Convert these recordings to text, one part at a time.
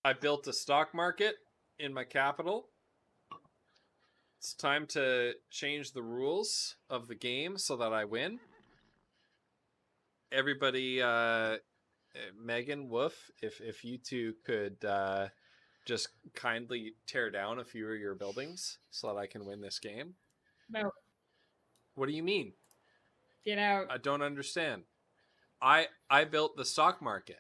I built a stock market in my capital. It's time to change the rules of the game so that I win. Everybody, Megan, Woof, if you two could just kindly tear down a few of your buildings so that I can win this game. No. What do you mean? Get out. I don't understand. I built the stock market.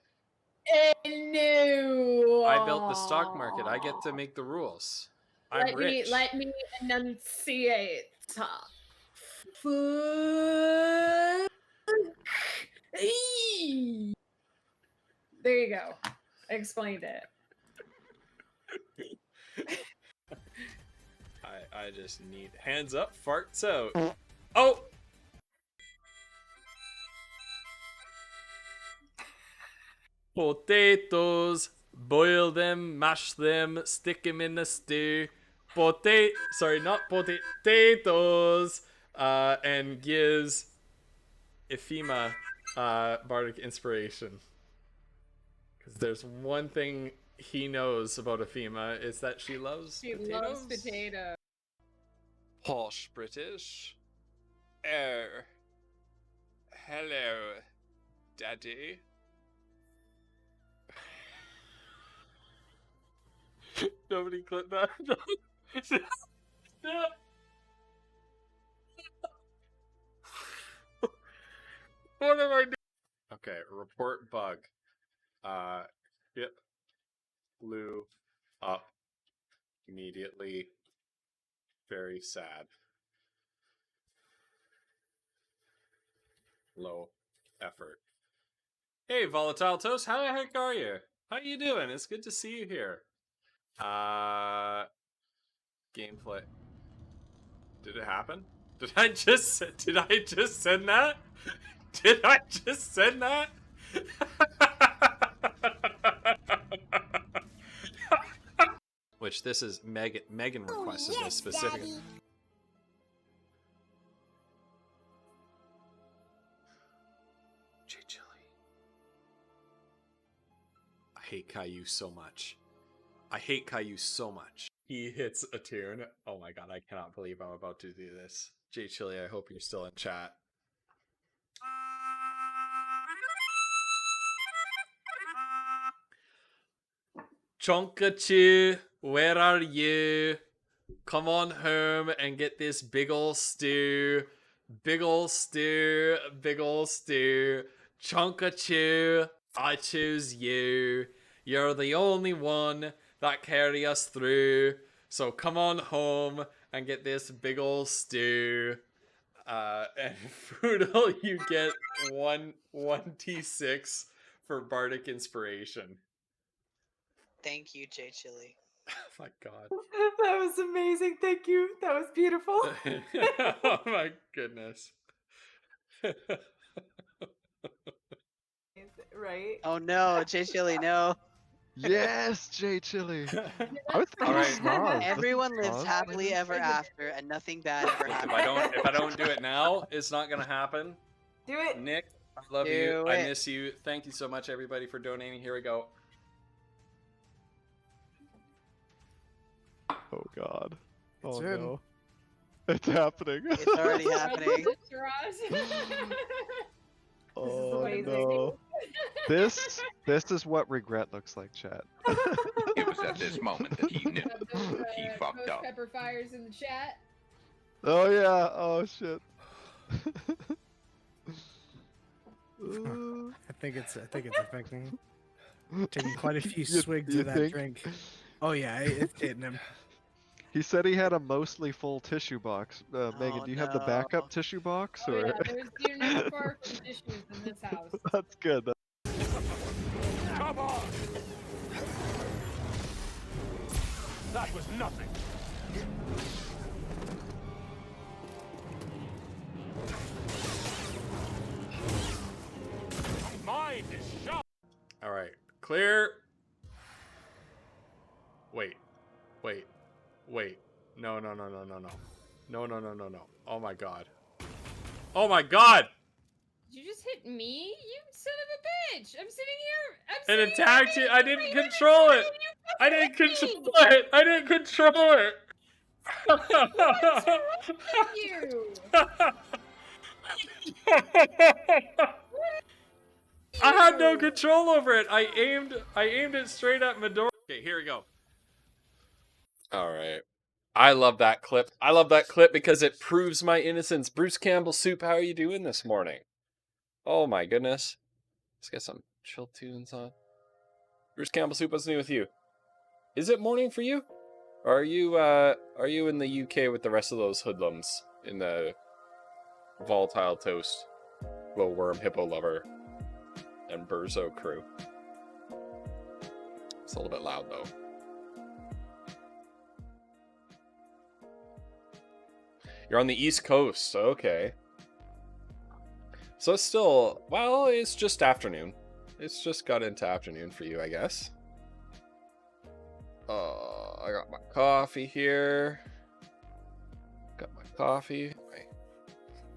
No. I built the stock market. I get to make the rules. I'm rich. Let me enunciate. There you go. I explained it. I just need hands up, farts out. Oh! Potatoes, boil them, mash them, stick them in the stew. Sorry, not potatoes. And gives Ephema bardic inspiration. Because there's one thing he knows about Ephema is that she loves potatoes. She loves potatoes. Posh British. Hello, Daddy. Nobody clip that. No. What am I doing? Okay, report bug. Yep. Blew up immediately. Very sad. Low effort. Hey, Volatile Toast, how the heck are you? How you doing? It's good to see you here. Gameplay. Did it happen? Did I just send that? Did I just send that? Which this is Megan requested this specifically. Daddy. J Chili. I hate Caillou so much. I hate Caillou so much. He hits a tune. Oh my god, I cannot believe I'm about to do this. J Chili, I hope you're still in chat. Chonkachu, where are you? Come on home and get this big ol' stew. Big ol' stew, big ol' stew. Chonkachu, I choose you. You're the only one that carry us through. So come on home and get this big ol' stew. And Foodle, you get one T6 for Bardic Inspiration. Thank you, J Chili. Oh my god. That was amazing. Thank you. That was beautiful. Oh my goodness. Right? Oh no, J Chili, no. Yes, J Chili. All right. Everyone lives happily ever after, and nothing bad ever happens. If I don't do it now, it's not gonna happen. Do it. Nick, I love you. I miss you. Thank you so much, everybody, for donating. Here we go. Oh god. It's Oh in. no. It's happening. It's already happening. Oh no. This is what regret looks like, chat. It was at this moment that he knew he fucked up. Pepper fires in the chat. Oh yeah. Oh shit. I think it's affecting. Taking quite a few You swigs of that think? drink. Oh yeah, it's hitting him. He said he had a mostly full tissue box. Megan, do you have the backup tissue box? Oh Or? yeah, you're never far from tissues in this house. That's good. Come on! That was nothing. My mind is shut. All right, clear. Wait. No. Oh my god. Oh my god! Did you just hit me? You son of a bitch! I'm sitting here. It attacked you. I didn't control it. You I didn't control it. I didn't control it. You. I had no You. control over it. I aimed it straight at Midori. Okay, here we go. All right. I love that clip. I love that clip because it proves my innocence. Bruce Campbell Soup, how are you doing this morning? Oh my goodness. Let's get some chill tunes on. Bruce Campbell Soup, what's new with you? Is it morning for you? Or are you in the UK with the rest of those hoodlums in the Volatile Toast, Glowworm, Hippo Lover, and Burzo crew? It's a little bit loud though. You're on the East Coast, okay. So it's still, well, it's just afternoon. It's just got into afternoon for you, I guess. I got my coffee here. Got my coffee.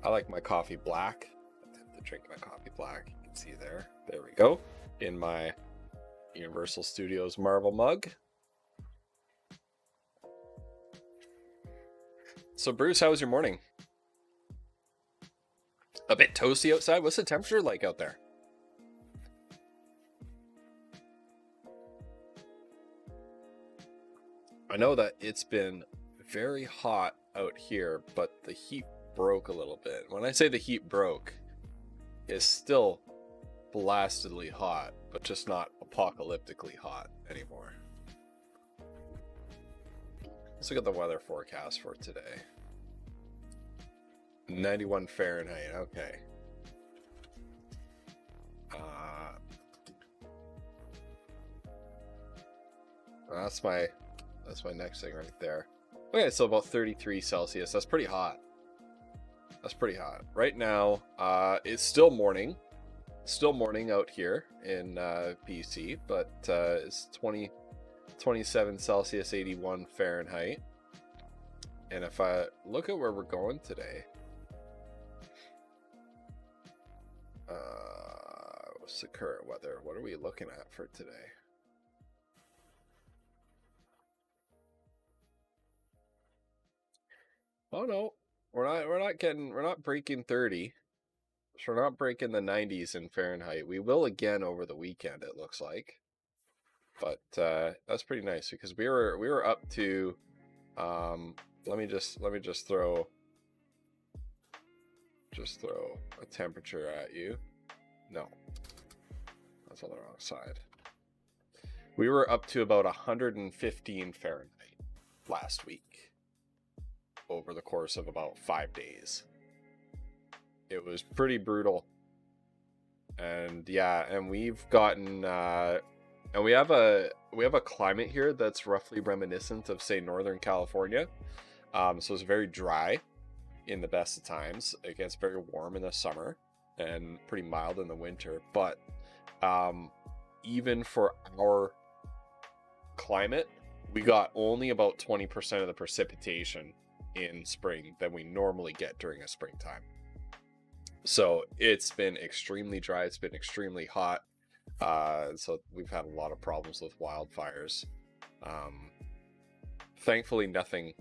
I like my coffee black. I tend to drink my coffee black. You can see there. There we go. In my Universal Studios Marvel mug. So Bruce, how was your morning? A bit toasty outside. What's the temperature like out there? I know that it's been very hot out here, but the heat broke a little bit. When I say the heat broke, it's still blastedly hot, but just not apocalyptically hot anymore. Let's look at the weather forecast for today. 91 Fahrenheit, okay. That's my next thing right there. Okay, so about 33 Celsius. That's pretty hot. That's pretty hot. Right now, it's still morning. Still morning out here in BC, but it's 27 Celsius, 81 Fahrenheit. And if I look at where we're going today, what's the current weather? What are we looking at for today? Oh no, we're not breaking 30. So we're not breaking the 90s in Fahrenheit. We will again over the weekend, it looks like. But that's pretty nice because we were up to let me just throw a temperature at you. No. That's on the wrong side. We were up to about 115 Fahrenheit last week over the course of about 5 days. It was pretty brutal. And yeah, and we've gotten and we have a climate here that's roughly reminiscent of, say, Northern California. So it's very dry in the best of times. It gets very warm in the summer and pretty mild in the winter. But even for our climate, we got only about 20% of the precipitation in spring than we normally get during a springtime. So it's been extremely dry. It's been extremely hot. So we've had a lot of problems with wildfires. Thankfully, nothing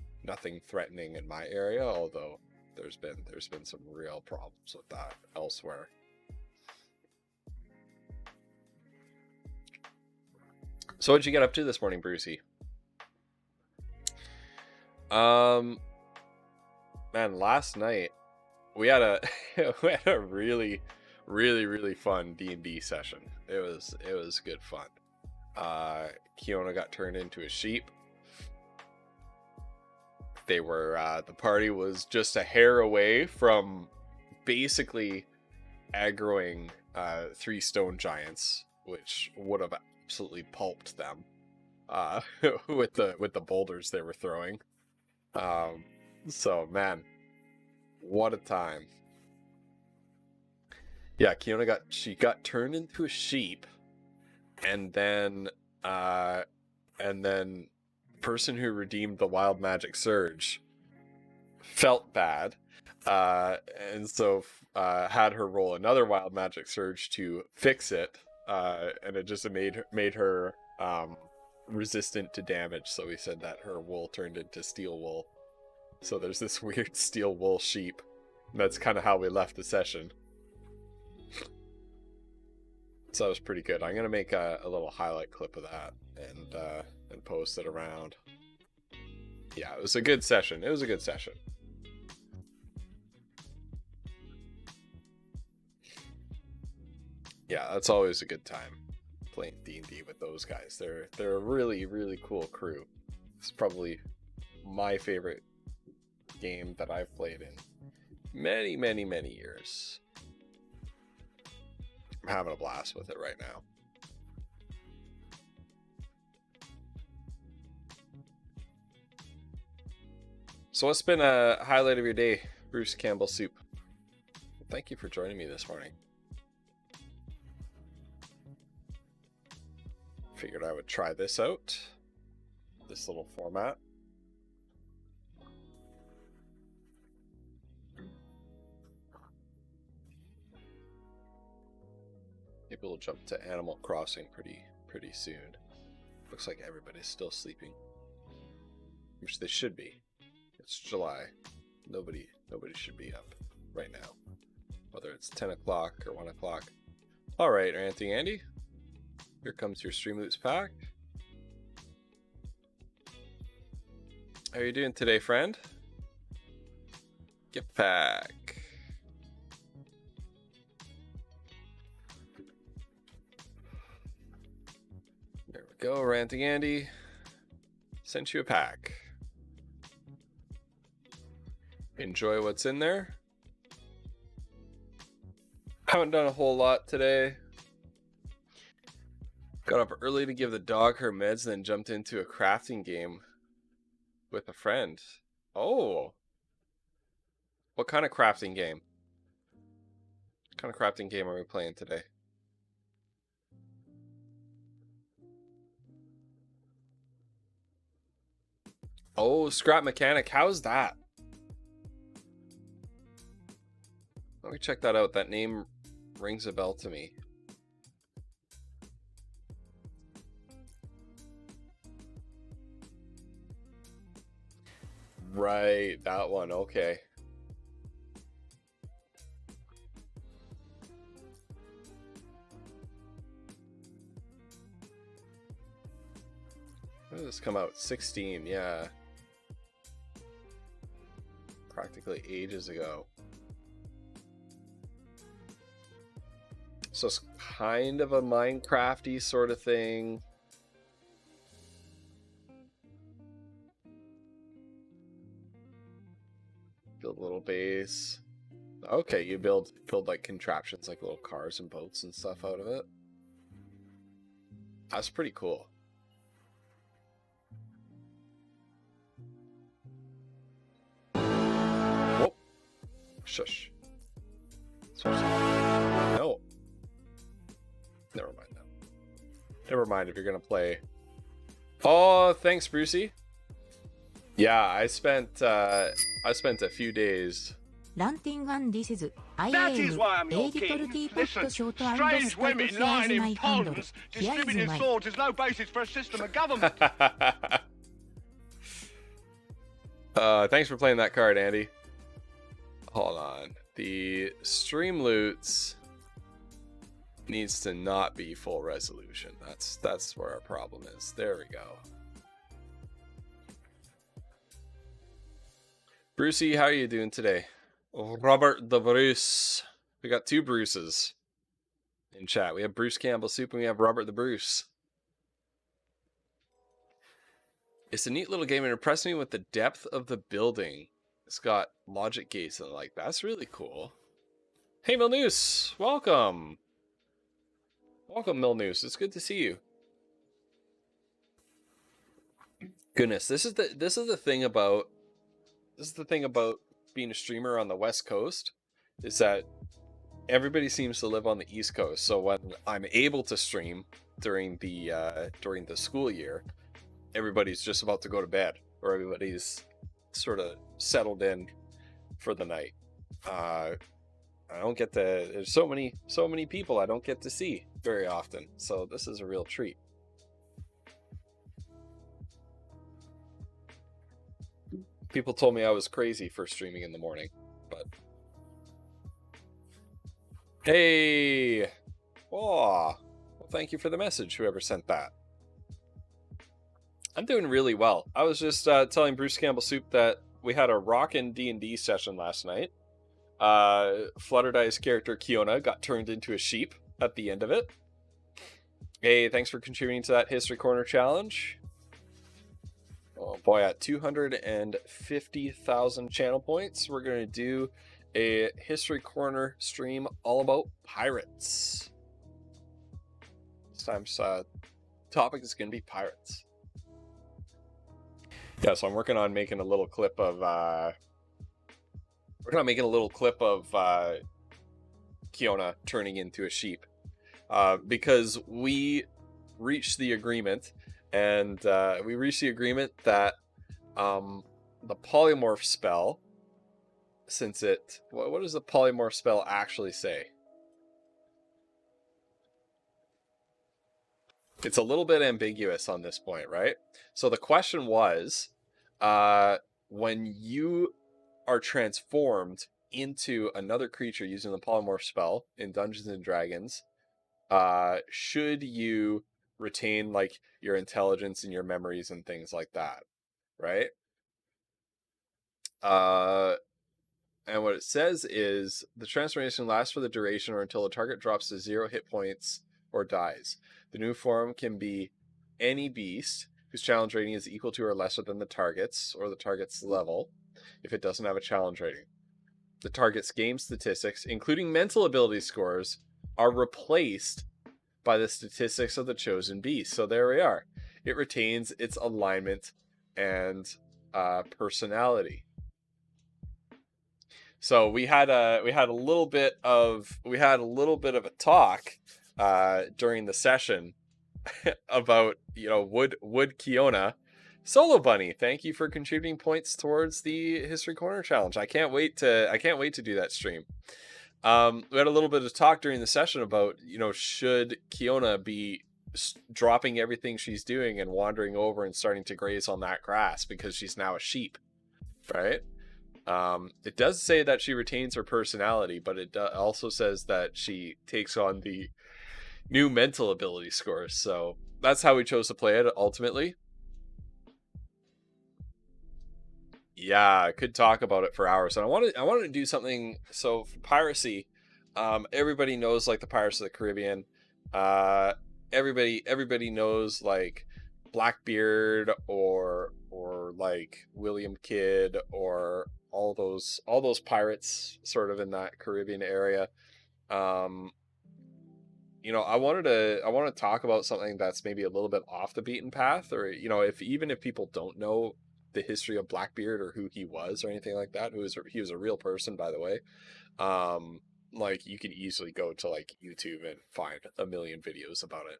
threatening in my area, although there's been some real problems with that elsewhere. So what'd you get up to this morning, Brucey? Man, last night we had a really fun D&D session. It was good fun. Kiona got turned into a sheep. They were the party was just a hair away from basically aggroing 3 stone giants, which would have absolutely pulped them with the boulders they were throwing. So man, what a time. Yeah, Kiona got turned into a sheep, and then the person who redeemed the wild magic surge felt bad, and so had her roll another wild magic surge to fix it, and it just made her resistant to damage, so we said that her wool turned into steel wool. So there's this weird steel wool sheep. That's kind of how we left the session. So that was pretty good. I'm gonna make a little highlight clip of that and post it around. Yeah, it was a good session. It was a good session. Yeah, that's always a good time playing D&D with those guys. They're a really, really cool crew. It's probably my favorite game that I've played in many, many, many years. I'm having a blast with it right now. So what's been a highlight of your day, Bruce Campbell Soup? Thank you for joining me this morning. Figured I would try this out. This little format. Maybe we'll jump to Animal Crossing pretty soon. Looks like everybody's still sleeping, which they should be. It's July. Nobody should be up right now, whether it's 10 o'clock or 1 o'clock. All right, Andy. Here comes your Streamloots pack. How are you doing today, friend? Gift pack. There we go, Ranting Andy. Sent you a pack. Enjoy what's in there. Haven't done a whole lot today. Got up early to give the dog her meds, then jumped into a crafting game with a friend. Oh. What kind of crafting game? What kind of crafting game are we playing today? Oh, Scrap Mechanic. How's that? Let me check that out. That name rings a bell to me. Right, that one. Okay. When did this come out? 16, yeah. Practically ages ago. So it's kind of a Minecraft-y sort of thing. Build a little base. Okay, you build like contraptions, like little cars and boats and stuff out of it. That's pretty cool. Whoa. Shush. No. Never mind now. Never mind if you're gonna play. Oh, thanks, Brucey. Yeah, I spent a few days. That is why I'm your king. Listen, strange women lying in ponds, distributing swords is no basis for a system of government. Thanks for playing that card, Andy. Hold on. The Streamloots needs to not be full resolution. That's where our problem is. There we go. Brucey, how are you doing today? Robert the Bruce. We got two Bruces in chat. We have Bruce Campbell Soup and we have Robert the Bruce. It's a neat little game and impressed me with the depth of the building. It's got logic gates and like that's really cool. Hey Milnoose, welcome. Welcome Milnoose. It's good to see you. Goodness, this is the thing about being a streamer on the West Coast is that everybody seems to live on the East Coast. So when I'm able to stream during the school year, everybody's just about to go to bed or everybody's sort of settled in for the night. I don't get to. There's so many people I don't get to see very often. So this is a real treat. People told me I was crazy for streaming in the morning, but hey, well, thank you for the message, whoever sent that. I'm doing really well. I was just telling Bruce Campbell Soup that we had a rockin' D&D session last night. Flutterdice character Kiona got turned into a sheep at the end of it. Hey, thanks for contributing to that History Corner challenge. Oh boy, at 250,000 channel points, we're going to do a History Corner stream all about pirates. This time's topic is going to be pirates. Yeah, so I'm working on making a little clip of Kiona turning into a sheep, because we reached the agreement, and that the polymorph spell, since it, what does the polymorph spell actually say? It's a little bit ambiguous on this point, right? So the question was, when you are transformed into another creature using the polymorph spell in Dungeons and Dragons, should you retain like your intelligence and your memories and things like that, right? And what it says is the transformation lasts for the duration or until the target drops to 0 hit points or dies. The new form can be any beast whose challenge rating is equal to or lesser than the target's or the target's level if it doesn't have a challenge rating. The target's game statistics, including mental ability scores, are replaced by the statistics of the chosen beast. So there we are. It retains its alignment and personality. So we had a little bit of a talk during the session about, would Kiona. Solo Bunny, thank you for contributing points towards the History Corner challenge. I can't wait to do that stream. We had a little bit of talk during the session about, should Kiona be dropping everything she's doing and wandering over and starting to graze on that grass because she's now a sheep, right? It does say that she retains her personality, but it also says that she takes on the new mental ability scores. So that's how we chose to play it ultimately. Yeah, I could talk about it for hours. And I wanted to do something. So for piracy, everybody knows like the Pirates of the Caribbean. Everybody knows like Blackbeard or like William Kidd or all those pirates sort of in that Caribbean area. I want to talk about something that's maybe a little bit off the beaten path, or if people don't know the history of Blackbeard or who he was or anything like that, he was a real person, by the way. Like you can easily go to like YouTube and find a million videos about it.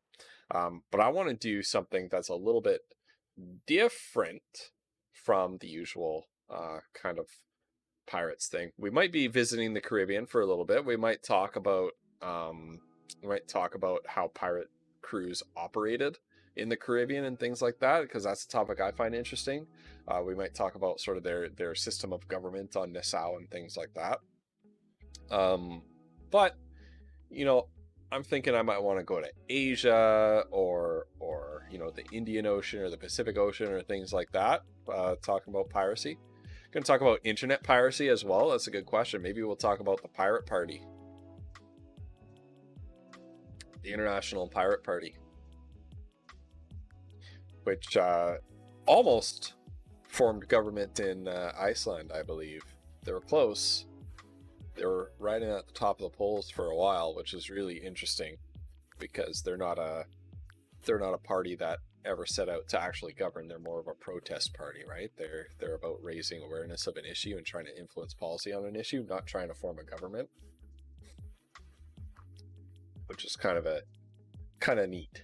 But I want to do something that's a little bit different from the usual kind of pirates thing. We might be visiting the Caribbean for a little bit. We might talk about how pirate crews operated in the Caribbean and things like that, because that's a topic I find interesting. We might talk about sort of their system of government on Nassau and things like that. But I'm thinking I might want to go to Asia or the Indian Ocean or the Pacific Ocean or things like that, talking about piracy. Going to talk about internet piracy as well. That's a good question. Maybe we'll talk about the Pirate Party. The International Pirate Party, which almost formed government in Iceland, I believe. They were close. They were riding at the top of the polls for a while, which is really interesting because they're not a party that ever set out to actually govern. They're more of a protest party, right? They're about raising awareness of an issue and trying to influence policy on an issue, not trying to form a government. Which is kind of neat.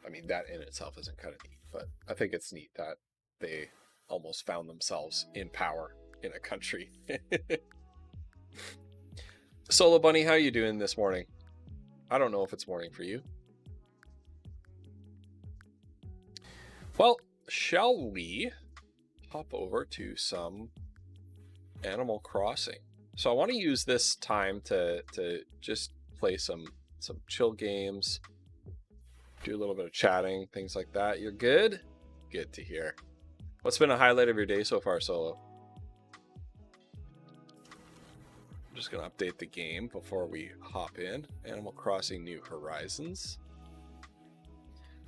I mean, that in itself isn't kind of neat, but I think it's neat that they almost found themselves in power in a country. Solo Bunny, how are you doing this morning? I don't know if it's morning for you. Well, shall we hop over to some Animal Crossing. So I want to use this time to just play some chill games, do a little bit of chatting, things like that. You're good? Good to hear. What's been a highlight of your day so far, Solo? I'm just going to update the game before we hop in. Animal Crossing New Horizons.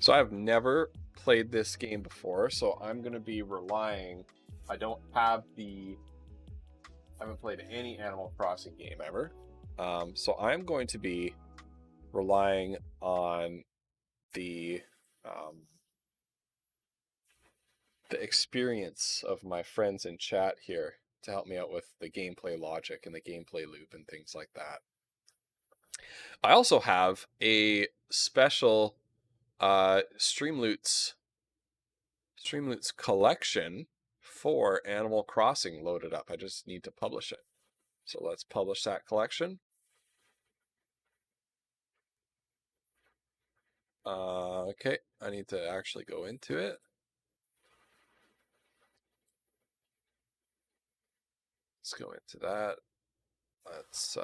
So I've never played this game before, so I'm going to be relying... I haven't played any Animal Crossing game ever. So I'm going to be relying on the experience of my friends in chat here to help me out with the gameplay logic and the gameplay loop and things like that. I also have a special Streamloots collection for Animal Crossing loaded up. I just need to publish it. So let's publish that collection. Okay, I need to actually go into it. Let's go into that. Let's,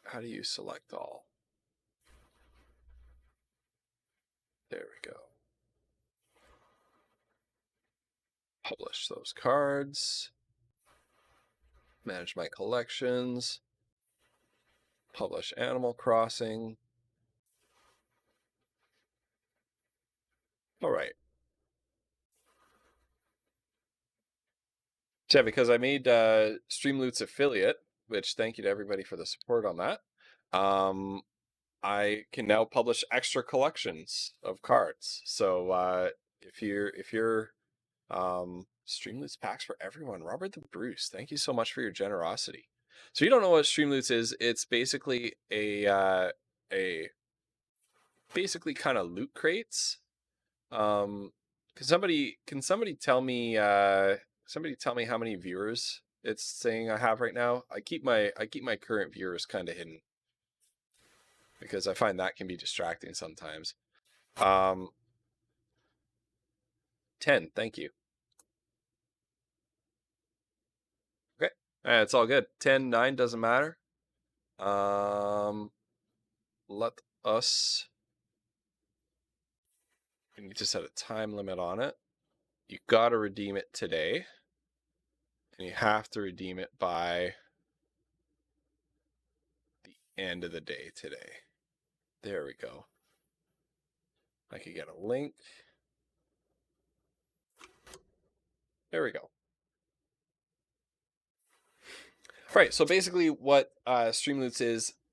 how do you select all? There we go. Publish those cards. Manage my collections. Publish Animal Crossing. All right. Yeah, because I made Streamloots affiliate, which thank you to everybody for the support on that. I can now publish extra collections of cards. So if you're Streamloots packs for everyone, Robert the Bruce, thank you so much for your generosity. So you don't know what Streamloots is? It's basically a basically kind of loot crates. Can somebody tell me how many viewers it's saying I have right now? I keep my current viewers kind of hidden because I find that can be distracting sometimes. 10, thank you. Okay, it's all good. 10, 9 doesn't matter. Let us. We need to set a time limit on it. You got to redeem it today, and you have to redeem it by the end of the day today. There we go. I could get a link. There we go. All right, so basically what Streamloots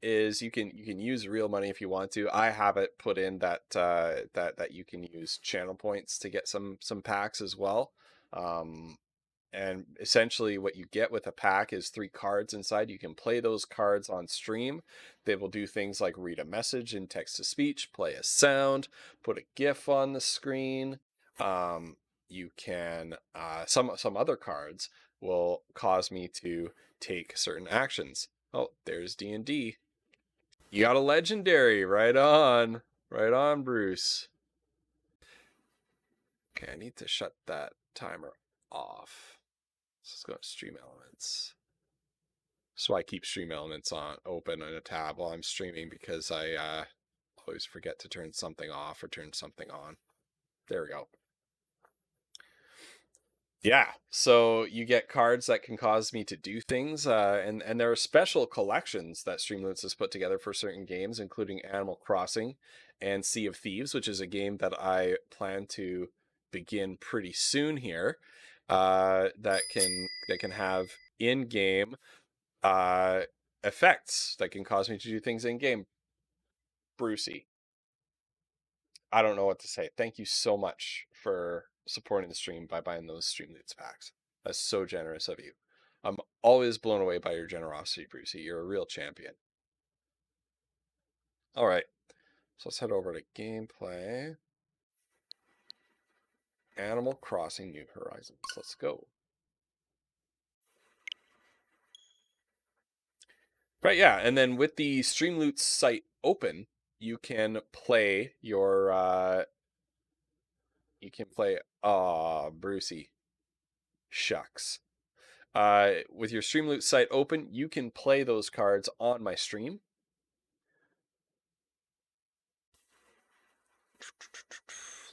is you can use real money if you want to. I have it put in that that you can use channel points to get some packs as well. And essentially what you get with a pack is 3 cards inside. You can play those cards on stream. They will do things like read a message in text-to-speech, play a sound, put a GIF on the screen. You can, some other cards will cause me to take certain actions. Oh, there's D&D. You got a legendary. Right on, Bruce. Okay, I need to shut that timer off. Let's go to Stream Elements. So I keep Stream Elements on open in a tab while I'm streaming because I always forget to turn something off or turn something on. There we go. Yeah, so you get cards that can cause me to do things, and there are special collections that Streamloots has put together for certain games, including Animal Crossing and Sea of Thieves, which is a game that I plan to begin pretty soon here. That can have in-game effects that can cause me to do things in-game. Brucey, I don't know what to say. Thank you so much for supporting the stream by buying those Streamloots packs. That's so generous of you. I'm always blown away by your generosity, Brucey. You're a real champion. All right, so let's head over to gameplay. Animal Crossing New Horizons. Let's go. Right, yeah, and then with the Streamloots site open, you can play your Aw, Brucey. Shucks. With your Streamloot site open, you can play those cards on my stream.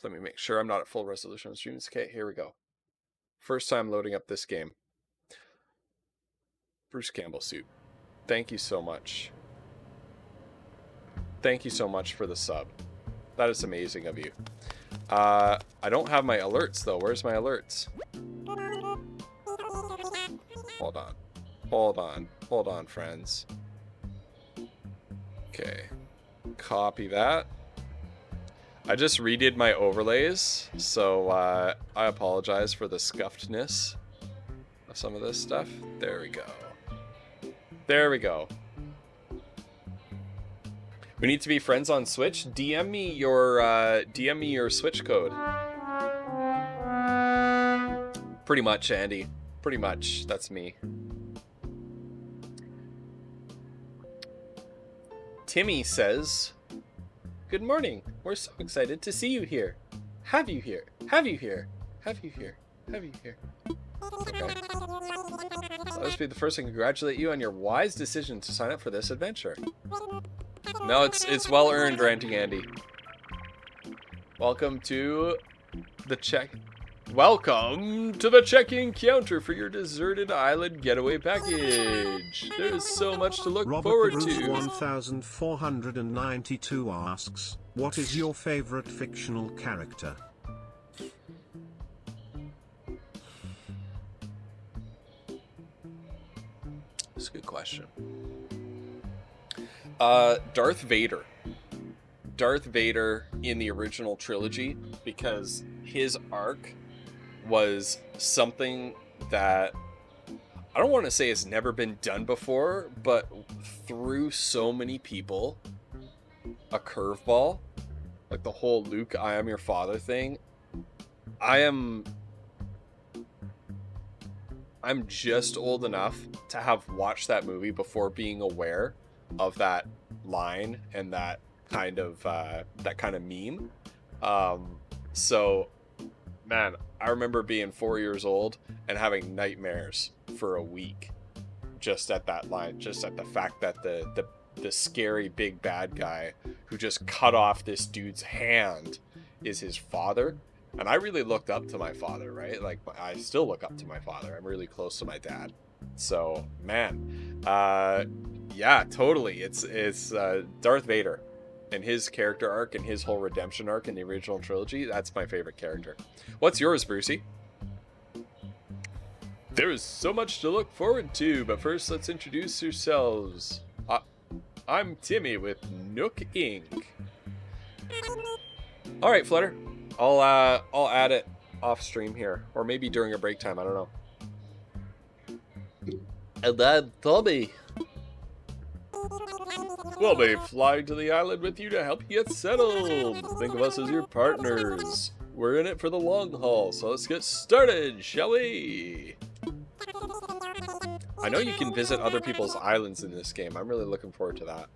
Let me make sure I'm not at full resolution on streams. Okay, here we go. First time loading up this game. Bruce Campbell suit. Thank you so much. Thank you so much for the sub. That is amazing of you. I don't have my alerts though. Where's my alerts? Hold on. Hold on. Hold on, friends. Okay. Copy that. I just redid my overlays, so I apologize for the scuffedness of some of this stuff. There we go. There we go. We need to be friends on Switch. DM me your Switch code. Pretty much, Andy. Pretty much. That's me. Timmy says, "Good morning. We're so excited to see you here. Have you here? Have you here? Have you here? Have you here?" Okay. So I'll just be the first to congratulate you on your wise decision to sign up for this adventure. No, it's well earned, Ranting Andy. Welcome to the check-in counter for your deserted island getaway package. There's so much to look forward to. 1492 asks, what is your favorite fictional character? That's a good question. Darth Vader. Darth Vader in the original trilogy, because his arc was something that I don't want to say has never been done before, but threw so many people a curveball. Like the whole Luke, I am your father thing. I'm just old enough to have watched that movie before being aware of that line and that kind of meme. So man, I remember being 4 years old and having nightmares for a week just at that line, just at the fact that the scary big bad guy who just cut off this dude's hand is his father. And I really looked up to my father, right? Like, I still look up to my father. I'm really close to my dad. So, man, yeah, totally. It's Darth Vader and his character arc and his whole redemption arc in the original trilogy. That's my favorite character. What's yours, Brucey? There is so much to look forward to, but first let's introduce yourselves. I'm Timmy with Nook Inc. All right, Flutter. I'll add it off stream here, or maybe during a break time. I don't know. And I'm Tommy. We'll be flying to the island with you to help you get settled. Think of us as your partners. We're in it for the long haul, so let's get started, shall we? I know you can visit other people's islands in this game. I'm really looking forward to that.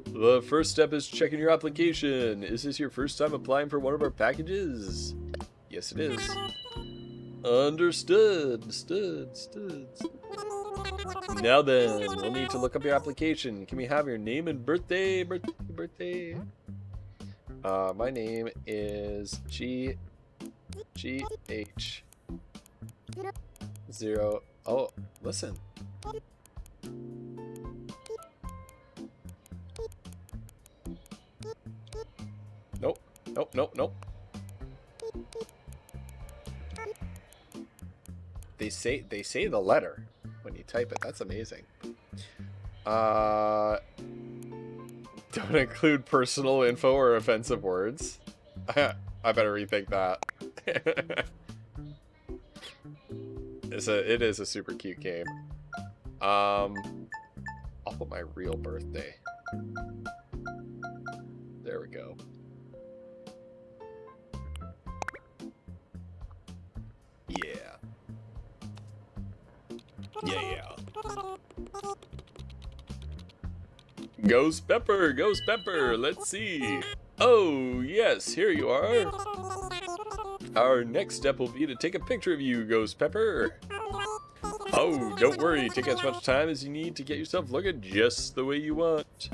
The first step is checking your application. Is this your first time applying for one of our packages? Yes, it is. Understood. Now then, we'll need to look up your application. Can we have your name and birthday? My name is GH0. Oh, listen. Nope. They say the letter when you type it. That's amazing. Don't include personal info or offensive words. I better rethink that. It is a super cute game. I'll put my real birthday. There we go. Yeah. Ghost Pepper, let's see. Oh, yes, here you are. Our next step will be to take a picture of you, Ghost Pepper. Oh, don't worry. Take as much time as you need to get yourself looking just the way you want.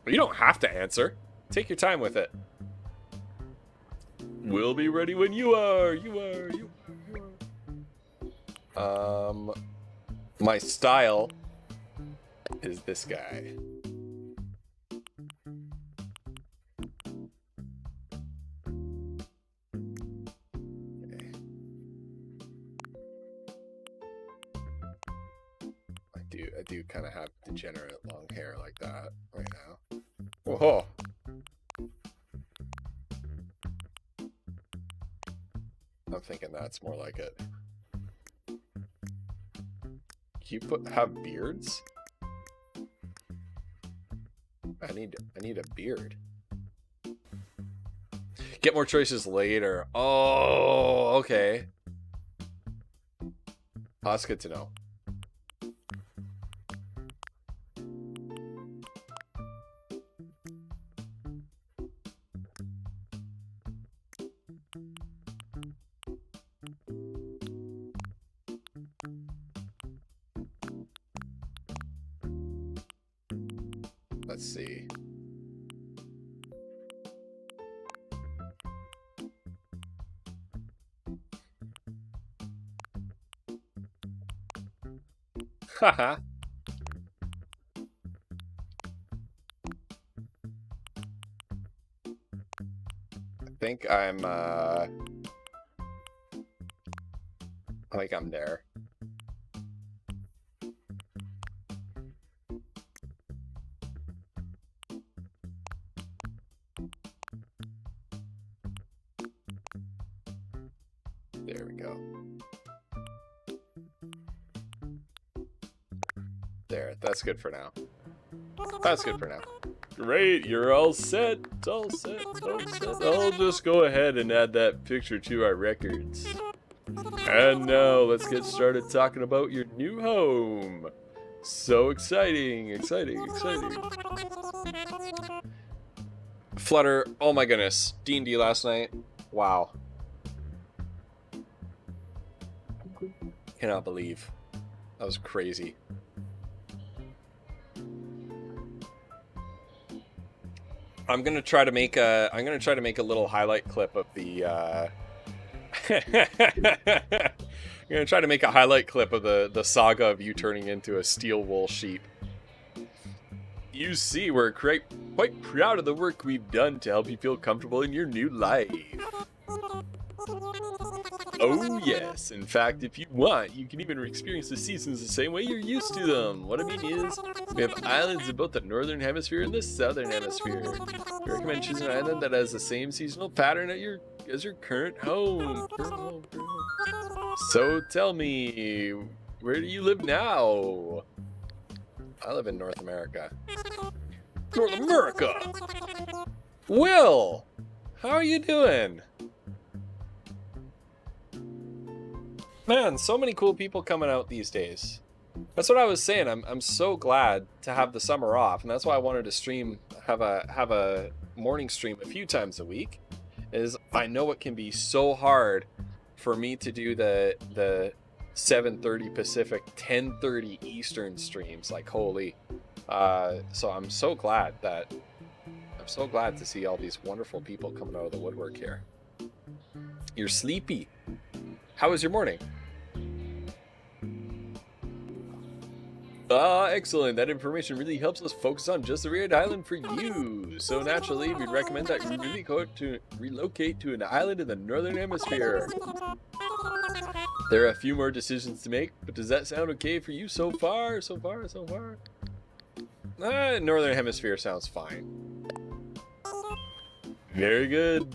You don't have to answer. Take your time with it. We'll be ready when you are. You are. My style is this guy. I do kind of have degenerate long hair like that right now. Whoa. I'm thinking that's more like it. You have beards? I need a beard. Get more choices later. Oh, okay. Oh, that's good to know. Let's see. Haha. I think I'm there. There we go. There, that's good for now. That's good for now. Great, you're all set. All set. I'll just go ahead and add that picture to our records. And now let's get started talking about your new home. So exciting, exciting. Flutter, oh my goodness. D&D last night. Wow. Cannot believe. That was crazy. I'm gonna try to make a little highlight clip of the I'm gonna try to make a highlight clip of the saga of you turning into a steel wool sheep. You see, we're quite proud of the work we've done to help you feel comfortable in your new life. Oh yes, in fact, if you want, you can even experience the seasons the same way you're used to them. What I mean is, we have islands in both the northern hemisphere and the southern hemisphere. We recommend choosing an island that has the same seasonal pattern as your current home. So tell me, where do you live now? I live in North America. North America! Will! How are you doing? Man, so many cool people coming out these days. That's what I was saying. I'm so glad to have the summer off, and that's why I wanted to stream, have a morning stream a few times a week. Is I know it can be so hard for me to do the 7:30 Pacific, 10:30 Eastern streams. Like holy. So I'm so glad to see all these wonderful people coming out of the woodwork here. You're sleepy. How was your morning? Excellent. That information really helps us focus on just the right island for you. So naturally, we'd recommend that you relocate to an island in the northern hemisphere. There are a few more decisions to make, but does that sound okay for you so far? Northern hemisphere sounds fine. Very good.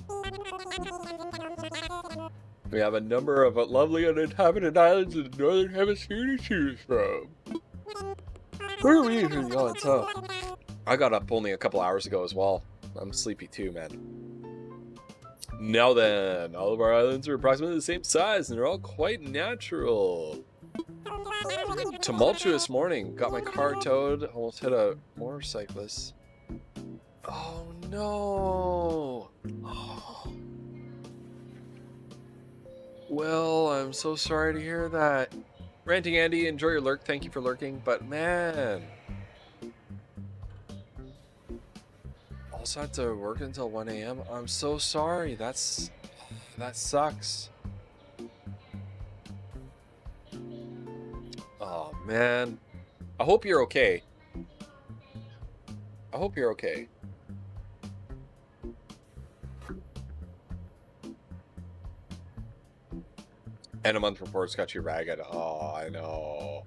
We have a number of lovely uninhabited islands in the northern hemisphere to choose from. Where are we even going? So, I got up only a couple hours ago as well. I'm sleepy too, man. Now then, all of our islands are approximately the same size and they're all quite natural. Tumultuous morning. Got my car towed. Almost hit a motorcyclist. Oh no. Oh. Well, I'm so sorry to hear that. Ranting Andy, enjoy your lurk. Thank you for lurking. But man, also had to work until 1 a.m. I'm so sorry. That sucks. Oh man, I hope you're okay. I hope you're okay. End of month reports got you ragged. Oh, I know.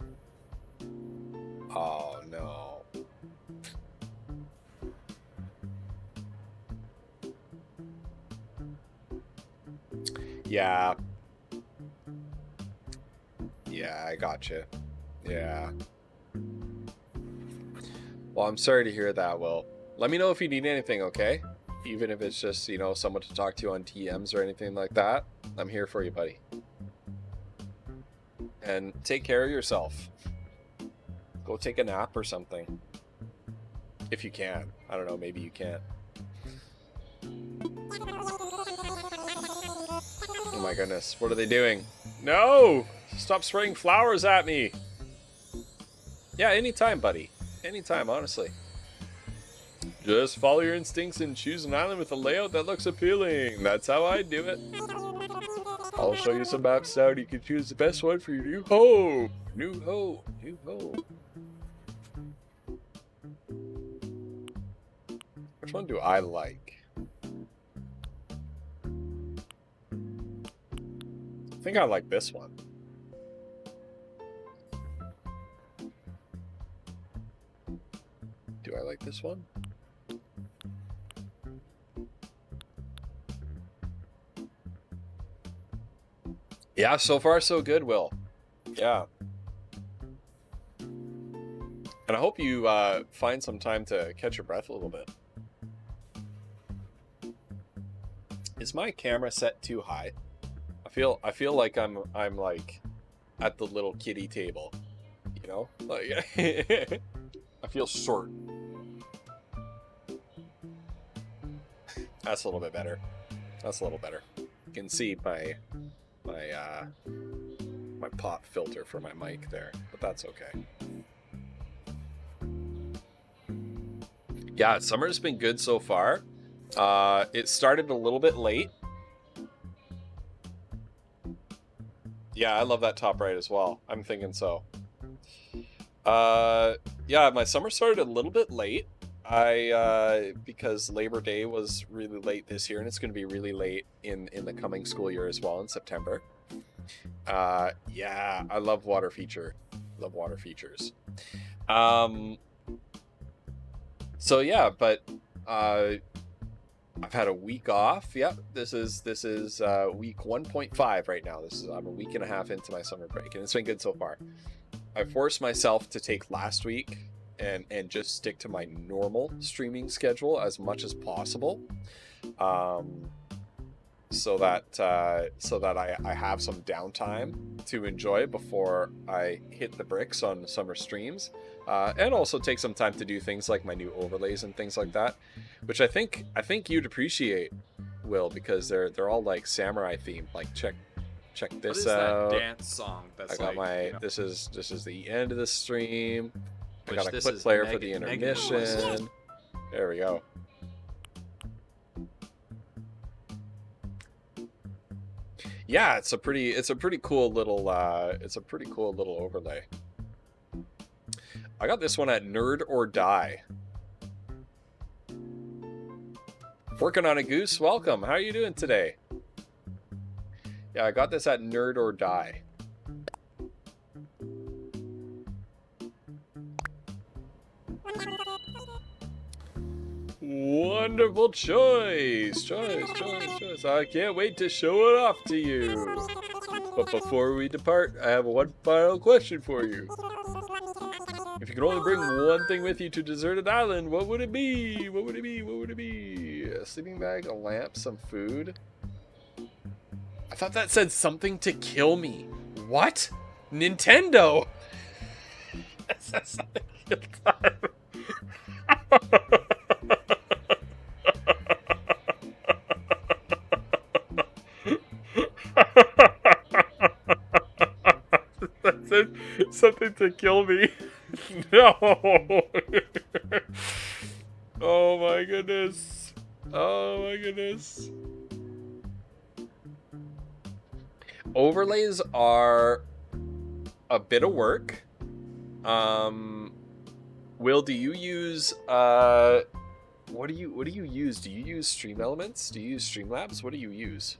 Oh no. Yeah. Yeah, I gotcha. Yeah. Well, I'm sorry to hear that, Will. Let me know if you need anything, okay? Even if it's just, you know, someone to talk to on TMs or anything like that. I'm here for you, buddy. And take care of yourself. Go take a nap or something. If you can. I don't know, maybe you can't. Oh my goodness, what are they doing? No! Stop spraying flowers at me! Yeah, anytime, buddy. Anytime, honestly. Just follow your instincts and choose an island with a layout that looks appealing. That's how I do it. I'll show you some maps out. You can choose the best one for your new home. New home. New home. Which one do I like? I think I like this one. Do I like this one? Yeah, so far so good, Will. Yeah. And I hope you find some time to catch your breath a little bit. Is my camera set too high? I feel like I'm like at the little kiddie table, you know? Like I feel short. That's a little bit better. That's a little better. You can see my pop filter for my mic there, but that's okay. Yeah, summer's been good so far. It started a little bit late. Yeah, I love that top right as well. I'm thinking so. Yeah, my summer started a little bit late. Because Labor Day was really late this year, and it's going to be really late in the coming school year as well in September. Yeah, I love water feature. Love water features. So yeah, but I've had a week off. Yep, this is week 1.5 right now. I'm a week and a half into my summer break, and it's been good so far. I forced myself to take last week and just stick to my normal streaming schedule as much as possible, so that I have some downtime to enjoy before I hit the bricks on summer streams, and also take some time to do things like my new overlays and things like that, which I think you'd appreciate, Will, because they're all like samurai themed. Like check this what is out. That dance song. That's I got like, my you know, this is the end of the stream. I which got a this clip is player for Megan- the Megan was- intermission. There we go. Yeah, it's a pretty cool little overlay. I got this one at Nerd or Die. Working on a Goose, welcome. How are you doing today? Yeah, I got this at Nerd or Die. Wonderful choice. I can't wait to show it off to you. But before we depart, I have one final question for you. If you could only bring one thing with you to deserted island, what would it be? What would it be? A sleeping bag, a lamp, some food? I thought that said something to kill me. What? Nintendo! That says something to kill time. something to kill me. No. Oh my goodness. Oh my goodness. Overlays are a bit of work. Will, do you use what do you use? Do you use Stream Elements? Do you use Streamlabs? What do you use?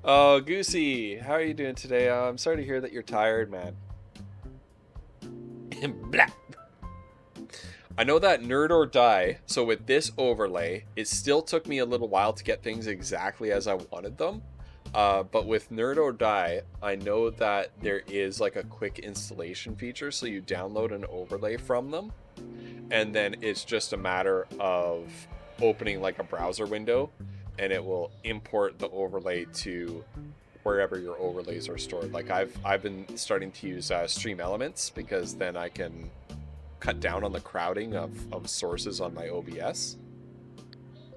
Oh, Goosey, how are you doing today? I'm sorry to hear that you're tired, man. Blah. I know that Nerd or Die, so with this overlay, it still took me a little while to get things exactly as I wanted them. But with Nerd or Die, I know that there is like a quick installation feature, so you download an overlay from them, and then it's just a matter of opening like a browser window, and it will import the overlay to wherever your overlays are stored. Like I've been starting to use Stream Elements, because then I can cut down on the crowding of sources on my OBS.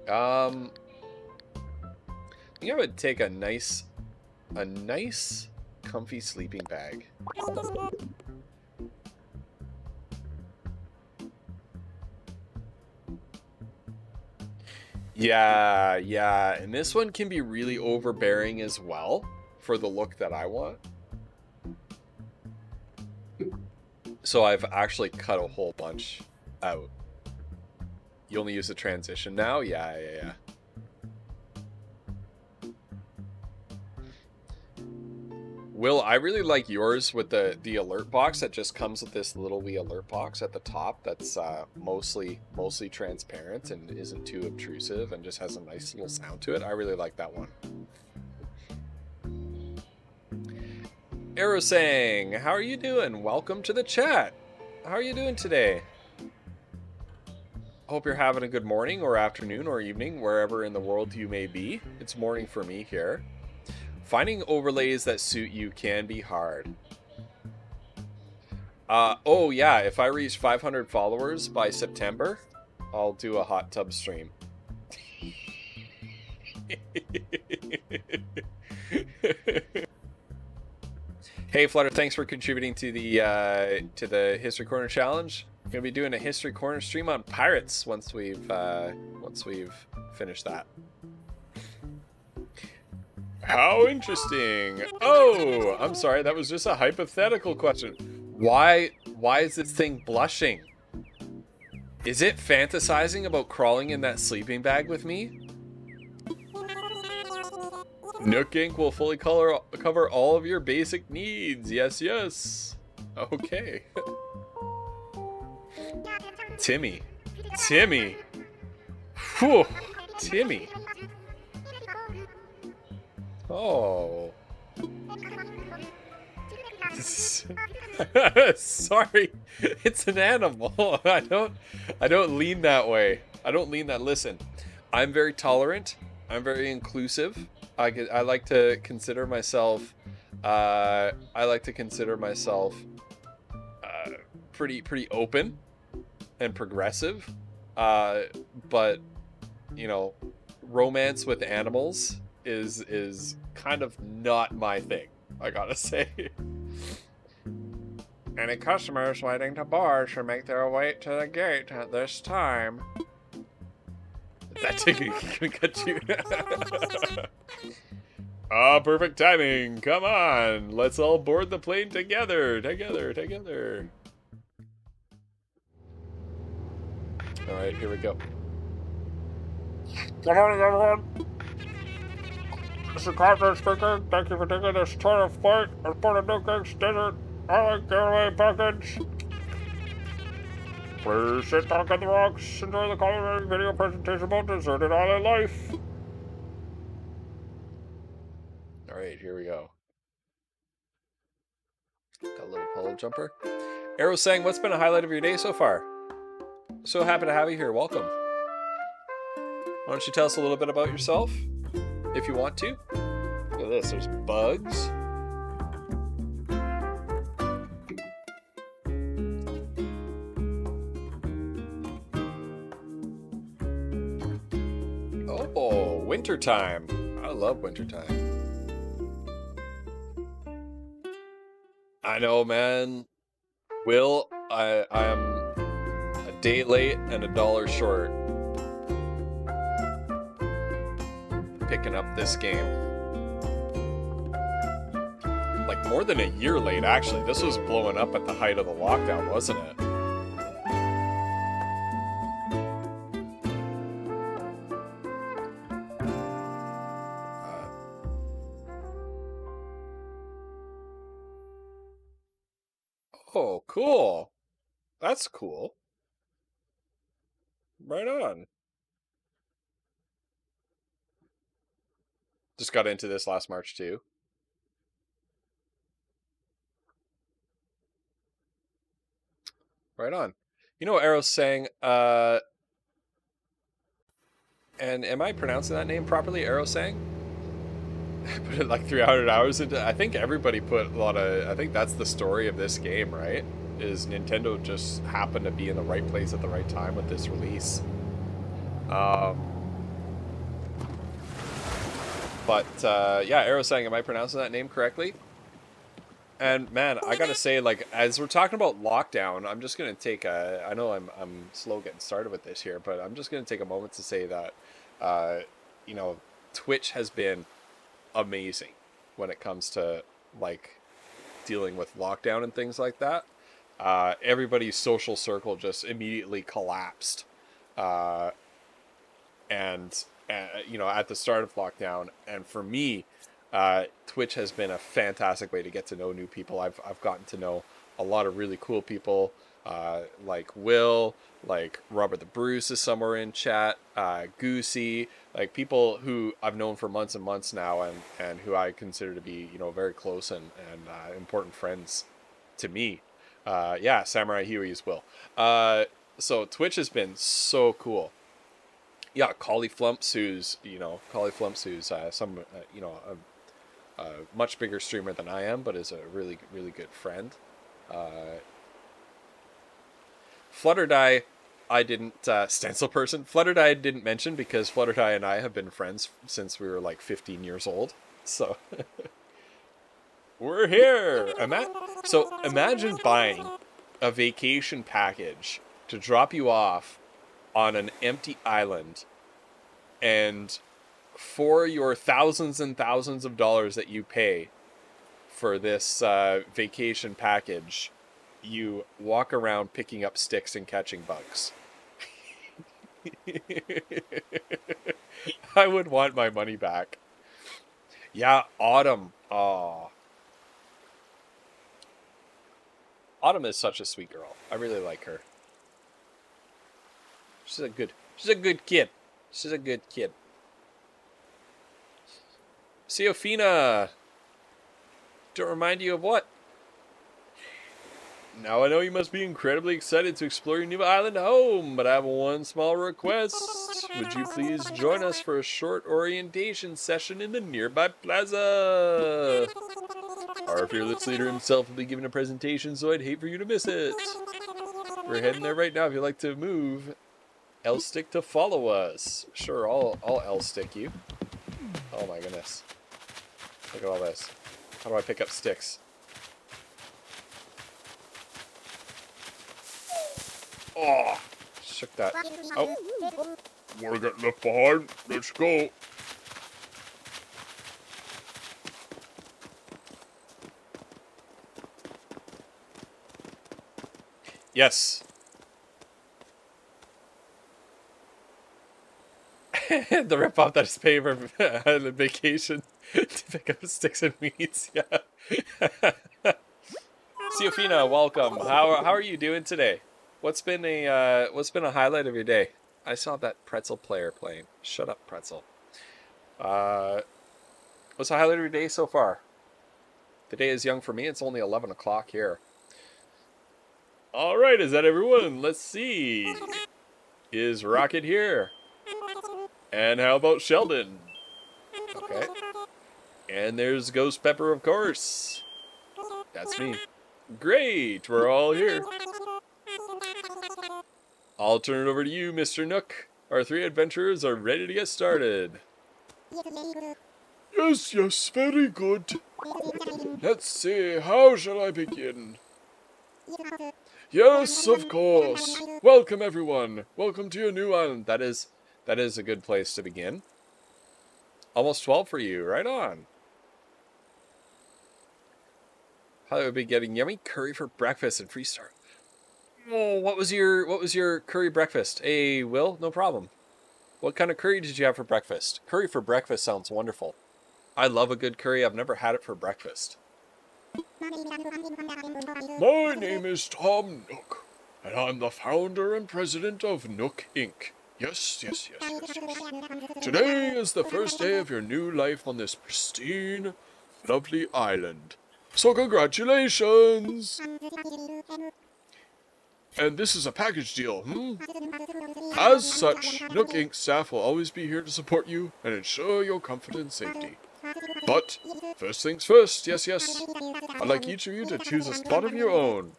I think I would take a nice comfy sleeping bag. Yeah, and this one can be really overbearing as well for the look that I want. So I've actually cut a whole bunch out. You only use the transition now? Yeah. Will, I really like yours with the alert box that just comes with this little wee alert box at the top that's mostly transparent and isn't too obtrusive and just has a nice little sound to it. I really like that one. Aerosang, how are you doing? Welcome to the chat. How are you doing today? Hope you're having a good morning or afternoon or evening, wherever in the world you may be. It's morning for me here. Finding overlays that suit you can be hard. Oh yeah, if I reach 500 followers by September, I'll do a hot tub stream. Hey Flutter, thanks for contributing to the History Corner challenge. I'm gonna be doing a History Corner stream on pirates once we've finished that. How interesting. Oh, I'm sorry, that was just a hypothetical question. Why is this thing blushing? Is it fantasizing about crawling in that sleeping bag with me? Nook Ink will fully cover all of your basic needs. Yes. Okay. Timmy. Whew. Timmy. Oh. Sorry. It's an animal. I don't lean that way. I don't lean that. Listen, I'm very tolerant. I'm very inclusive. I like to consider myself pretty open and progressive, but you know, romance with animals is kind of not my thing, I gotta say. Any customers waiting to board should make their way to the gate at this time. That ticket can cut you. Perfect timing. Come on. Let's all board the plane together. All right, here we go. Good morning, everyone. This is Captain speaking. Thank you for taking this tour of flight as part of Nook Ink's Desert Island Getaway Package. Please sit back on the rocks, enjoy the culinary video presentation about deserted island life. Alright, here we go. Got a little pole jumper. Arrow saying, what's been a highlight of your day so far? So happy to have you here. Welcome. Why don't you tell us a little bit about yourself, if you want to? Look at this, there's bugs. Oh, wintertime. I love wintertime. I know, man. Will, I am a day late and $1 short picking up this game. Like more than a year late, actually. This was blowing up at the height of the lockdown, wasn't it? Oh, cool. That's cool. Right on. Just got into this last March too. Right on. You know what Arrow's saying? And am I pronouncing that name properly? Arrow saying? I put it like 300 hours into. I think everybody put a lot of. I think that's the story of this game, right? Is Nintendo just happened to be in the right place at the right time with this release. But yeah, Arrow saying, am I pronouncing that name correctly? And man, I gotta say, like, as we're talking about lockdown, I'm just gonna take a. I know I'm slow getting started with this here, but I'm just gonna take a moment to say that, you know, Twitch has been amazing when it comes to like dealing with lockdown and things like that. Everybody's social circle just immediately collapsed, and you know, at the start of lockdown. And for me, Twitch has been a fantastic way to get to know new people. I've gotten to know a lot of really cool people, like Will, like Robert the Bruce is somewhere in chat, Goosey, like people who I've known for months and months now, and who I consider to be, you know, very close and important friends to me. Yeah, Samurai Huey as well. So Twitch has been so cool. Yeah, Collie Flumps, who's some, you know, a much bigger streamer than I am, but is a really, really good friend. Flutterdye, I didn't, stencil person, Flutterdye I didn't mention because Flutterdye and I have been friends since we were like 15 years old. So, we're here! So, imagine buying a vacation package to drop you off on an empty island, and for your thousands and thousands of dollars that you pay for this vacation package, you walk around picking up sticks and catching bugs. I would want my money back. Yeah, Autumn. Oh. Autumn is such a sweet girl. I really like her. She's a good kid. She's a good kid. Seofina. To remind you of what? Now I know you must be incredibly excited to explore your new island home, but I have one small request. Would you please join us for a short orientation session in the nearby plaza? Our fearless leader himself will be giving a presentation, so I'd hate for you to miss it. We're heading there right now if you'd like to move. L-stick to follow us. Sure, I'll L-stick you. Oh my goodness. Look at all this. How do I pick up sticks? Oh! Shook that. Oh. Wanna get left behind? Let's go. Yes. The rip-off that is paying for the vacation to pick up sticks and weeds. Yeah. Seofina, welcome. How are you doing today? What's been a highlight of your day? I saw that pretzel player playing. Shut up, pretzel. What's the highlight of your day so far? The day is young for me. It's only 11 o'clock here. All right, is that everyone? Let's see. Is Rocket here? And how about Sheldon? Okay. And there's Ghost Pepper, of course. That's me. Great, we're all here. I'll turn it over to you, Mr. Nook. Our three adventurers are ready to get started. Yes, yes, very good. Let's see, how shall I begin? Yes, of course. Welcome, everyone. Welcome to your new island. That is a good place to begin. Almost 12 for you. Right on. How would be getting yummy curry for breakfast and free start. Oh, what was your curry breakfast? Hey, Will, no problem. What kind of curry did you have for breakfast? Curry for breakfast sounds wonderful. I love a good curry. I've never had it for breakfast. My name is Tom Nook, and I'm the founder and president of Nook Inc. Yes. Today is the first day of your new life on this pristine, lovely island. So congratulations! And this is a package deal, As such, Nook Inc. staff will always be here to support you and ensure your comfort and safety. But, first things first, yes, I'd like each of you to choose a spot of your own.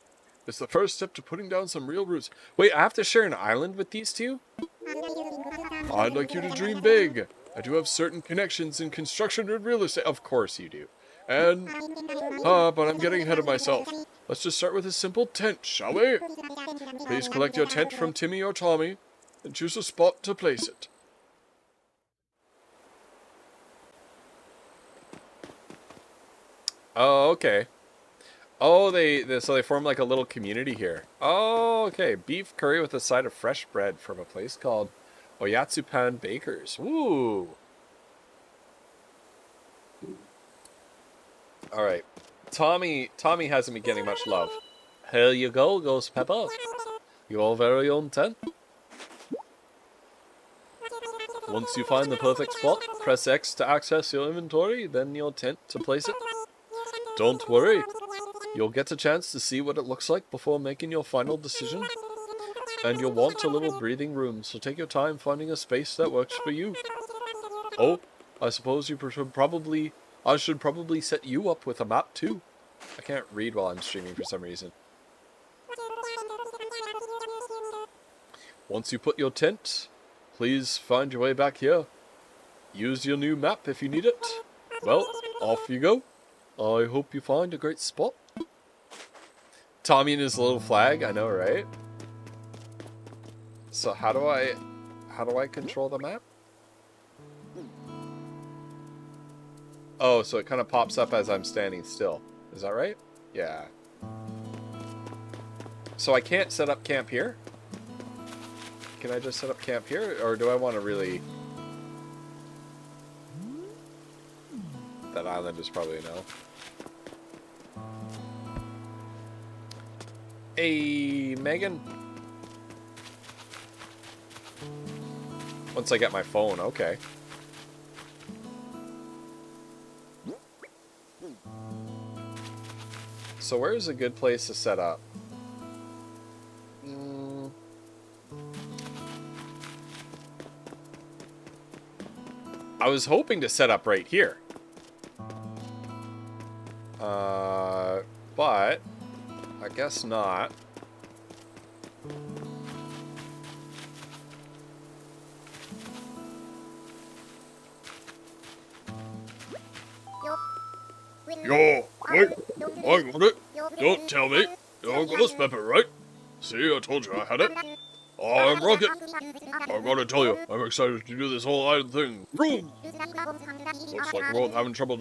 It's the first step to putting down some real roots. Wait, I have to share an island with these two? I'd like you to dream big. I do have certain connections in construction and real estate. Of course you do. And, but I'm getting ahead of myself. Let's just start with a simple tent, shall we? Please collect your tent from Timmy or Tommy and choose a spot to place it. Oh, okay. Oh, so they form like a little community here. Oh, okay. Beef curry with a side of fresh bread from a place called Oyatsupan Bakers. Woo! Alright. Tommy hasn't been getting much love. Here you go, Ghost Pepper. Your very own tent. Once you find the perfect spot, press X to access your inventory, then your tent to place it. Don't worry. You'll get a chance to see what it looks like before making your final decision. And you'll want a little breathing room, so take your time finding a space that works for you. Oh, I suppose I should probably set you up with a map too. I can't read while I'm streaming for some reason. Once you put your tent, please find your way back here. Use your new map if you need it. Well, off you go. I hope you find a great spot. Tommy and his little flag, I know, right? So how do I control the map? Oh, so it kind of pops up as I'm standing still. Is that right? Yeah. So I can't set up camp here? Can I just set up camp here? Or do I want to really... That island is probably a no. Hey, Megan. Once I get my phone, okay. So where's a good place to set up? I was hoping to set up right here. But I guess not. Yo, wait, I got it. Don't tell me. You're Ghost Pepper, right? See, I told you I had it. I'm Rocket. I gotta tell you, I'm excited to do this whole island thing. Vroom! Looks like we're both having trouble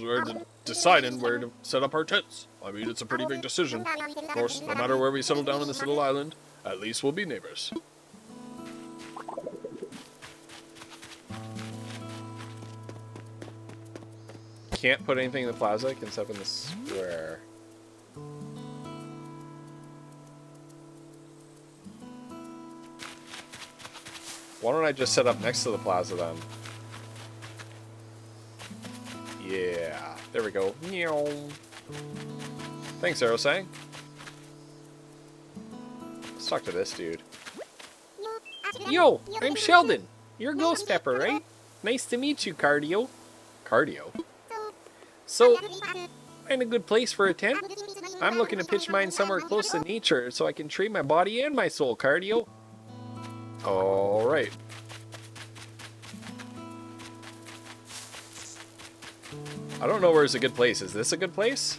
deciding where to set up our tents. I mean, it's a pretty big decision. Of course, no matter where we settle down on this little island, at least we'll be neighbors. Can't put anything in the plaza, I can set up in the square. Why don't I just set up next to the plaza then? Yeah, there we go. Meow. Thanks, Aerosang. Let's talk to this dude. Yo, I'm Sheldon. You're Ghost Pepper, right? Nice to meet you, Cardio. Cardio? So, find a good place for a tent? I'm looking to pitch mine somewhere close to nature so I can train my body and my soul, Cardio. Alright. I don't know where's a good place. Is this a good place?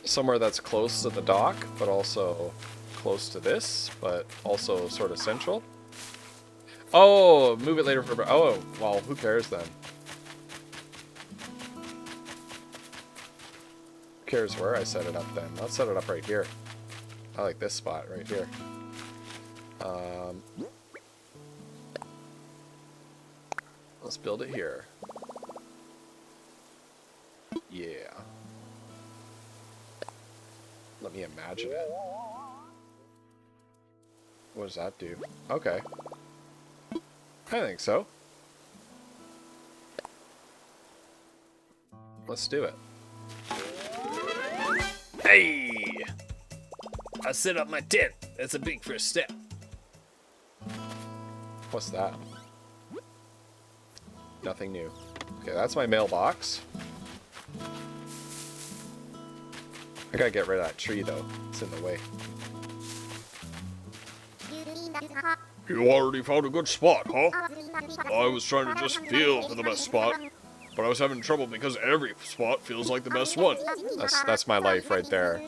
Somewhere that's close to the dock, but also close to this, but also sort of central. Oh, move it later for... Oh, well, who cares then? Who cares where I set it up then? Let's set it up right here. I like this spot right here. Let's build it here. Yeah. Let me imagine it. What does that do? Okay. I think so. Let's do it. Hey! I set up my tent. That's a big first step. What's that? Nothing new. Okay, that's my mailbox. I gotta get rid of that tree though. It's in the way. You already found a good spot, huh? I was trying to just feel for the best spot, but I was having trouble because every spot feels like the best one. That's my life right there.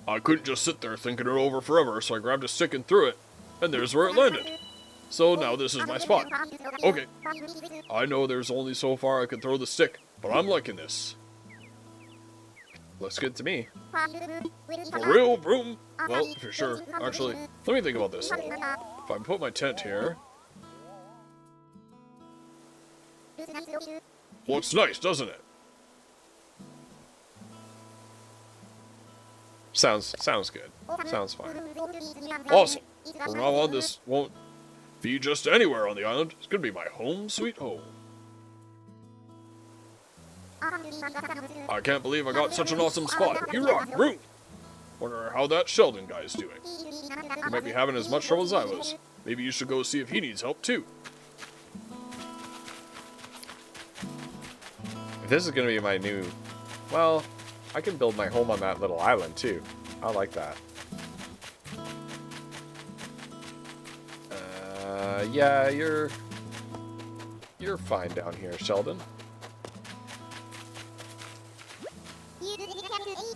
I couldn't just sit there thinking it over forever, so I grabbed a stick and threw it, and there's where it landed. So now this is my spot. Okay. I know there's only so far I can throw the stick, but I'm liking this. Looks good to me. For real, broom? Well, for sure. Actually, let me think about this. If I put my tent here... Looks nice, doesn't it? Sounds good. Sounds fine. Awesome. From now on, this won't be just anywhere on the island. It's gonna be my home sweet home. I can't believe I got such an awesome spot. You rock, broom! Wonder how that Sheldon guy's doing. He might be having as much trouble as I was. Maybe you should go see if he needs help too. If this is gonna be my new... Well, I can build my home on that little island too. I like that. Yeah, you're fine down here, Sheldon.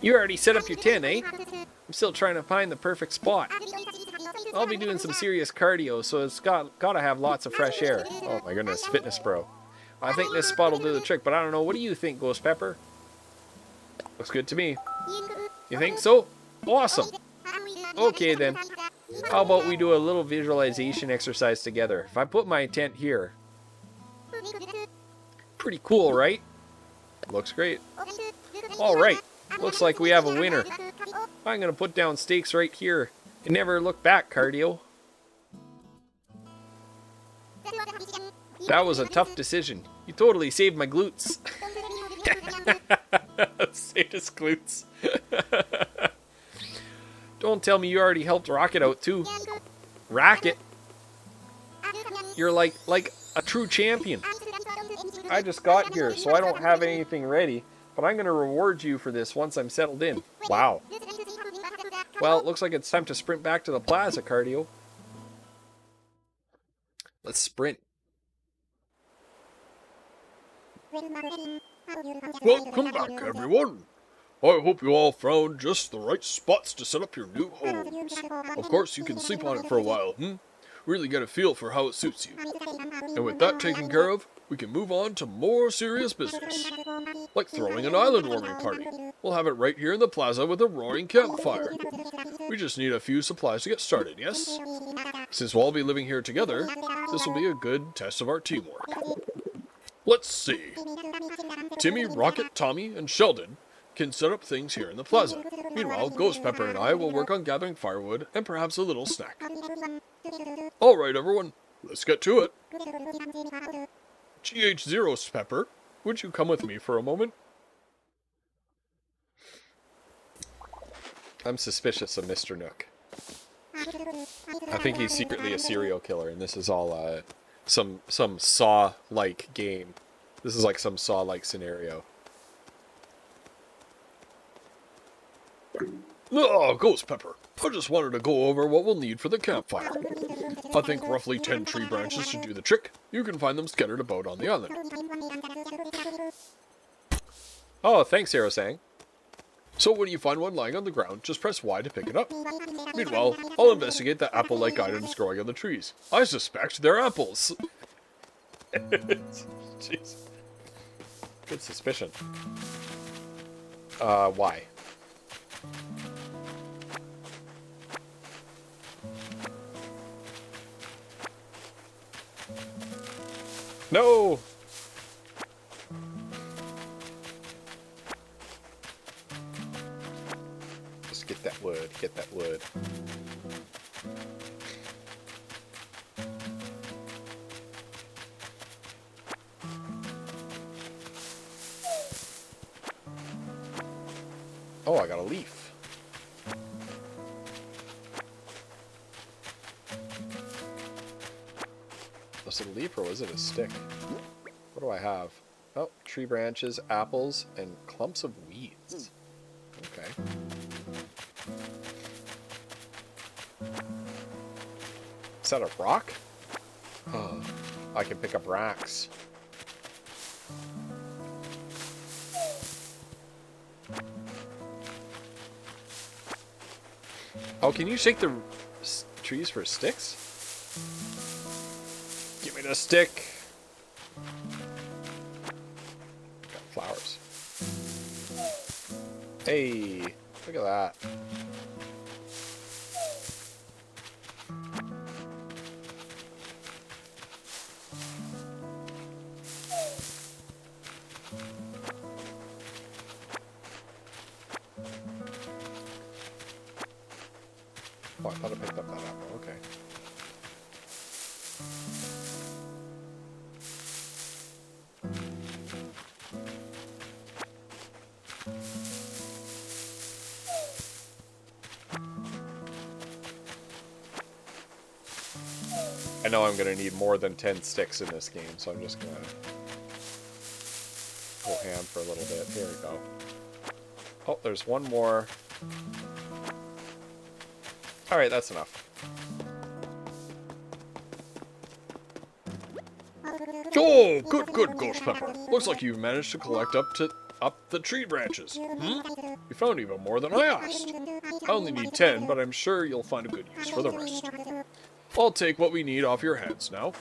You already set up your tent, eh? I'm still trying to find the perfect spot. I'll be doing some serious cardio, so it's gotta have lots of fresh air. Oh my goodness, fitness bro. I think this spot will do the trick, but I don't know. What do you think, Ghost Pepper? Looks good to me. You think so? Awesome. Okay then. How about we do a little visualization exercise together? If I put my tent here. Pretty cool, right? Looks great. Alright. Looks like we have a winner. I'm gonna put down stakes right here. And never look back, cardio. That was a tough decision. You totally saved my glutes. Saved his glutes. Don't tell me you already helped Rocket out too. Rocket? You're like a true champion. I just got here, so I don't have anything ready, but I'm gonna reward you for this once I'm settled in. Wow. Well, it looks like it's time to sprint back to the plaza, cardio. Let's sprint. Welcome back, everyone. I hope you all found just the right spots to set up your new homes. Of course, you can sleep on it for a while, Really get a feel for how it suits you. And with that taken care of, we can move on to more serious business. Like throwing an island warming party. We'll have it right here in the plaza with a roaring campfire. We just need a few supplies to get started, yes? Since we'll all be living here together, this will be a good test of our teamwork. Let's see. Timmy, Rocket, Tommy, and Sheldon can set up things here in the plaza. Meanwhile, Ghost Pepper and I will work on gathering firewood and perhaps a little snack. Alright everyone, let's get to it. GH0 Pepper, would you come with me for a moment? I'm suspicious of Mr. Nook. I think he's secretly a serial killer, and this is all some Saw-like game. This is like some Saw-like scenario. Oh, Ghost Pepper, I just wanted to go over what we'll need for the campfire. I think roughly 10 tree branches should do the trick. You can find them scattered about on the island. Oh, thanks, Hero-sang. So when you find one lying on the ground, just press Y to pick it up. Meanwhile, I'll investigate the apple-like items growing on the trees. I suspect they're apples. Jeez. Good suspicion. Y. No! Just get that wood, get that wood. Oh, I got a leaf. Was it a leaf or was it a stick? What do I have? Oh, tree branches, apples, and clumps of weeds. Okay. Is that a rock? Oh, I can pick up racks. Oh, can you shake the trees for sticks? Give me the stick. Got flowers. Hey, look at that. Oh, I thought I picked up that apple. Okay. I know I'm going to need more than 10 sticks in this game, so I'm just going to go ham for a little bit. Here we go. Oh, there's one more. Alright, that's enough. Oh, good, Ghost Pepper. Looks like you've managed to collect up the tree branches. You found even more than I asked. I only need 10, but I'm sure you'll find a good use for the rest. I'll take what we need off your hands now.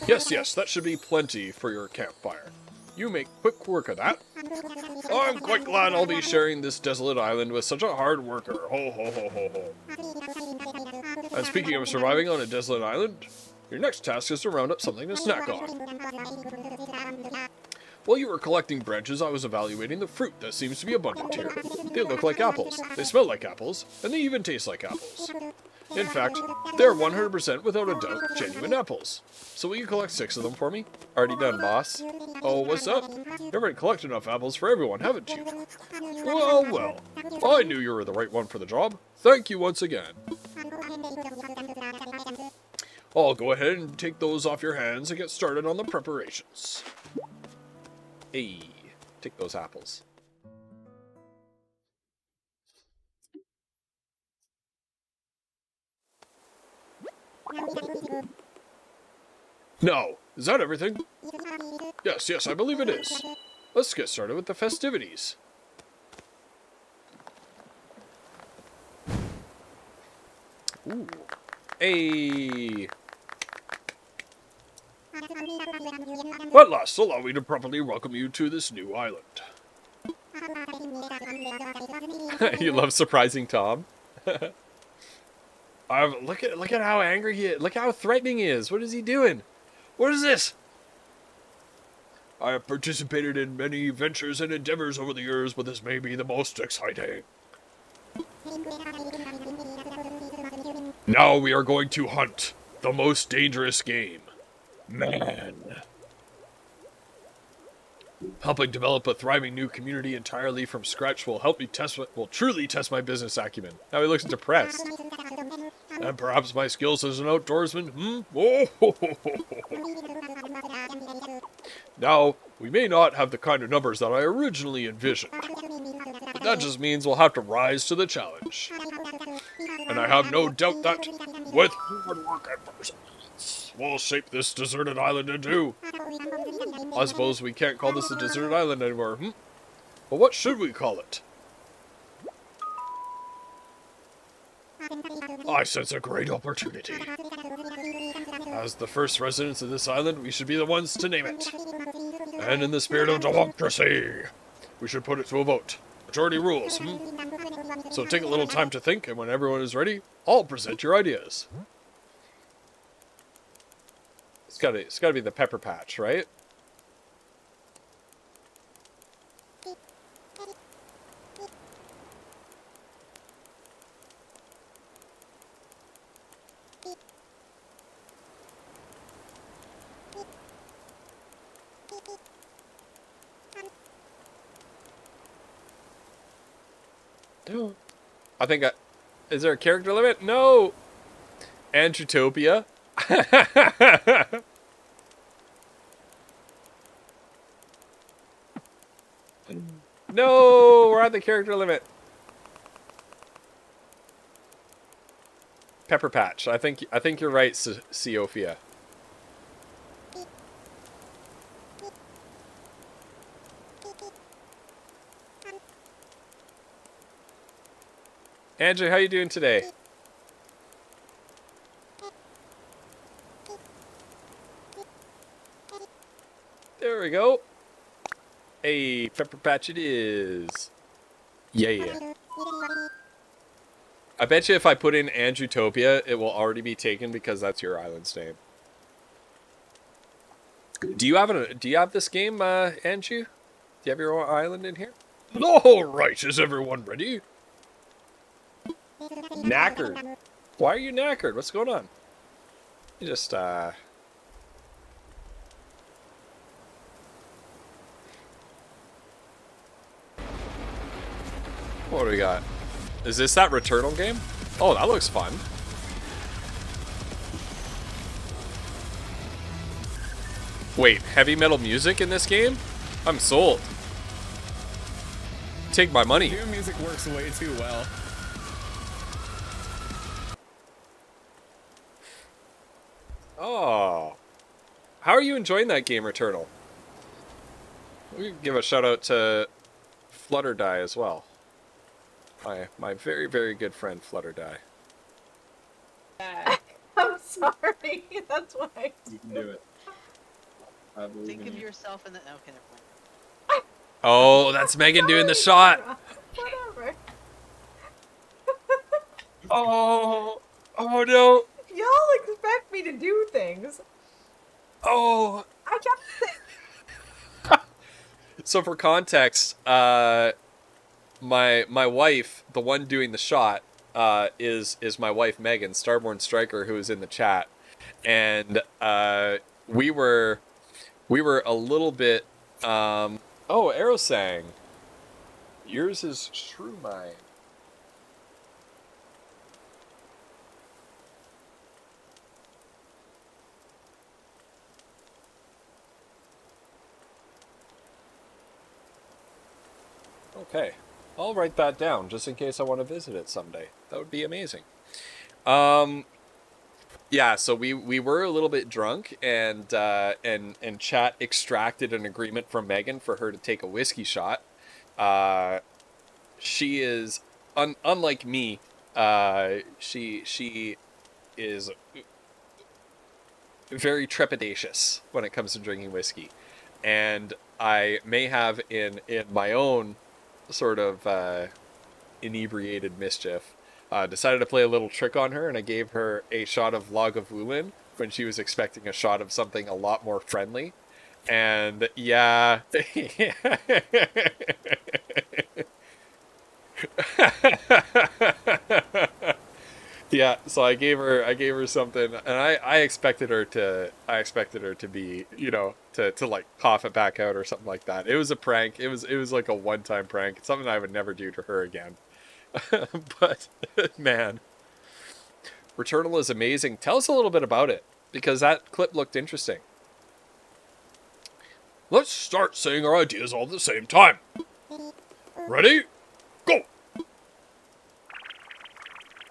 Yes, that should be plenty for your campfire. You make quick work of that. I'm quite glad I'll be sharing this desolate island with such a hard worker. Ho, ho, ho, ho, ho. And speaking of surviving on a desolate island, your next task is to round up something to snack on. While you were collecting branches, I was evaluating the fruit that seems to be abundant here. They look like apples, they smell like apples, and they even taste like apples. In fact, they're 100% without a doubt genuine apples. So will you collect 6 of them for me? Already done, boss. Oh, what's up? You've already collected enough apples for everyone, haven't you? Well. I knew you were the right one for the job. Thank you once again. I'll go ahead and take those off your hands and get started on the preparations. Hey, take those apples. No, is that everything? Yes, I believe it is. Let's get started with the festivities. Ooh. Hey. At last, allow me to properly welcome you to this new island. You love surprising Tom? Look at how angry he is. Look how threatening he is. What is he doing? What is this? I have participated in many ventures and endeavors over the years, but this may be the most exciting. Now we are going to hunt the most dangerous game. Man. Helping develop a thriving new community entirely from scratch will truly test my business acumen. Now he looks depressed. And perhaps my skills as an outdoorsman, Now, we may not have the kind of numbers that I originally envisioned. But that just means we'll have to rise to the challenge. And I have no doubt that, with hard work and persistence, we'll shape this deserted island into... I suppose we can't call this a deserted island anymore, But what should we call it? I sense a great opportunity. As the first residents of this island, we should be the ones to name it. And in the spirit of democracy, we should put it to a vote. Majority rules, So take a little time to think, and when everyone is ready, I'll present your ideas. It's gotta be the Pepper Patch, right? I think is there a character limit? No! Andrewtopia. No! We're at the character limit. Pepper Patch. I think you're right, Seophia. Andrew, how you doing today? There we go. Hey, Pepper Patch it is. Yeah. I bet you if I put in Andrewtopia, it will already be taken because that's your island's name. Do you have this game, Andrew? Do you have your own island in here? All right, is everyone ready? Knackered. Why are you knackered? What's going on? You just, What do we got? Is this that Returnal game? Oh, that looks fun. Wait, heavy metal music in this game? I'm sold. Take my money. New music works way too well. Oh. How are you enjoying that game, Returnal? We can give a shout out to Flutterdye as well. My very, very good friend Flutterdye. I'm sorry. That's why. You can do it. Think of yourself in the... Okay, never mind. Oh, that's Megan doing the shot. Whatever. Oh no. Y'all expect me to do things. Oh. I kept. So for context, my wife, the one doing the shot, is my wife Megan, Starborn Striker, who is in the chat, and we were a little bit. Oh, Aerosang. Yours is Shrew Mine. Okay, I'll write that down just in case I want to visit it someday. That would be amazing. Yeah, so we were a little bit drunk, and chat extracted an agreement from Megan for her to take a whiskey shot. She is unlike me. She is very trepidatious when it comes to drinking whiskey, and I may have in my own sort of inebriated mischief decided to play a little trick on her, and I gave her a shot of Lagavulin when she was expecting a shot of something a lot more friendly. And yeah. Yeah, so I gave her something, and I expected her to be, you know, to like cough it back out or something like that. It was a prank. It was like a one-time prank. It's something I would never do to her again. But man, Returnal is amazing. Tell us a little bit about it, because that clip looked interesting. Let's start saying our ideas all at the same time. Ready? Go!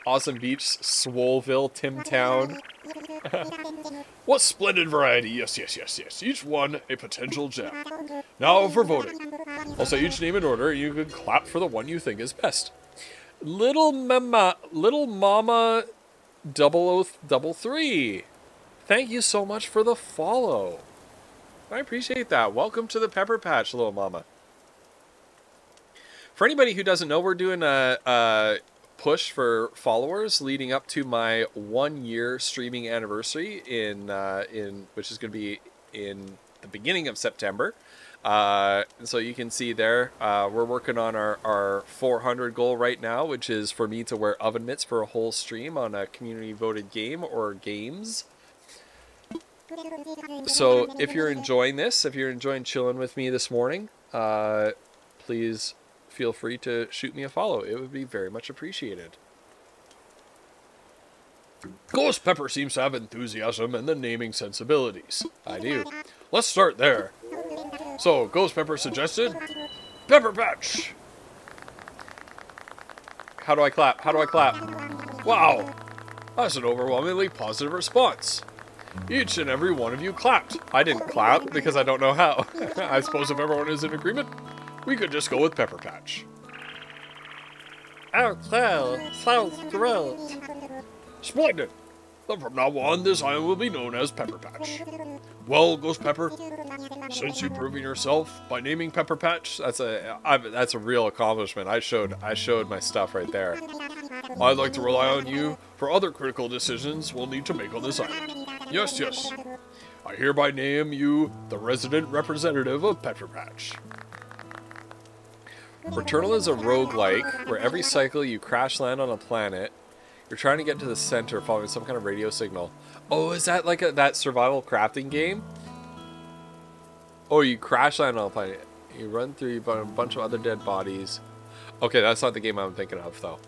Awesome Beach, Swoleville, Timtown. What splendid variety. Yes, yes, yes, yes. Each one a potential gem. Now for voting. I'll say each name in order, and you can clap for the one you think is best. Little Mama 0033. Thank you so much for the follow. I appreciate that. Welcome to the Pepper Patch, Little Mama. For anybody who doesn't know, we're doing a push for followers leading up to my 1-year streaming anniversary which is going to be in the beginning of September. So you can see there, we're working on our 400 goal right now, which is for me to wear oven mitts for a whole stream on a community voted game or games. So if you're enjoying this, if you're enjoying chilling with me this morning, please feel free to shoot me a follow. It would be very much appreciated. Ghost Pepper seems to have enthusiasm and the naming sensibilities. I do. Let's start there. So, Ghost Pepper suggested Pepper Patch. How do I clap? How do I clap? Wow, that's an overwhelmingly positive response. Each and every one of you clapped. I didn't clap because I don't know how. I suppose if everyone is in agreement, we could just go with Pepper Patch. Oh, well, sounds thrilled. Splendid. Then from now on, this island will be known as Pepper Patch. Well, Ghost Pepper, since you've proven yourself by naming Pepper Patch, that's a real accomplishment. I showed my stuff right there. I'd like to rely on you for other critical decisions we'll need to make on this island. Yes, yes. I hereby name you the resident representative of Pepper Patch. Returnal is a roguelike where every cycle you crash land on a planet. You're trying to get to the center following some kind of radio signal. Oh, is that like that survival crafting game? Oh, you crash land on a planet. You run through a bunch of other dead bodies. Okay, that's not the game I'm thinking of, though.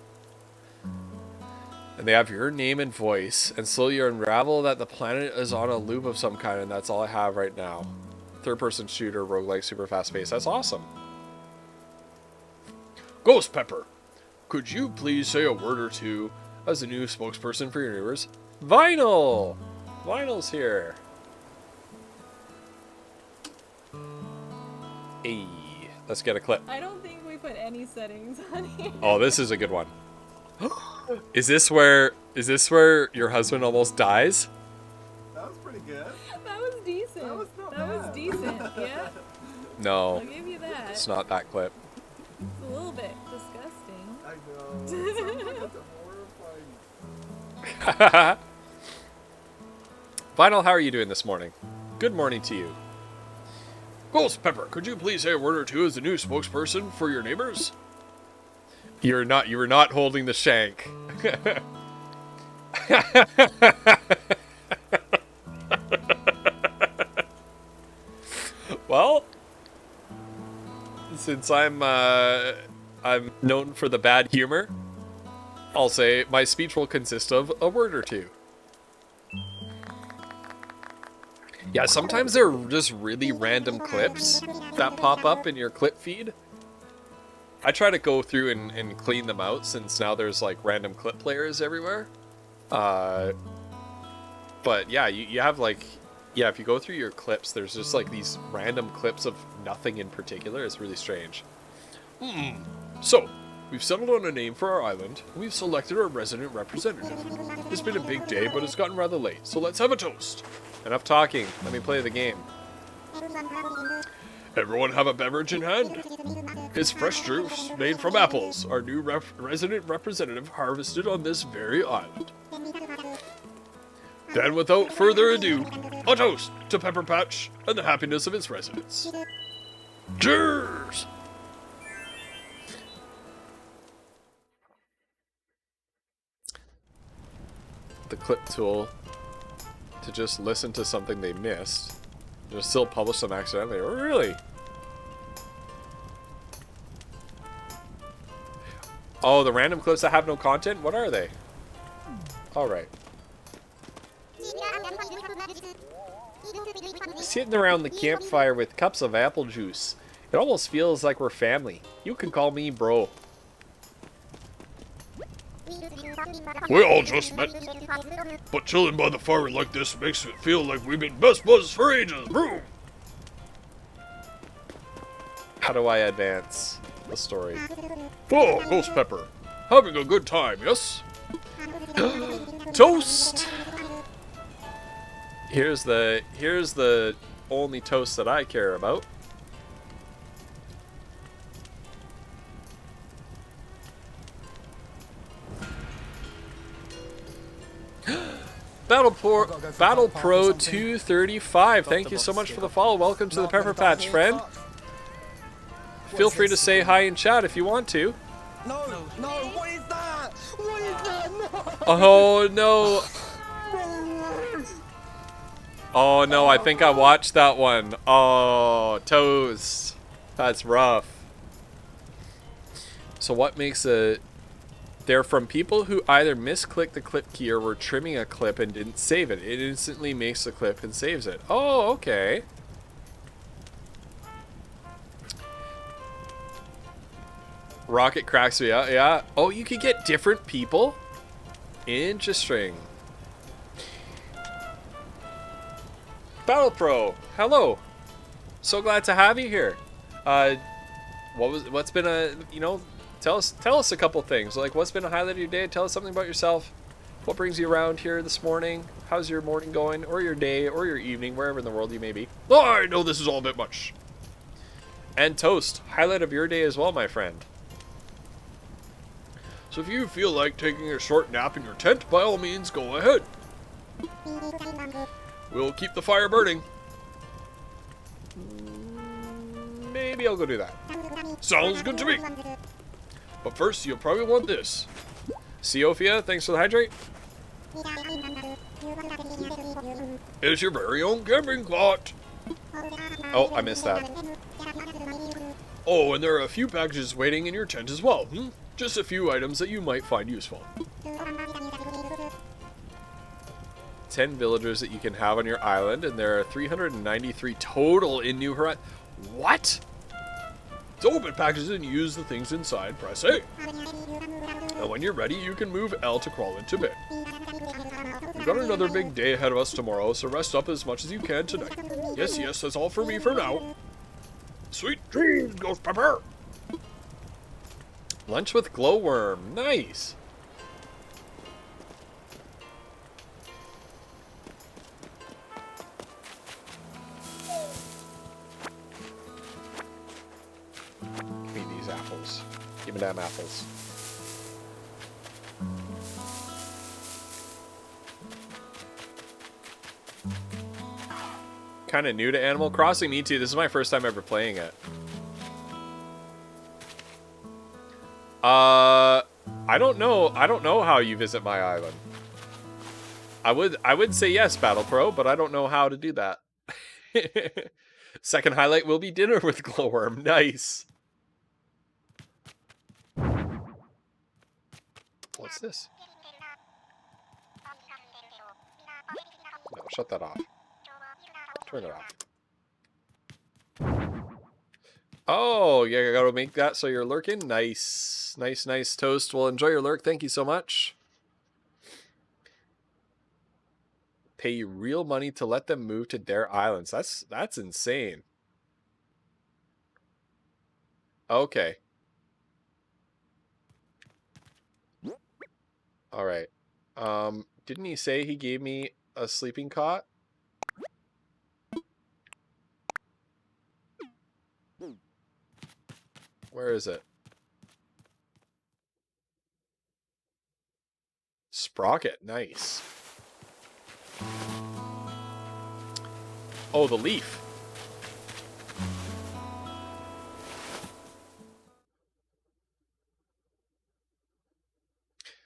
And they have your name and voice, and slowly you unravel that the planet is on a loop of some kind, and that's all I have right now. Third-person shooter, roguelike, super fast-paced. That's awesome. Ghost Pepper, could you please say a word or two as the new spokesperson for your neighbors? Vinyl! Vinyl's here. Hey, let's get a clip. I don't think we put any settings on here. Oh, this is a good one. Is this where your husband almost dies? That was pretty good. That was decent. That was decent, yeah. No. I'll give you that. It's not that clip. It's a little bit disgusting. I know. It sounds like it's horrifying. Vinyl, how are you doing this morning? Good morning to you. Ghost Pepper, could you please say a word or two as the new spokesperson for your neighbors? You were not holding the shank. Well, since I'm known for the bad humor, I'll say my speech will consist of a word or two. Yeah, sometimes they're just really random clips that pop up in your clip feed. I try to go through and clean them out since now there's like random clip players everywhere. But yeah, you have like, yeah, if you go through your clips, there's just like these random clips of nothing in particular. It's really strange. So, we've settled on a name for our island. We've selected our resident representative. It's been a big day, but it's gotten rather late, so let's have a toast. Enough talking. Let me play the game. Everyone have a beverage in hand? It's fresh juice made from apples, our new resident representative harvested on this very island. Then, without further ado, a toast to Pepper Patch and the happiness of its residents. Cheers! The clip tool to just listen to something they missed. Just still publish them accidentally. Oh, really? Oh, the random clips that have no content? What are they? Alright. Sitting around the campfire with cups of apple juice. It almost feels like we're family. You can call me bro. We all just met, but chilling by the fire like this makes it feel like we've been best buds for ages. Boom! How do I advance the story? Oh, Ghost Pepper. Having a good time, yes? Toast! Here's the only toast that I care about. Battle Pro 235. Thank you so much for the follow. Welcome to the Pepper Patch, friend. Feel free to say hi in chat if you want to. No, what is that? What is that? No. Oh no. Oh no, I think I watched that one. Oh, toast. That's rough. So what makes a... They're from people who either misclicked the clip key or were trimming a clip and didn't save it. It instantly makes the clip and saves it. Oh, okay. Rocket cracks me out, yeah. Oh, you could get different people? Interesting. Battle Pro, hello. So glad to have you here. What's been a, you know, tell us a couple things. Like, what's been a highlight of your day? Tell us something about yourself. What brings you around here this morning? How's your morning going, or your day, or your evening, wherever in the world you may be? Oh, I know this is all a bit much. And Toast, highlight of your day as well, my friend. So if you feel like taking a short nap in your tent, by all means, go ahead. We'll keep the fire burning. Maybe I'll go do that. Sounds good to me. But first, you'll probably want this. Seophia, thanks for the hydrate. It's your very own camping plot. Oh, I missed that. Oh, and there are a few packages waiting in your tent as well. Just a few items that you might find useful. 10 villagers that you can have on your island, and there are 393 total in New Horizons. What? To open packages and use the things inside, press A. And when you're ready, you can move L to crawl into bed. We've got another big day ahead of us tomorrow, so rest up as much as you can tonight. Yes, that's all for me for now. Sweet dreams, Ghost Pepper! Lunch with glowworm. Nice. Give me these apples. Give me them apples. Kind of new to Animal Crossing. Me too. This is my first time ever playing it. I don't know. I don't know how you visit my island. I would say yes, Battle Pro, but I don't know how to do that. Second highlight will be dinner with glowworm. Nice. What's this? No, shut that off. Turn it off. Oh, yeah, I gotta make that so you're lurking. Nice. Nice, Toast. Well, enjoy your lurk. Thank you so much. Pay you real money to let them move to their islands. That's insane. Okay. All right. Didn't he say he gave me a sleeping cot? Where is it? Sprocket, nice. Oh, the leaf.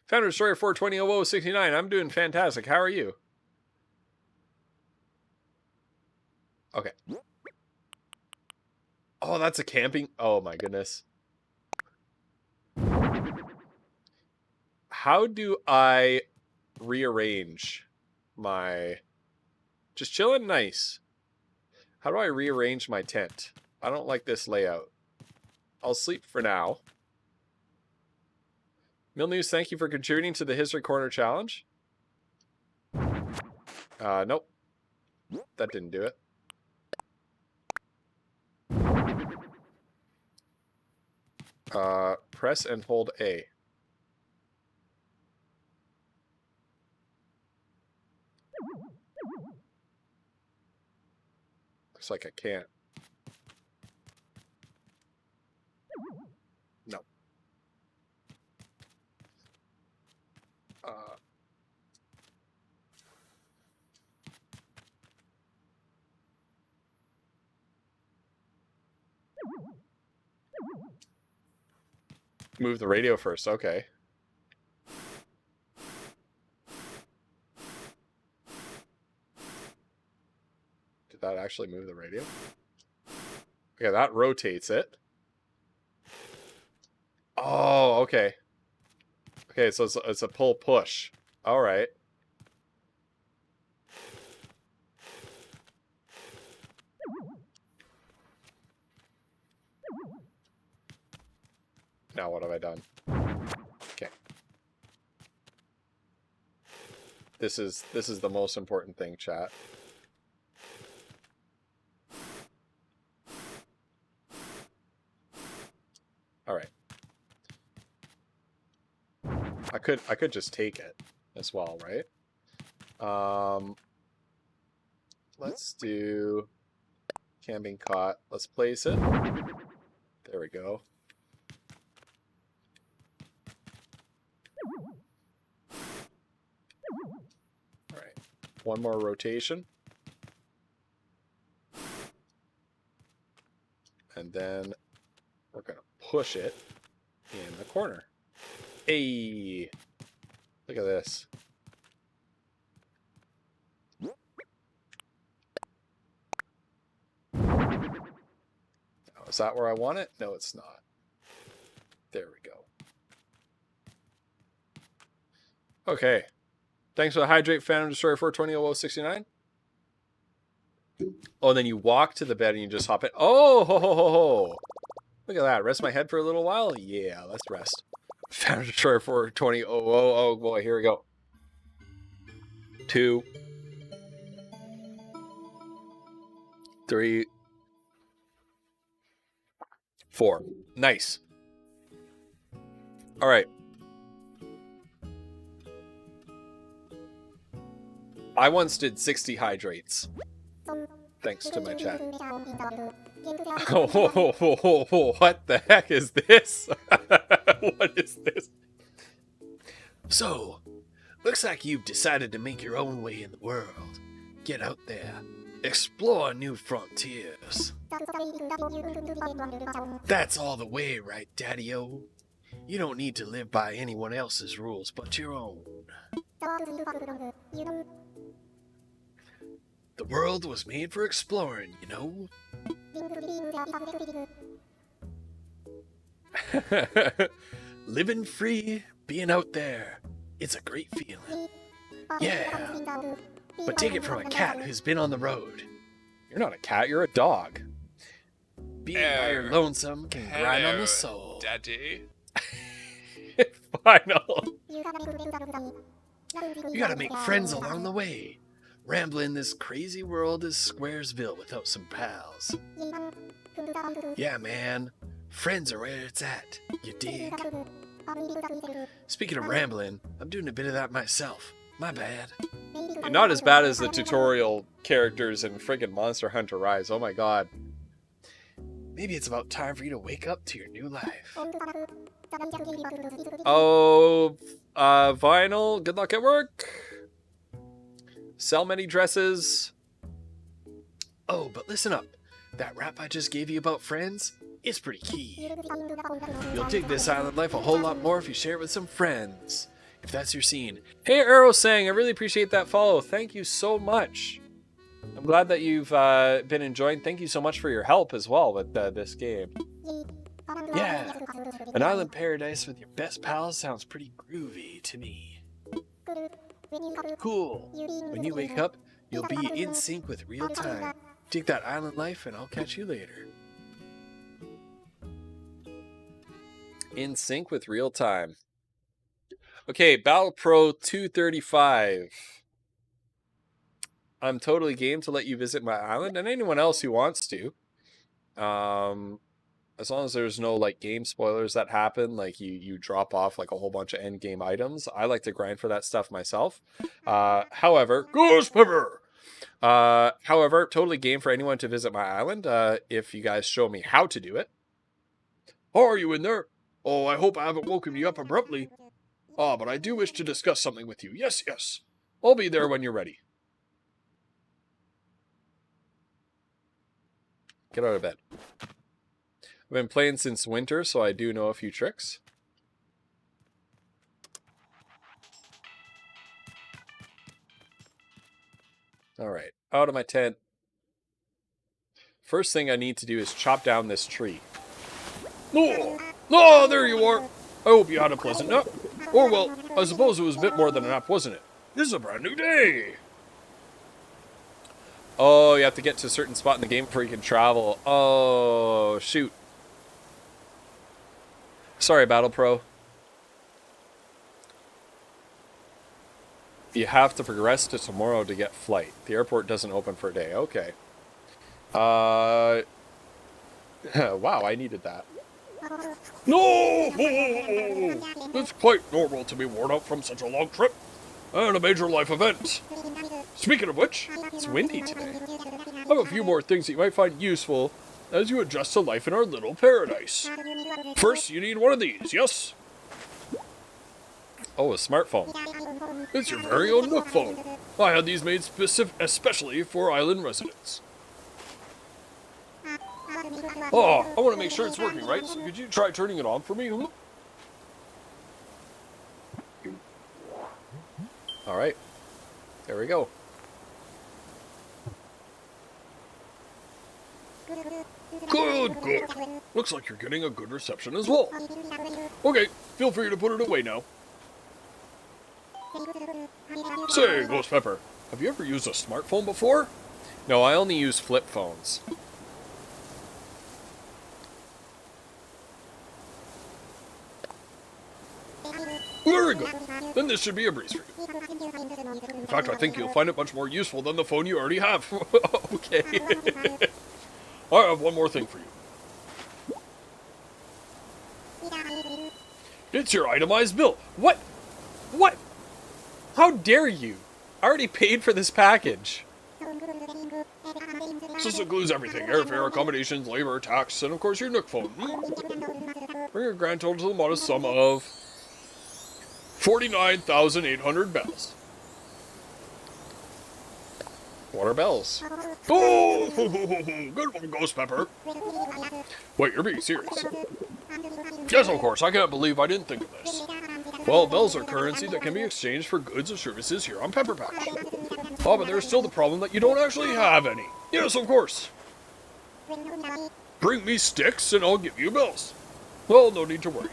Founder Story 4200069. I'm doing fantastic. How are you? Okay. Oh, that's a camping. Oh my goodness. How do I rearrange my... Just chilling? Nice. How do I rearrange my tent? I don't like this layout. I'll sleep for now. Milnews, thank you for contributing to the History Corner challenge. Nope. That didn't do it. Press and hold A. Looks like I can't. No. Move the radio first, okay. Did that actually move the radio? Okay, that rotates it. Oh, okay. Okay, so it's a pull push. All right. Now what have I done? Okay. This is the most important thing, chat. All right. I could just take it as well, right? Let's do camping cot. Let's place it. There we go. All right. One more rotation. And then we're going to push it in the corner. Hey, look at this. Oh, is that where I want it? No, it's not. There we go. Okay. Thanks for the hydrate, Phantom Destroyer 420-0069. Oh, and then you walk to the bed and you just hop in. Oh, ho, ho, ho, ho. Look at that. Rest my head for a little while? Yeah, let's rest. Phantom Destroyer 420-00. Oh, boy, here we go. 2, 3, 4. Nice. All right. I once did 60 hydrates. Thanks to my chat. Oh, what the heck is this? What is this? So, looks like you've decided to make your own way in the world. Get out there. Explore new frontiers. That's all the way, right, Daddy-O? You don't need to live by anyone else's rules but your own. The world was made for exploring, you know? Living free, being out there, it's a great feeling. Yeah, but take it from a cat who's been on the road. You're not a cat, you're a dog. Being by your lonesome can grind on the soul. Daddy. Final. You gotta make friends along the way. Rambling this crazy world is Squaresville without some pals. Yeah, man. Friends are where it's at. You dig? Speaking of rambling, I'm doing a bit of that myself. My bad. You're not as bad as the tutorial characters in friggin' Monster Hunter Rise. Oh my god. Maybe it's about time for you to wake up to your new life. Oh, Vinyl, good luck at work. Sell many dresses. Oh, but listen up. That rap I just gave you about friends is pretty key. You'll dig this island life a whole lot more if you share it with some friends. If that's your scene. Hey, Arrow Sang, I really appreciate that follow. Thank you so much. I'm glad that you've been enjoying. Thank you so much for your help as well with this game. Yeah, an island paradise with your best pals sounds pretty groovy to me. Cool. When you wake up, you'll be in sync with real time. Dig that island life and I'll catch you later. In sync with real time. Okay, Battle Pro 235. I'm totally game to let you visit my island, and anyone else who wants to. As long as there's no like game spoilers that happen, like you drop off like a whole bunch of end game items. I like to grind for that stuff myself. However, Ghost Pepper. However, totally game for anyone to visit my island. If you guys show me how to do it. Are you in there? Oh, I hope I haven't woken you up abruptly. Ah, but I do wish to discuss something with you. Yes, yes. I'll be there when you're ready. Get out of bed. I've been playing since winter, so I do know a few tricks. Alright, out of my tent. First thing I need to do is chop down this tree. No! No, there you are! I hope you had a pleasant nap. Or, well, I suppose it was a bit more than a nap, wasn't it? This is a brand new day! Oh, you have to get to a certain spot in the game before you can travel. Oh, shoot. Sorry, Battle Pro. You have to progress to tomorrow to get flight. The airport doesn't open for a day. Okay. Wow, I needed that. No! It's quite normal to be worn out from such a long trip. And a major life event. Speaking of which, it's windy today. I have a few more things that you might find useful as you adjust to life in our little paradise. First, you need one of these, yes? Oh, a smartphone. It's your very own Nook phone. I had these made especially for island residents. Oh, I want to make sure it's working, right? So could you try turning it on for me? Alright. There we go. Good, good. Looks like you're getting a good reception as well. Okay, feel free to put it away now. Say, Ghost Pepper, have you ever used a smartphone before? No, I only use flip phones. Very good. Then this should be a breeze for you. In fact, I think you'll find it much more useful than the phone you already have. Okay. I have one more thing for you. It's your itemized bill. What? What? How dare you? I already paid for this package. This includes everything. Airfare, accommodations, labor, tax, and of course your Nook phone. Bring your grand total to the modest sum of 49,800 bells. What are bells? Oh, good one, Ghost Pepper. Wait, you're being serious. Yes, of course. I can't believe I didn't think of this. Well, bells are currency that can be exchanged for goods or services here on Pepper Patch. Oh, but there's still the problem that you don't actually have any. Yes, of course. Bring me sticks and I'll give you bells. Well, no need to worry.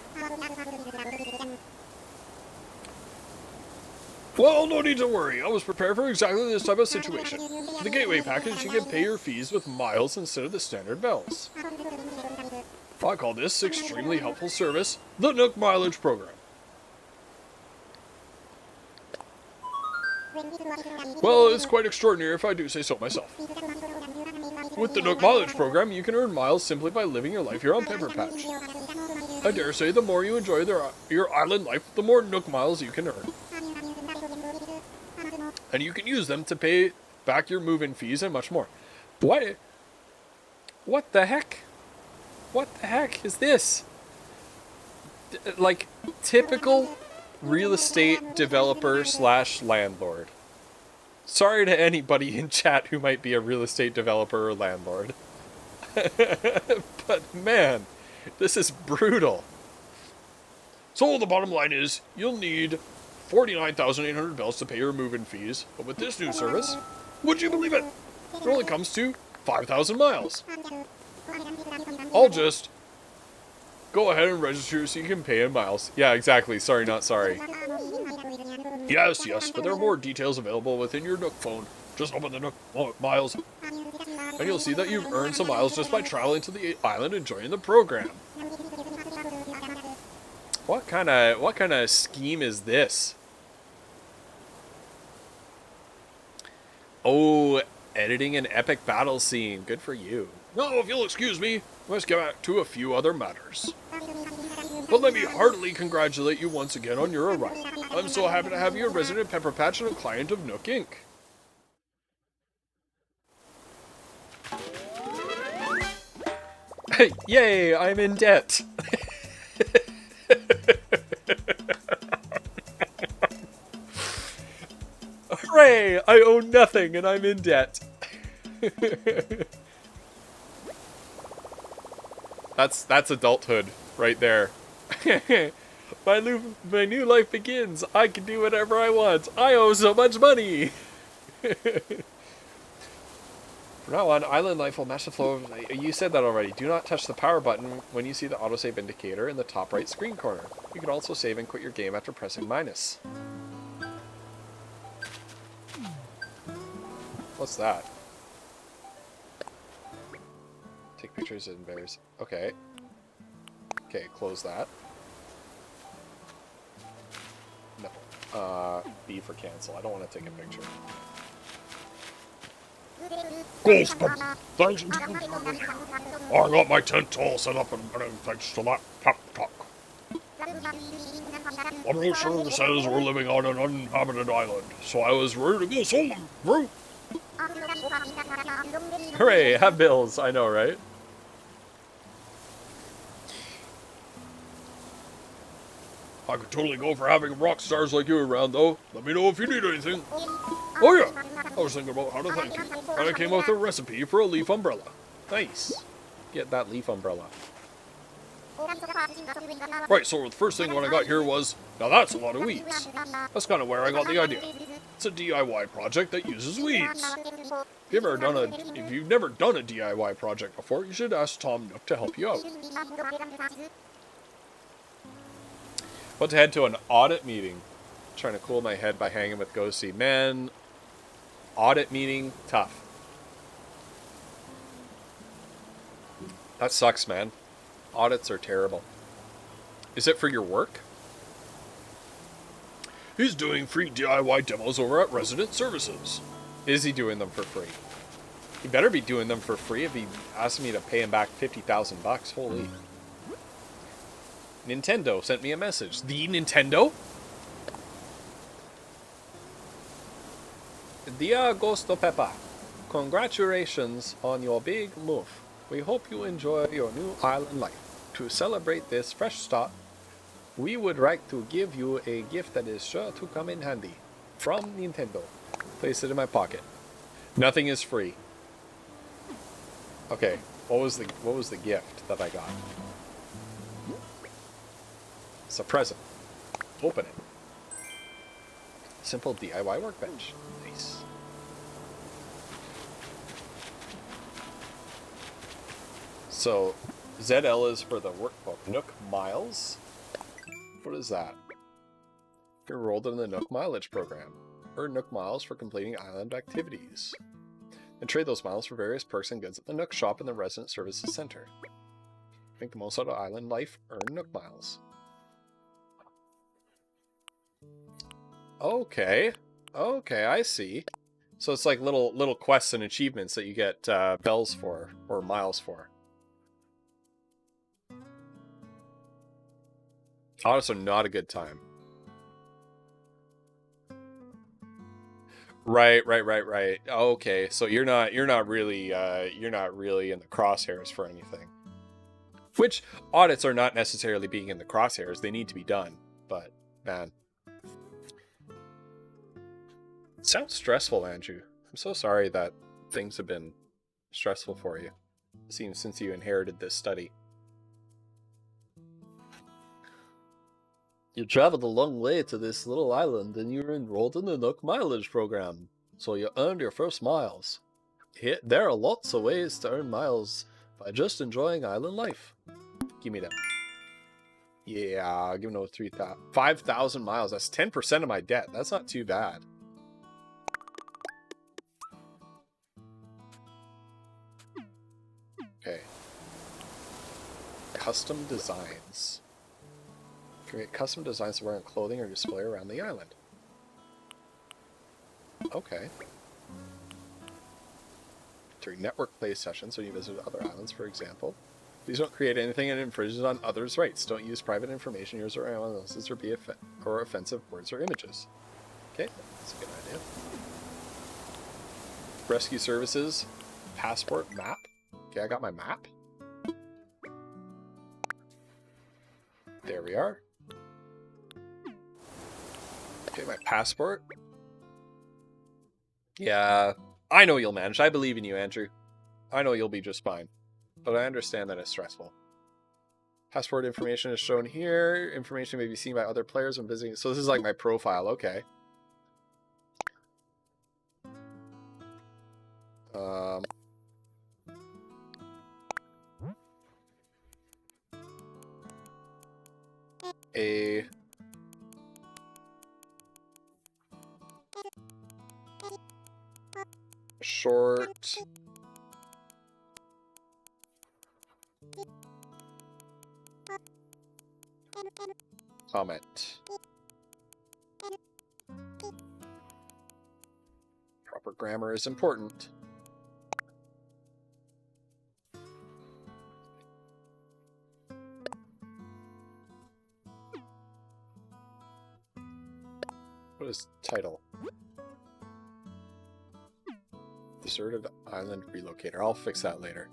Well, no need to worry. I was prepared for exactly this type of situation. For the gateway package, you can pay your fees with miles instead of the standard bells. I call this extremely helpful service the Nook Mileage Program. Well, it's quite extraordinary if I do say so myself. With the Nook Mileage Program, you can earn miles simply by living your life here on Pepper Patch. I dare say the more you enjoy your island life, the more Nook miles you can earn. And you can use them to pay back your move-in fees and much more. What? What the heck? What the heck is this? Like, typical real estate developer / landlord. Sorry to anybody in chat who might be a real estate developer or landlord. But man, this is brutal. So the bottom line is, you'll need 49,800 bells to pay your move-in fees, but with this new service, would you believe it? It only comes to 5,000 miles. I'll just go ahead and register so you can pay in miles. Yeah, exactly. Sorry, not sorry. Yes, yes, but there are more details available within your Nook phone. Just open the Nook Miles, and you'll see that you've earned some miles just by traveling to the island and joining the program. What kind of scheme is this? Oh, editing an epic battle scene. Good for you. Now, if you'll excuse me, let's get back to a few other matters. But let me heartily congratulate you once again on your arrival. I'm so happy to have you a resident Pepper Patch and a client of Nook Inc. Yay, I'm in debt. Hooray, I owe nothing and I'm in debt. That's adulthood right there. My new life begins. I can do whatever I want. I owe so much money. From now on, Island Life will match the flow of... You said that already. Do not touch the power button when you see the autosave indicator in the top right screen corner. You can also save and quit your game after pressing minus. What's that? Take pictures and bears. Okay. Okay, close that. No. B for cancel. I don't want to take a picture. I got my tent all set up and running thanks to that pep talk. The brochure says we're living on an uninhabited island, so I was ready to go solo, bro. Hooray, have bills. I know, right? I could totally go for having rock stars like you around, though. Let me know if you need anything. Oh yeah, I was thinking about how to thank you, and I came up with a recipe for a leaf umbrella. Nice. Get that leaf umbrella. Right, so the first thing when I got here was, now that's a lot of weeds. That's kind of where I got the idea. It's a DIY project that uses weeds. If you've never done a DIY project before, you should ask Tom Nook to help you out. About to head to an audit meeting. Trying to cool my head by hanging with Ghosty. Man, audit meeting, tough. That sucks, man. Audits are terrible. Is it for your work? He's doing free DIY demos over at Resident Services. Is he doing them for free? He better be doing them for free if he asks me to pay him back 50,000 bucks. Holy. Nintendo sent me a message. The Nintendo? Dear Ghosto Peppa, congratulations on your big move. We hope you enjoy your new island life. To celebrate this fresh start, we would like to give you a gift that is sure to come in handy. From Nintendo. Place it in my pocket. Nothing is free. Okay, what was the gift that I got? It's a present. Open it. Simple DIY workbench. Nice. So, ZL is for the workbook. Nook Miles? What is that? You're enrolled in the Nook Mileage program. Earn Nook Miles for completing island activities. And trade those miles for various perks and goods at the Nook shop in the Resident Services Center. Make the most out of island life. Earn Nook Miles. Okay. Okay, I see. So it's like little quests and achievements that you get bells for, or miles for. Audits are not a good time. Right. Okay, so you're not really in the crosshairs for anything. Which audits are not necessarily being in the crosshairs. They need to be done, but man. It sounds stressful, Andrew. I'm so sorry that things have been stressful for you. It seems since you inherited this study. You traveled a long way to this little island and you were enrolled in the Nook Mileage program. So you earned your first miles. There are lots of ways to earn miles by just enjoying island life. Give me them. Yeah, I'll give them 5,000 miles. That's 10% of my debt. That's not too bad. Okay. Custom designs. Create custom designs to wear on clothing or display around the island. Okay. During network play sessions, when you visit other islands, for example, please don't create anything that infringes on others' rights. Don't use private information, yours or anyone else's, or offensive words or images. Okay, that's a good idea. Rescue services, passport, map. Okay, I got my map. There we are. Okay, my passport. Yeah, I know you'll manage. I believe in you, Andrew. I know you'll be just fine. But I understand that it's stressful. Passport information is shown here. Information may be seen by other players when visiting. So this is like my profile. Okay. A short comment. Proper grammar is important. What is title? Deserted Island Relocator. I'll fix that later.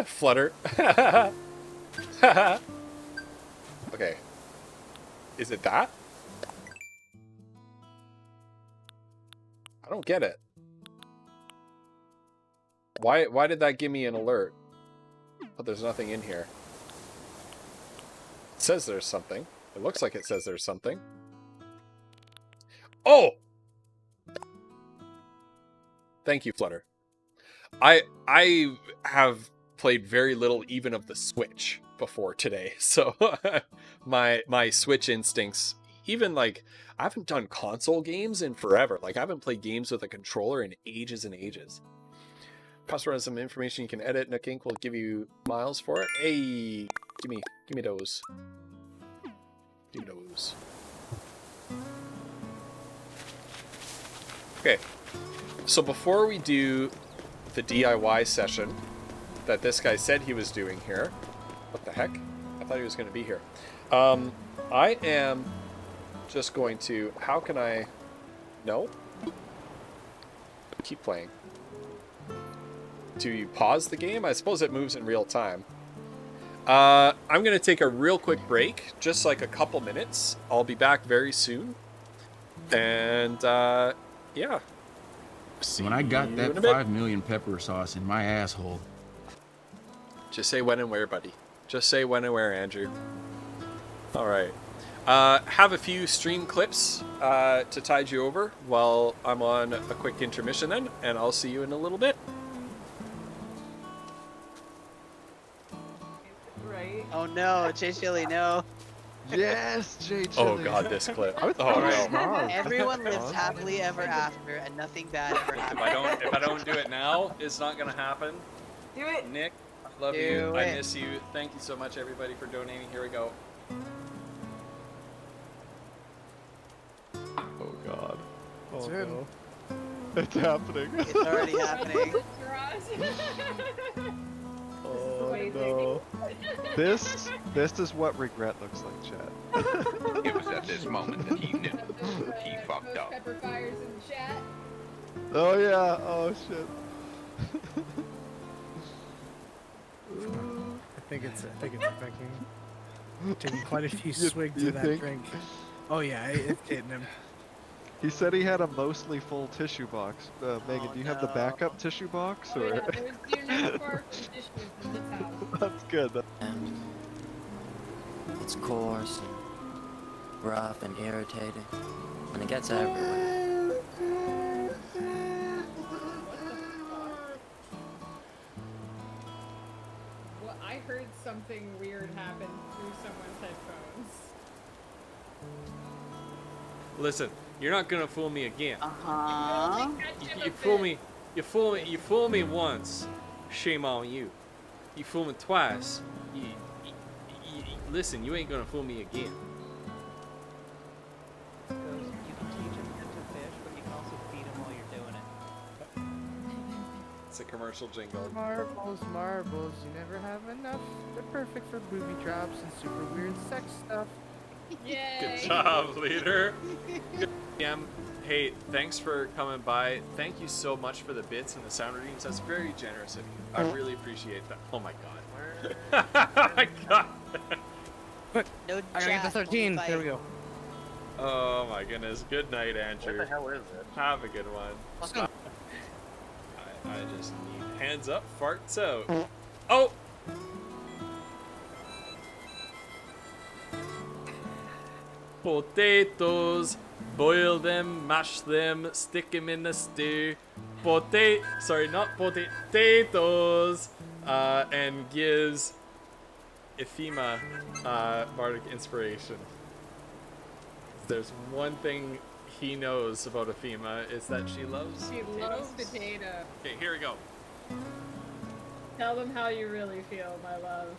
Flutter. Okay. Is it that? I don't get it. Why did that give me an alert? But there's nothing in here. It says there's something. It looks like it says there's something. Oh! Thank you, Flutter. I have played very little even of the Switch before today, so my Switch instincts, even like, I haven't done console games in forever. Like, I haven't played games with a controller in ages and ages. Password has some information you can edit. Nook Inc. will give you miles for it. Hey, give me those. Give me those. Okay, so before we do the DIY session that this guy said he was doing here, what the heck? I thought he was going to be here. I am just going to, how can I, no? Keep playing. Do you pause the game? I suppose it moves in real time. I'm going to take a real quick break, just like a couple minutes. I'll be back very soon. And, yeah. When I got that 5 million pepper sauce in my asshole. Just say when and where, buddy. Just say when and where, Andrew. Alright. Have a few stream clips to tide you over while I'm on a quick intermission then, and I'll see you in a little bit. Right. Oh no, Jay Chili, no. Yes, Jay Chili. Oh god, this clip. Oh no. Everyone lives happily ever after, and nothing bad ever happens. If I don't do it now, it's not gonna happen. Do it. Nick, I love Do you. I it. miss you. Thank you so much, everybody, for donating. Here we go. Oh god. Oh, in. no. It's happening. It's already happening. Oh no. This is what regret looks like, chat. It was at this moment that he knew. He fucked up. Pepper fires in the chat. Oh yeah, oh shit. I think it's affecting. Taking quite a few swigs you of that think? drink. Oh yeah, it's hitting him. He said he had a mostly full tissue box. Megan, do you have the backup tissue box? Oh, Or? yeah, you're not far from tissues in this house. That's good. And it's coarse and rough and irritating, and it gets everywhere. Well, I heard something weird happen through someone's headphones. Listen, you're not gonna fool me again. Uh-huh. You fool me once. Shame on you. You fool me twice. listen, you ain't gonna fool me again. You can teach him how to fish, but you can also feed him while you're doing it. It's a commercial jingle. Marbles, marbles, you never have enough. They're perfect for booby traps and super weird sex stuff. Yay! Good job, leader. Hey, thanks for coming by. Thank you so much for the bits and the sound readings. That's very generous of you. I really appreciate that. Oh my god. Oh my god. No I gotta get the 13. There we go. Oh my goodness. Good night, Andrew. What the hell is it? Have a good one. I just need hands up, farts out. Oh! Potatoes. Boil them, mash them, stick them in the stew. Sorry, not potatoes. And gives Ephema bardic inspiration. There's one thing he knows about Ephema is that she loves potato. Okay, here we go. Tell them how you really feel, my love.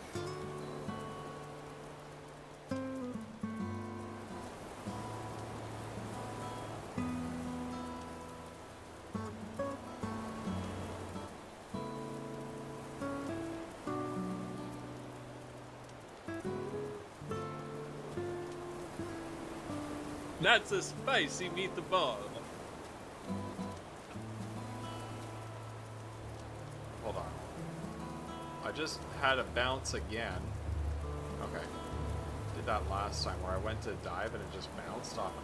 That's a spicy meatball. Hold on. I just had a bounce again. Okay. Did that last time where I went to dive and it just bounced off of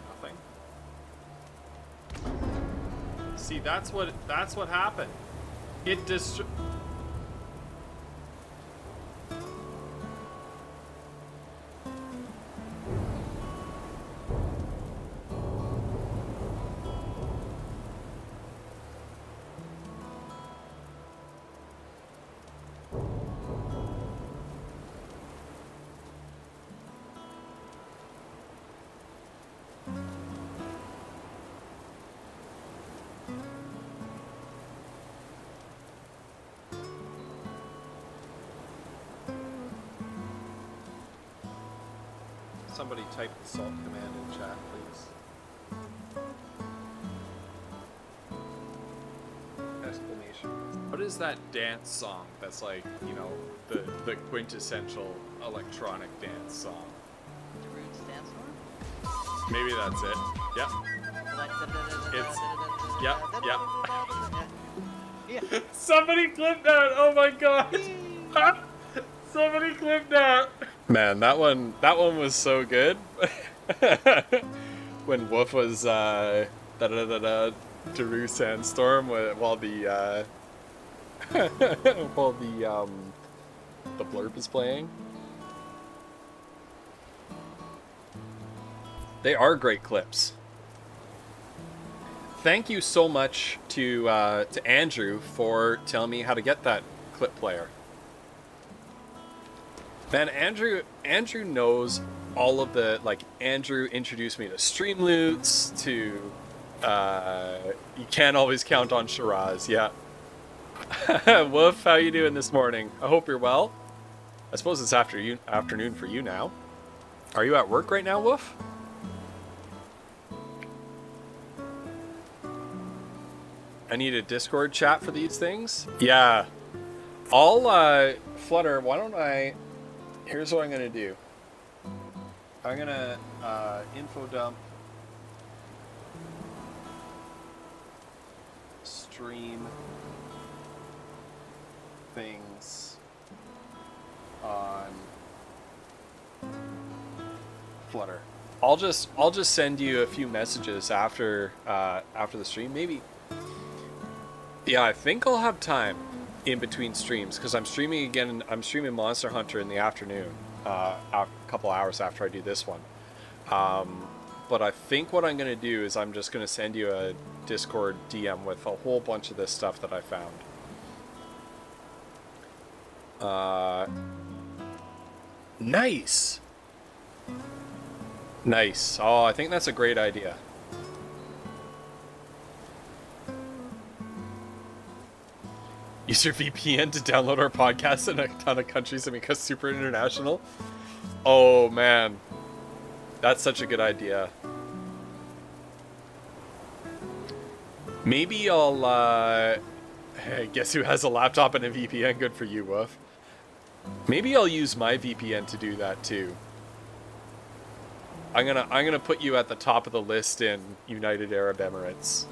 nothing. See, that's what happened. It Somebody type the salt command in chat, please. Exclamation. What is that dance song that's like, you know, the quintessential electronic dance song? Darude's dance song? Maybe that's it. Yep. Yep. Somebody clip that! Oh my god! Somebody clip that! Man, that one was so good. When Wolf was Daru Sandstorm while the while the blurb is playing. They are great clips. Thank you so much to Andrew for telling me how to get that clip player. Man, Andrew knows all of the, like, Andrew introduced me to Streamloots, to, you can't always count on Shiraz, yeah. Woof, how you doing this morning? I hope you're well. I suppose it's afternoon for you now. Are you at work right now, Woof? I need a Discord chat for these things? Yeah. I'll, Flutter, why don't I... Here's what I'm gonna do. I'm gonna info dump stream things on Flutter. I'll just send you a few messages after the stream. Maybe. Yeah, I think I'll have time in between streams because I'm streaming again. I'm streaming Monster Hunter in the afternoon, a couple hours after I do this one. But I think what I'm gonna do is I'm just gonna send you a Discord DM with a whole bunch of this stuff that I found. Nice. Nice. Oh, I think that's a great idea. Use your VPN to download our podcast in a ton of countries and make us super international. Oh man, that's such a good idea. Maybe I'll hey, guess who has a laptop and a VPN? Good for you, Woof. Maybe I'll use my VPN to do that too. I'm gonna put you at the top of the list in United Arab Emirates.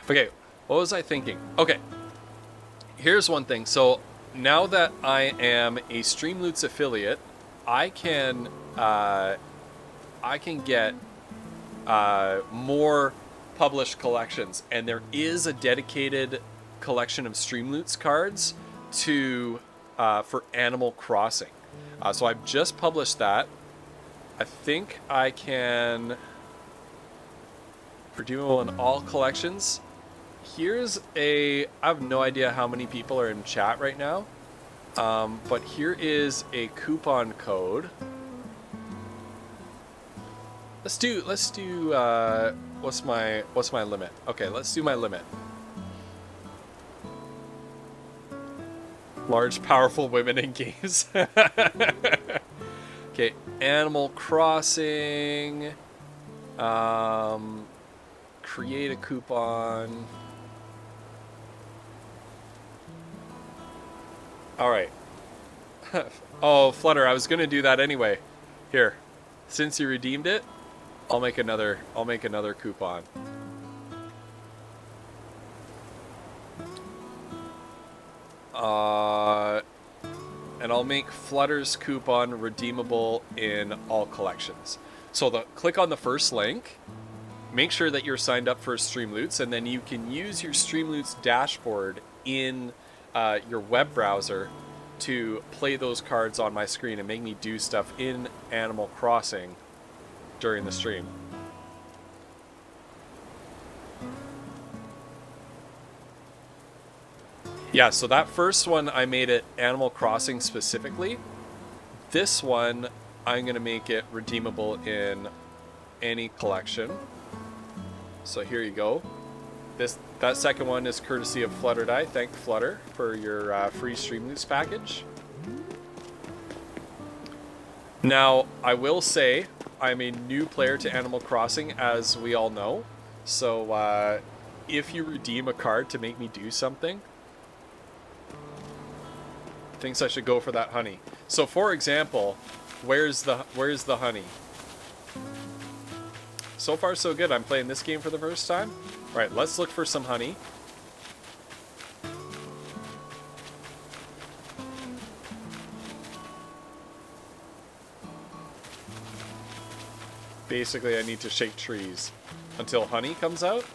Okay, what was I thinking? Okay, here's one thing. So now that I am a Streamloots affiliate, I can get more published collections, and there is a dedicated collection of Streamloots cards to for Animal Crossing. So I've just published that. I think I can redeemable in all collections. Here's I have no idea how many people are in chat right now, but here is a coupon code. Let's do what's my limit? Okay, let's do my limit. Large, powerful women in games. Okay, Animal Crossing. Create a coupon. All right. Oh, Flutter, I was gonna do that anyway. Here, since you redeemed it, I'll make another coupon. And I'll make Flutter's coupon redeemable in all collections. So click on the first link, make sure that you're signed up for Streamloots, and then you can use your Streamloots dashboard in your web browser to play those cards on my screen and make me do stuff in Animal Crossing during the stream. Yeah, so that first one I made it Animal Crossing specifically. This one I'm gonna make it redeemable in any collection. So here you go. That second one is courtesy of Flutter Die. Thank Flutter for your free Streamloots package. Now, I will say I'm a new player to Animal Crossing, as we all know. So if you redeem a card to make me do something, thinks I should go for that honey. So for example, where's the honey? So far so good. I'm playing this game for the first time. All right, let's look for some honey. Basically, I need to shake trees until honey comes out.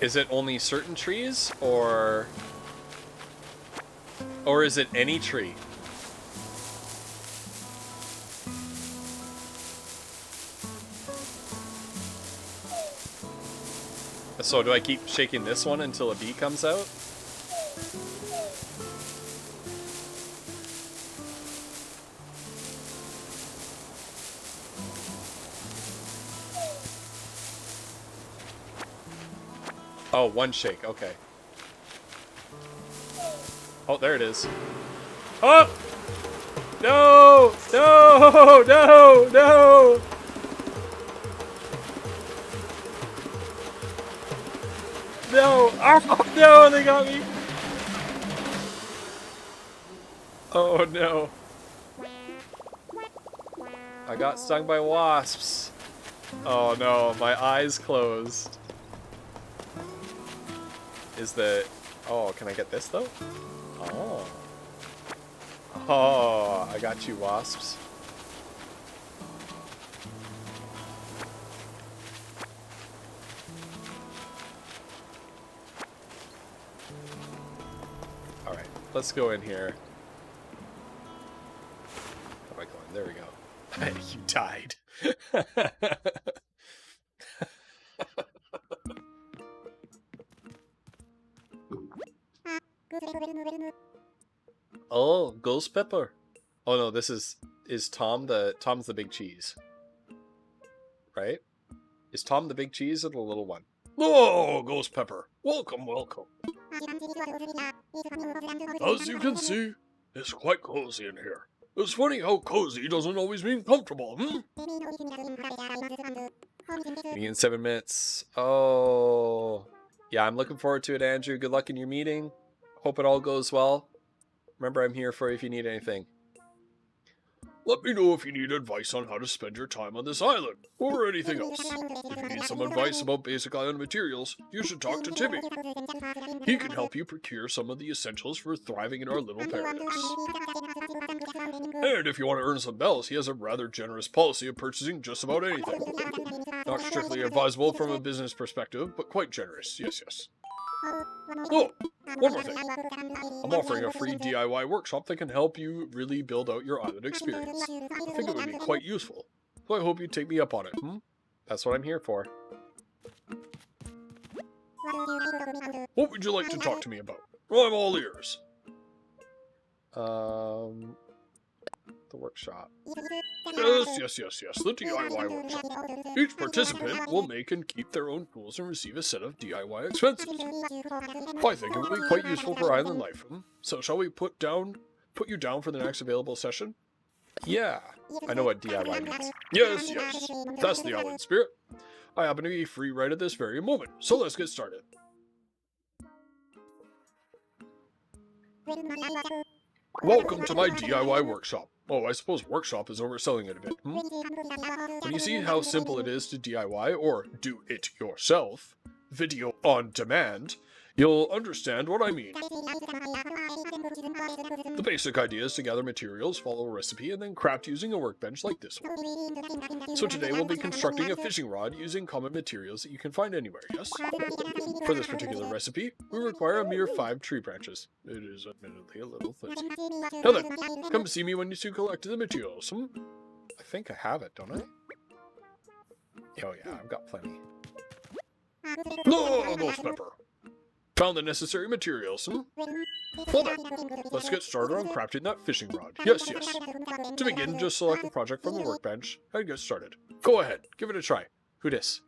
Is it only certain trees, or is it any tree? So do I keep shaking this one until a bee comes out? Oh, one shake, okay. Oh, there it is. Oh! No! No! No! No! No! Oh, no, they got me! Oh, no. I got stung by wasps. Oh, no, my eyes closed. Oh, can I get this though? Oh. Oh, I got you, wasps. Alright, let's go in here. How am I going? There we go. You died. Oh, ghost pepper. Oh no, this is Tom's the big cheese. Right? Is Tom the big cheese or the little one? Oh, ghost pepper. Welcome, welcome. As you can see, it's quite cozy in here. It's funny how cozy doesn't always mean comfortable, Meeting in 7 minutes. Oh. Yeah, I'm looking forward to it, Andrew. Good luck in your meeting. Hope it all goes well. Remember, I'm here for you if you need anything. Let me know if you need advice on how to spend your time on this island, or anything else. If you need some advice about basic island materials, you should talk to Timmy. He can help you procure some of the essentials for thriving in our little paradise. And if you want to earn some bells, he has a rather generous policy of purchasing just about anything. Not strictly advisable from a business perspective, but quite generous. Yes, yes. Oh, one more thing. I'm offering a free DIY workshop that can help you really build out your island experience. I think it would be quite useful, so I hope you take me up on it. That's what I'm here for. What would you like to talk to me about? Well, I'm all ears. The workshop. Yes, the DIY workshop. Each participant will make and keep their own tools and receive a set of DIY expenses. I think it would be quite useful for island life. So shall we put you down for the next available session? Yeah, I know what DIY means. Yes, that's the island spirit. I happen to be free right at this very moment, so let's get started. Welcome to my DIY workshop. Oh, I suppose workshop is overselling it a bit. When you see how simple it is to DIY, or do it yourself, video on demand, you'll understand what I mean. The basic idea is to gather materials, follow a recipe, and then craft using a workbench like this one. So today we'll be constructing a fishing rod using common materials that you can find anywhere, yes? For this particular recipe, we require a mere 5 tree branches. It is admittedly a little flimsy. Now then, come see me when you two collect the materials, I think I have it, don't I? Oh yeah, I've got plenty. No, ghost pepper! Found the necessary materials, Well then, let's get started on crafting that fishing rod. Yes. To begin, just select a project from the workbench and get started. Go ahead, give it a try. Who dis?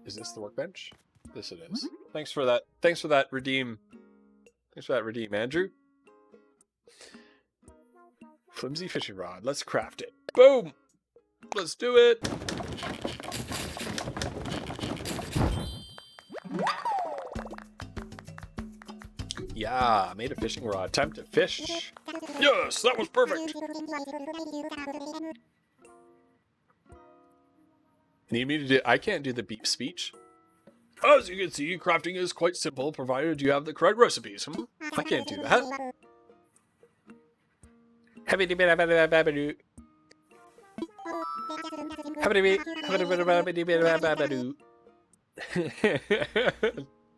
Is this the workbench? This it is. Thanks for that redeem. Andrew. Flimsy fishing rod. Let's craft it. Boom! Let's do it! Yeah, I made a fishing rod. Time to fish. Yes, that was perfect! Need me to do... I can't do the beep speech. As you can see, crafting is quite simple, provided you have the correct recipes. I can't do that.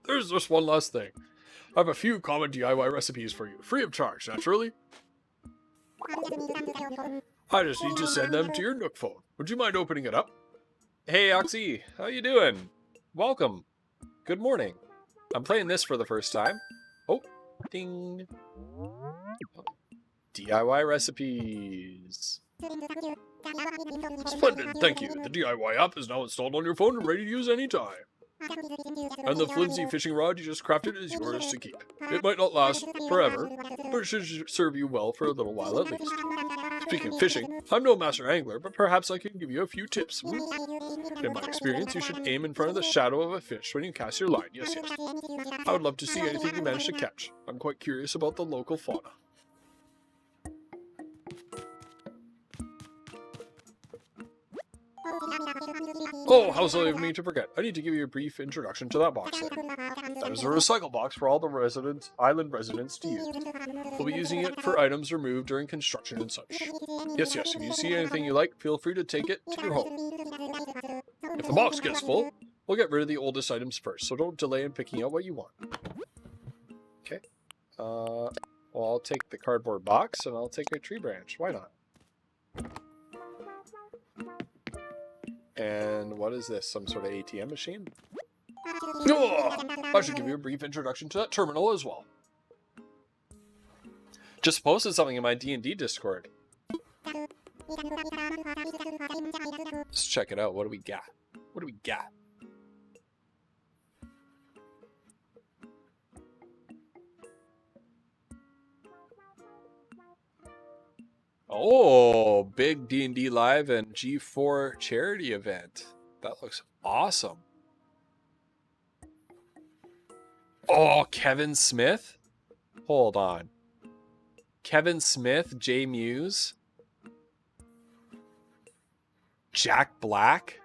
There's just one last thing. I have a few common DIY recipes for you, free of charge, naturally. I just need to send them to your Nook phone. Would you mind opening it up? Hey, Oxy, how you doing? Welcome. Good morning. I'm playing this for the first time. Oh, ding. DIY recipes. Splendid, thank you. The DIY app is now installed on your phone and ready to use anytime. And the flimsy fishing rod you just crafted is yours to keep. It might not last forever, but it should serve you well for a little while at least. Speaking of fishing, I'm no master angler, but perhaps I can give you a few tips. In my experience, you should aim in front of the shadow of a fish when you cast your line. Yes. I would love to see anything you manage to catch. I'm quite curious about the local fauna. Oh, how silly of me to forget. I need to give you a brief introduction to that box there. That is a recycle box for all the island residents to use. We'll be using it for items removed during construction and such. Yes, if you see anything you like, feel free to take it to your home. If the box gets full, we'll get rid of the oldest items first, so don't delay in picking out what you want. Okay. Well, I'll take the cardboard box, and I'll take a tree branch. Why not? And what is this? Some sort of ATM machine? Oh, I should give you a brief introduction to that terminal as well. Just posted something in my D&D Discord. Let's check it out. What do we got? What do we got? Oh, big D&D Live and G4 charity event. That looks awesome. Oh, Kevin Smith? Hold on. Kevin Smith, Jay Muse, Jack Black.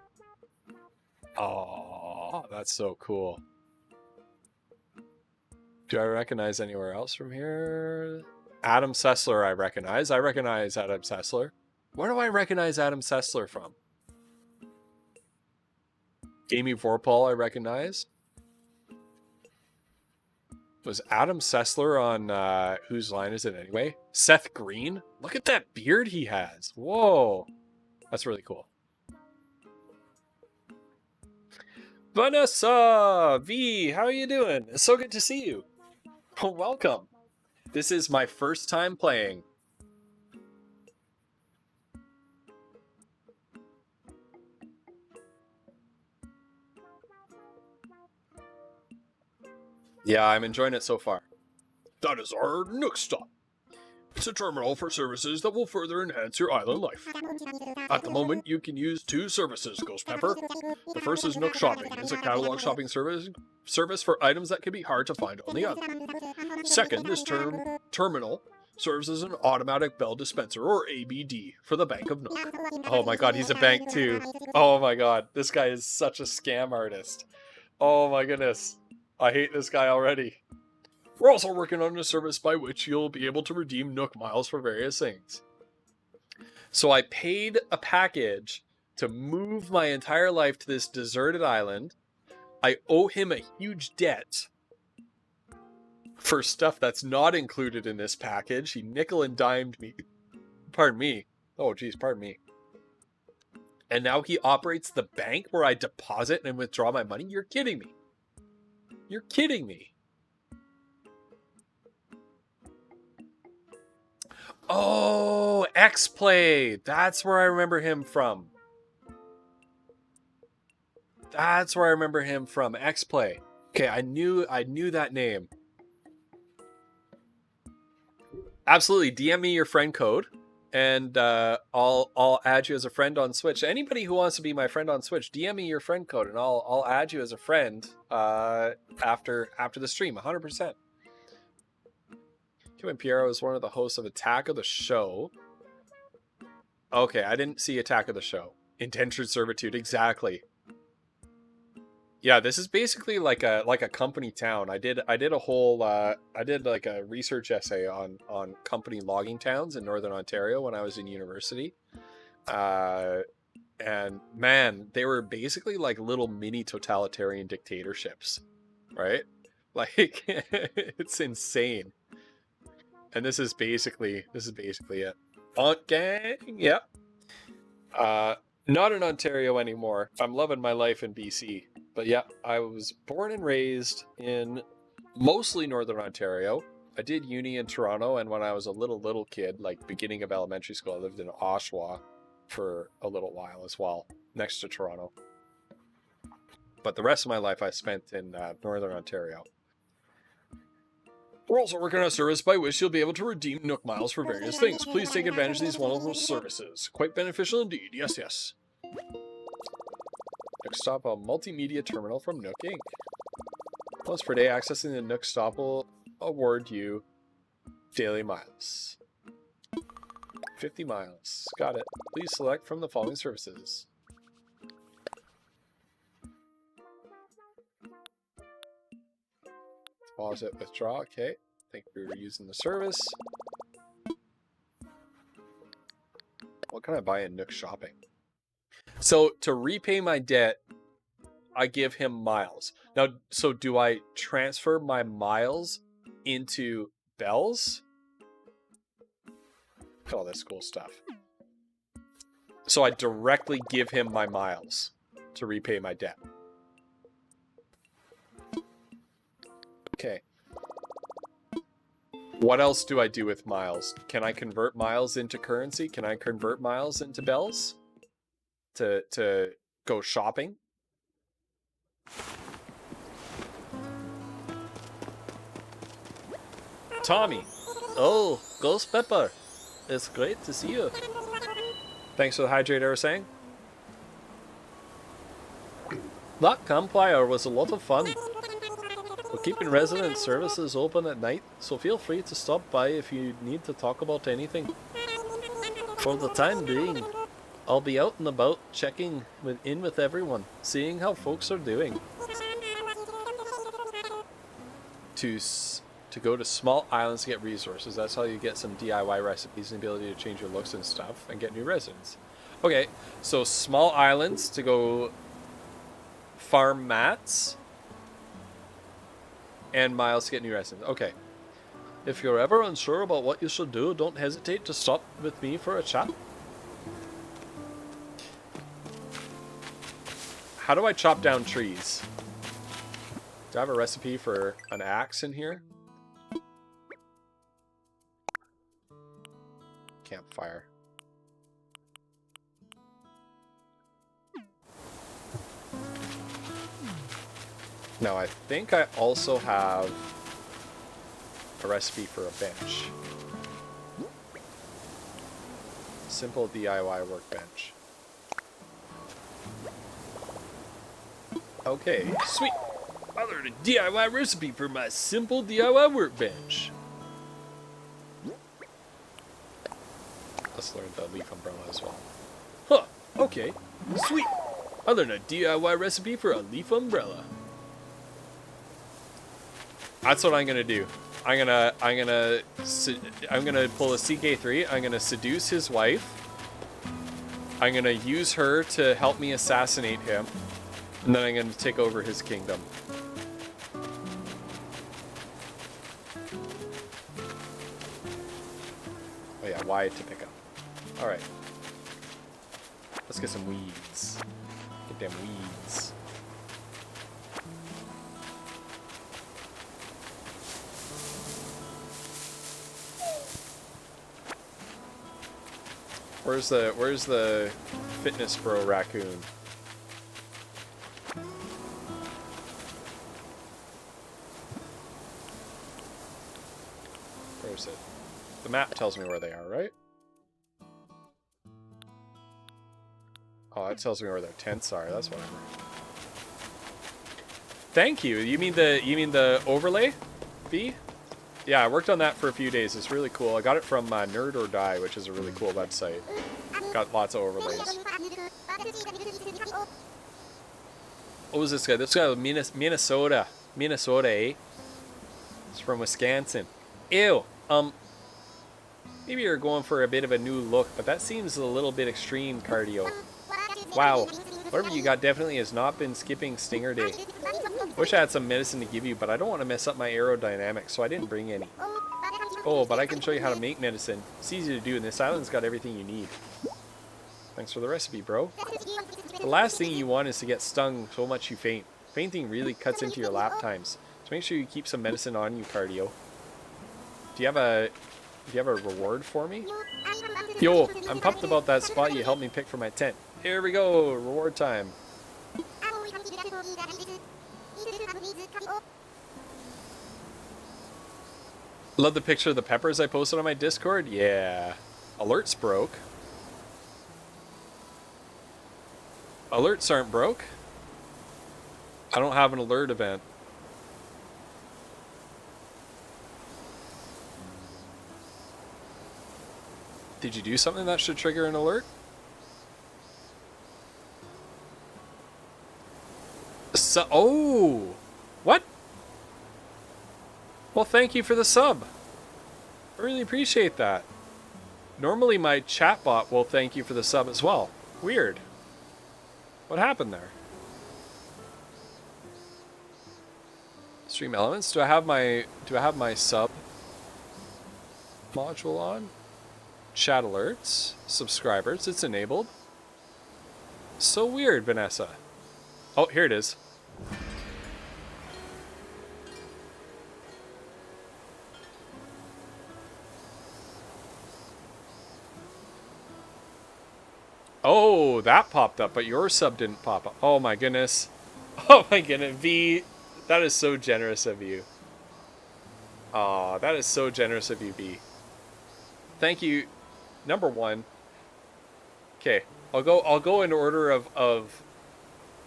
Oh, that's so cool. Do I recognize anywhere else from here? Adam Sessler I recognize. I recognize Adam Sessler. Where do I recognize Adam Sessler from? Amy Vorpal I recognize. Was Adam Sessler on Whose Line Is It Anyway? Seth Green? Look at that beard he has. Whoa. That's really cool. Vanessa V, how are you doing? It's so good to see you. Welcome. This is my first time playing. Yeah, I'm enjoying it so far. That is our Nook stop. It's a terminal for services that will further enhance your island life. At the moment, you can use 2 services, Ghost Pepper. The first is Nook Shopping. It's a catalog shopping service for items that can be hard to find on the island. Second, this terminal serves as an automatic bell dispenser, or ABD, for the Bank of Nook. Oh my god, he's a bank too. Oh my god, this guy is such a scam artist. Oh my goodness. I hate this guy already. We're also working on a service by which you'll be able to redeem Nook miles for various things. So I paid a package to move my entire life to this deserted island. I owe him a huge debt for stuff that's not included in this package. He nickel and dimed me. Pardon me. Oh, geez, pardon me. And now he operates the bank where I deposit and withdraw my money? You're kidding me. You're kidding me. Oh, X-Play. That's where I remember him from. That's where I remember him from. X-Play. Okay, I knew that name. Absolutely. DM me your friend code, and I'll add you as a friend on Switch. Anybody who wants to be my friend on Switch, DM me your friend code, and I'll add you as a friend after the stream. 100%. Kevin Piero is one of the hosts of Attack of the Show. Okay, I didn't see Attack of the Show. Indentured Servitude, exactly. Yeah, this is basically like a company town. I did a whole I did like a research essay on company logging towns in Northern Ontario when I was in university. And man, they were basically like little mini totalitarian dictatorships, right? Like it's insane. And this is basically it. Aunt Gang, yep. Not in Ontario anymore. I'm loving my life in BC. But yeah, I was born and raised in mostly Northern Ontario. I did uni in Toronto, and when I was a little kid, like beginning of elementary school, I lived in Oshawa for a little while as well, next to Toronto. But the rest of my life I spent in Northern Ontario. We're also working on a service by which you'll be able to redeem Nook miles for various things. Please take advantage of these wonderful services. Quite beneficial indeed. Yes, yes. Nook Stop, a multimedia terminal from Nook Inc. Once per day, accessing the Nook Stop will award you daily miles. 50 miles. Got it. Please select from the following services. Deposit, withdraw. Okay. Thank you for using the service. What can I buy in Nook Shopping? So to repay my debt, I give him miles. Now, so do I transfer my miles into bells? Look at all this cool stuff. So I directly give him my miles to repay my debt. Okay. What else do I do with miles? Can I convert miles into currency? Can I convert miles into bells? To go shopping? Tommy. Oh, Ghost Pepper. It's great to see you. Thanks for the hydrate, I was saying. That campfire was a lot of fun. We're keeping resident services open at night, so feel free to stop by if you need to talk about anything. For the time being, I'll be out and about checking in with everyone, seeing how folks are doing. To go to small islands to get resources. That's how you get some DIY recipes and the ability to change your looks and stuff and get new residents. Okay, so small islands to go farm mats and miles to get new residents. Okay. If you're ever unsure about what you should do, don't hesitate to stop with me for a chat. How do I chop down trees? Do I have a recipe for an axe in here? Campfire. Now I think I also have a recipe for a bench. Simple DIY workbench. Okay, sweet. I learned a DIY recipe for my simple DIY workbench. Let's learn the leaf umbrella as well. Huh, okay, sweet. I learned a DIY recipe for a leaf umbrella. That's what I'm gonna do. I'm gonna pull a CK3. I'm gonna seduce his wife. I'm gonna use her to help me assassinate him, and then I'm gonna take over his kingdom. Oh yeah, Y to pick up. All right. Let's get some weeds. Get them weeds. Where's the fitness bro raccoon? Where is it? The map tells me where they are, right? Oh, that tells me where their tents are. That's whatever. Thank you. You mean the overlay fee? Yeah, I worked on that for a few days. It's really cool. I got it from Nerd or Die, which is a really cool website. Got lots of overlays. What was this guy? This guy was Minnesota. Minnesota, eh? It's from Wisconsin. Ew. Maybe you're going for a bit of a new look, but that seems a little bit extreme, cardio. Wow. Whatever you got definitely has not been skipping Stinger Day. Wish I had some medicine to give you, but I don't want to mess up my aerodynamics, so I didn't bring any. Oh, but I can show you how to make medicine. It's easy to do, and this island's got everything you need. Thanks for the recipe, bro. The last thing you want is to get stung so much you faint. Fainting really cuts into your lap times, so make sure you keep some medicine on you, cardio. Do you have a reward for me? Yo, I'm pumped about that spot you helped me pick for my tent. Here we go, reward time. Love the picture of the peppers I posted on my Discord. Yeah. Alerts broke. Alerts aren't broke. I don't have an alert event. Did you do something that should trigger an alert? So, oh, what? Well, thank you for the sub. I really appreciate that. Normally my chatbot will thank you for the sub as well. Weird. What happened there? Stream elements. Do I have my sub module on? Chat alerts, subscribers. It's enabled. So weird, Vanessa. Oh, here it is. Oh, that popped up, but your sub didn't pop up. Oh my goodness. Oh my goodness. V, that is so generous of you. Aw, that is so generous of you, V. Thank you. Number one. Okay, I'll go in order of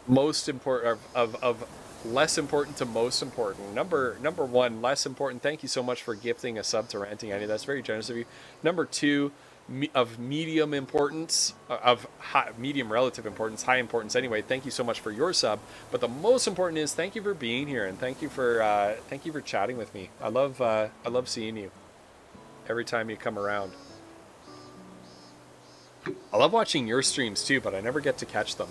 most important of less important to most important. Number one, less important. Thank you so much for gifting a sub to Ranting Annie. That's very generous of you. Number two, of medium importance, medium relative importance, high importance. Anyway, thank you so much for your sub. But the most important is thank you for being here and thank you for chatting with me. I love seeing you every time you come around. I love watching your streams too, but I never get to catch them.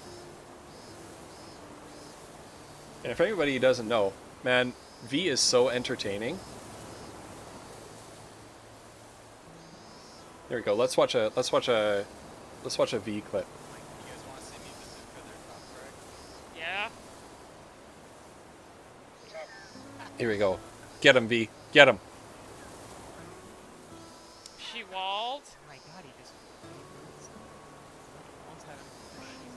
And if anybody doesn't know, man, V is so entertaining. There we go. Let's watch a V clip. Yeah. Here we go. Get him, V. Get him. She walled. Oh my god, he just almost had him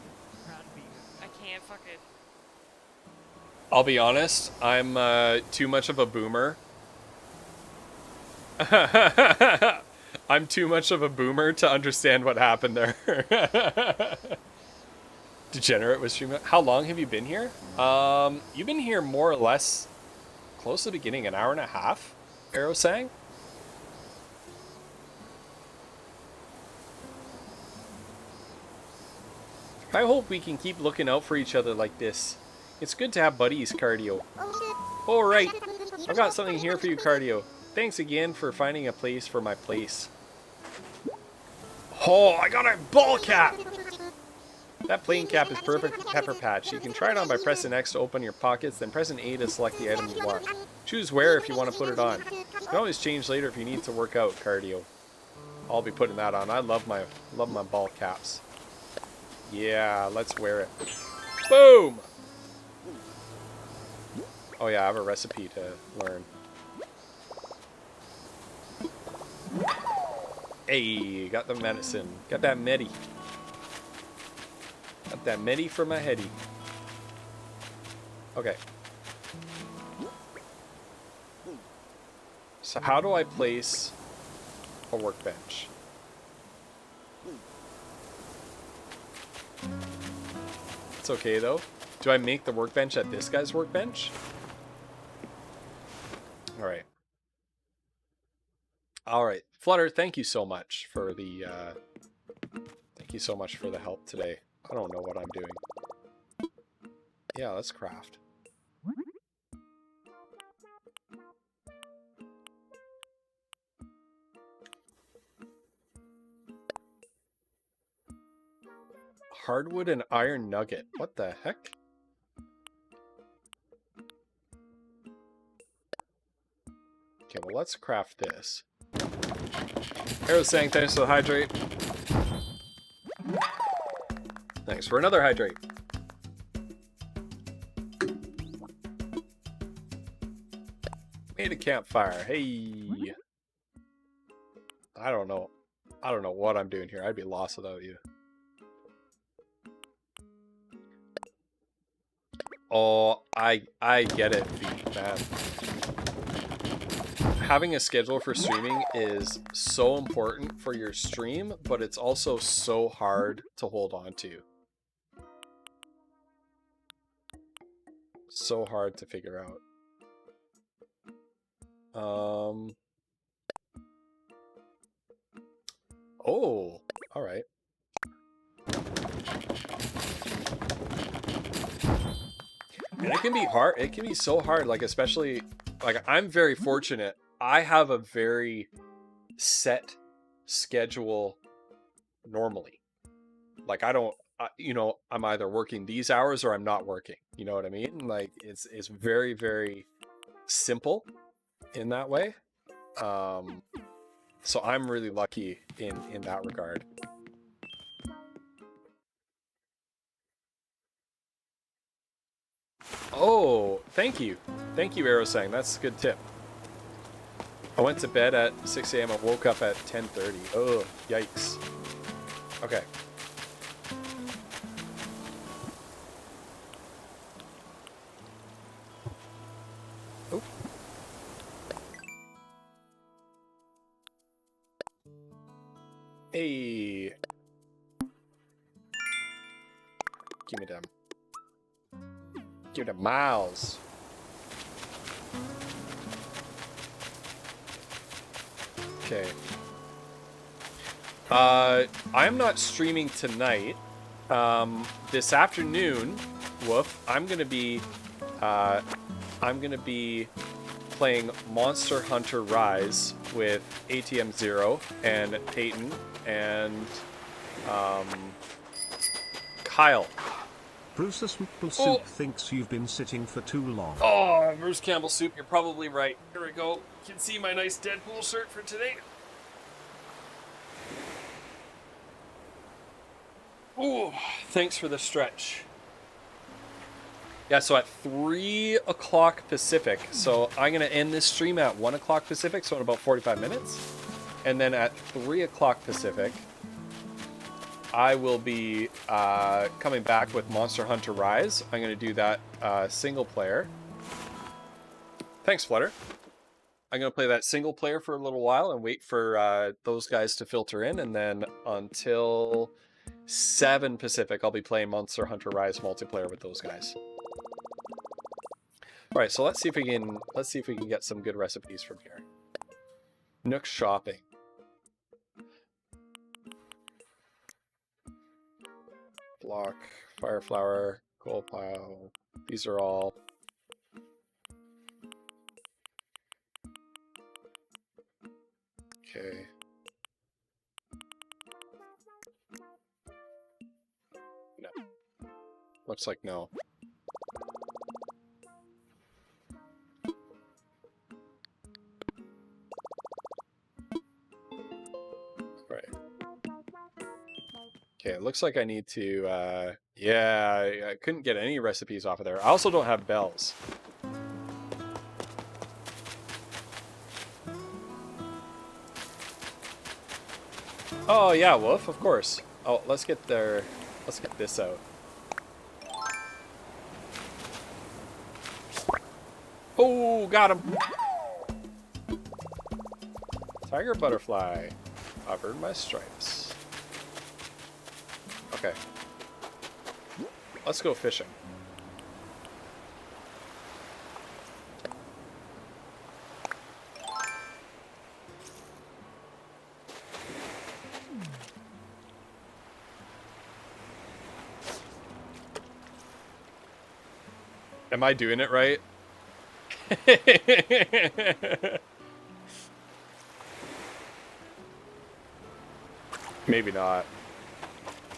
proud to be I can't fucking. I'll be honest, I'm too much of a boomer. I'm too much of a boomer to understand what happened there. Degenerate was streaming. How long have you been here? You've been here more or less close to the beginning, an hour and a half, Arrow sang. I hope we can keep looking out for each other like this. It's good to have buddies, Cardio. All right, I've got something here for you, Cardio. Thanks again for finding a place for my place. Oh, I got a ball cap! That plain cap is perfect for Pepper Patch. You can try it on by pressing X to open your pockets, then pressing A to select the item you want. Choose where if you want to put it on. You can always change later if you need to work out, Cardio. I'll be putting that on. I love my ball caps. Yeah, let's wear it. Boom! Oh yeah, I have a recipe to learn. Hey, got the medicine. Got that medi. Got that medi for my heady. Okay. So how do I place a workbench? It's okay though. Do I make the workbench at this guy's workbench? Alright. Alright. Flutter, thank you so much for the help today. I don't know what I'm doing. Yeah, let's craft. Hardwood and iron nugget. What the heck? Okay, well, let's craft this. Arrow saying thanks for the hydrate. Thanks for another hydrate. Made a campfire. Hey. I don't know. I don't know what I'm doing here. I'd be lost without you. Oh, I get it, man. Having a schedule for streaming is so important for your stream, but it's also so hard to hold on to. So hard to figure out. Oh, all right. And it can be hard. It can be so hard, like, especially, like, I'm very fortunate. I have a very set schedule normally. Like, I don't, you know, I'm either working these hours or I'm not working. You know what I mean? Like, it's very, very simple in that way. So I'm really lucky in that regard. Oh, thank you. Thank you, Aerosang. That's a good tip. I went to bed at 6 a.m. and woke up at 10:30. Oh, yikes. Okay. Oh. Hey. Give me them. Give me the miles. Okay. I'm not streaming tonight. This afternoon, woof, I'm gonna be playing Monster Hunter Rise with ATM Zero and Peyton and Kyle. Bruce Simple Soup thinks you've been sitting for too long. Oh, Bruce Campbell Soup, you're probably right. Here we go. You can see my nice Deadpool shirt for today. Ooh, thanks for the stretch. Yeah, so at 3 o'clock Pacific, so I'm going to end this stream at 1 o'clock Pacific, so in about 45 minutes. And then at 3 o'clock Pacific, I will be coming back with Monster Hunter Rise. I'm going to do that single player. Thanks, Flutter. I'm going to play that single player for a little while and wait for those guys to filter in. And then until 7 Pacific, I'll be playing Monster Hunter Rise multiplayer with those guys. All right, so let's see if we can get some good recipes from here. Nook shopping. Block, fire flower, coal pile. These are all. Okay. No. Looks like no. Right. Okay, it looks like I need to, yeah, I couldn't get any recipes off of there. I also don't have bells. Oh, yeah, Wolf, of course. Oh, let's get this out. Oh, got him. Tiger butterfly. I've earned my stripes. Okay. Let's go fishing. Am I doing it right? Maybe not.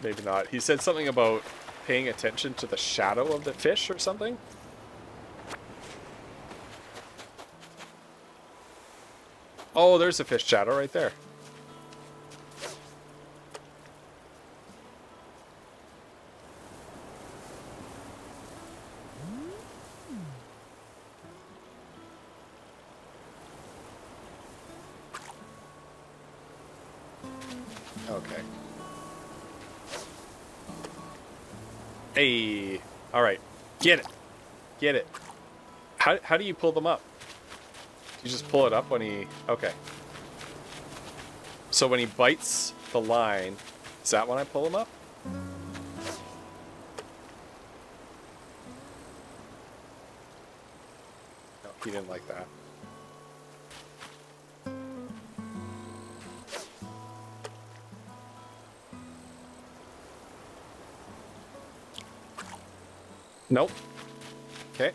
Maybe not. He said something about paying attention to the shadow of the fish or something. Oh, there's a fish shadow right there. Okay. Hey, all right, get it, get it. How do you pull them up? You just pull it up when he, okay. So when he bites the line, is that when I pull him up? No, he didn't like that. Nope. Okay.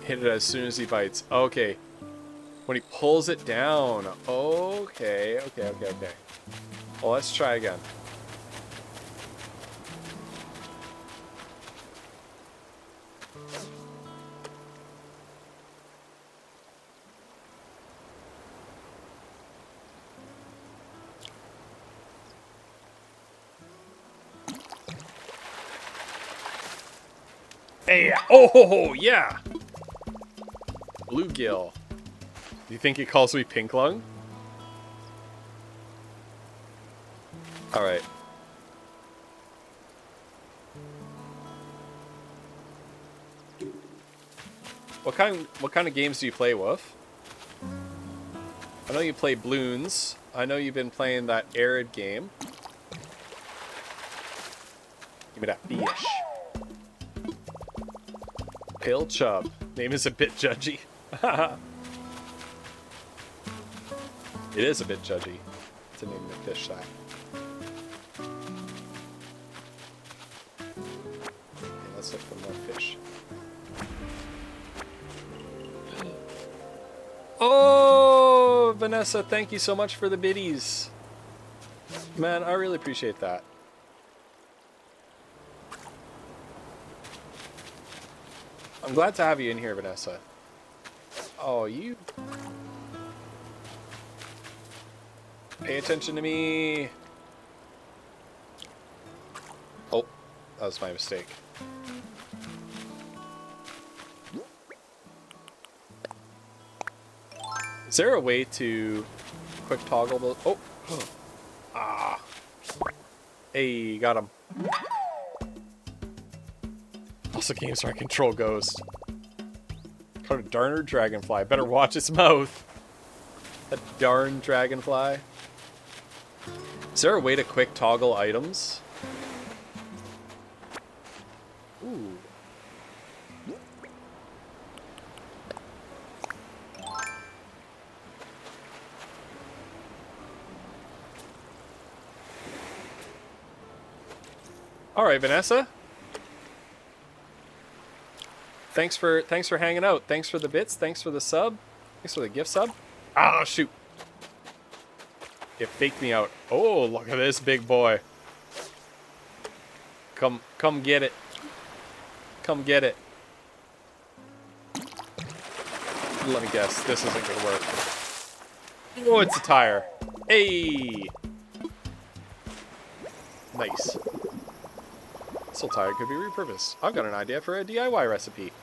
Hit it as soon as he bites. Okay. When he pulls it down. Okay. Well, let's try again. Hey, oh, yeah. Bluegill. Do you think he calls me pink lung? All right. What kind of games do you play, Wolf? I know you play Bloons. I know you've been playing that Arid game. Give me that fish. Pale Chub. Name is a bit judgy. It is a bit judgy to name the fish that. Okay, let's look for more fish. Oh, Vanessa, thank you so much for the biddies. Man, I really appreciate that. I'm glad to have you in here, Vanessa. Oh, you... Pay attention to me. Oh, that was my mistake. Is there a way to quick toggle those? Oh, ah. Hey, got him. Also, games where I control Ghost. Kind of darner dragonfly. Better watch its mouth. That darn dragonfly. Is there a way to quick toggle items? Ooh. All right, Vanessa. Thanks for hanging out. Thanks for the bits. Thanks for the sub. Thanks for the gift sub. Ah, shoot. It faked me out. Oh, look at this big boy. Come get it. Come get it. Let me guess. This isn't gonna work. Oh, it's a tire. Hey. Nice. This old tire could be repurposed. I've got an idea for a DIY recipe.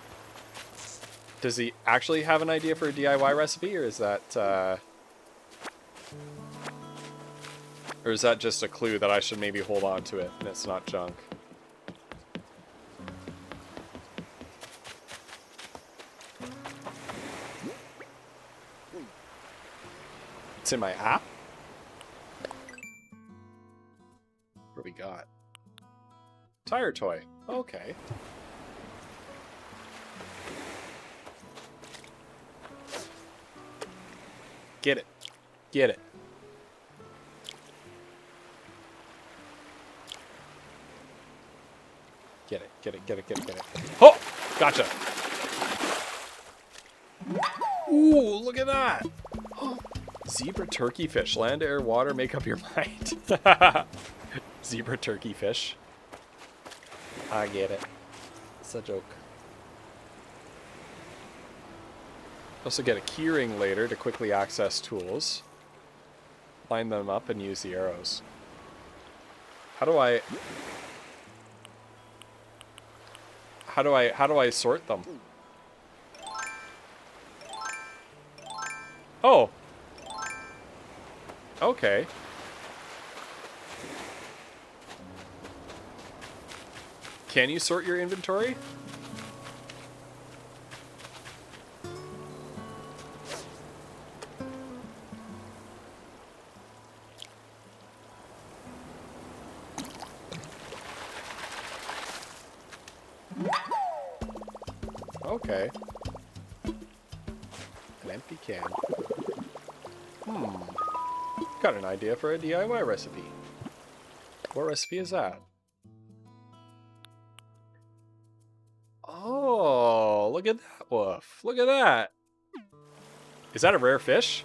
Does he actually have an idea for a DIY recipe, or is that just a clue that I should maybe hold on to it and it's not junk? It's in my app? What do we got? Tire toy. Okay. Get it. Get it. Get it. Get it. Get it. Get it. Get it. Oh! Gotcha. Ooh, look at that. Zebra turkey fish. Land, air, water, make up your mind. Zebra turkey fish. I get it. It's a joke. Also get a keyring later to quickly access tools. Line them up and use the arrows. How do I sort them? Oh. Okay. Can you sort your inventory? Okay. An empty can. Got an idea for a DIY recipe. What recipe is that? Oh, look at that wolf. Look at that. Is that a rare fish?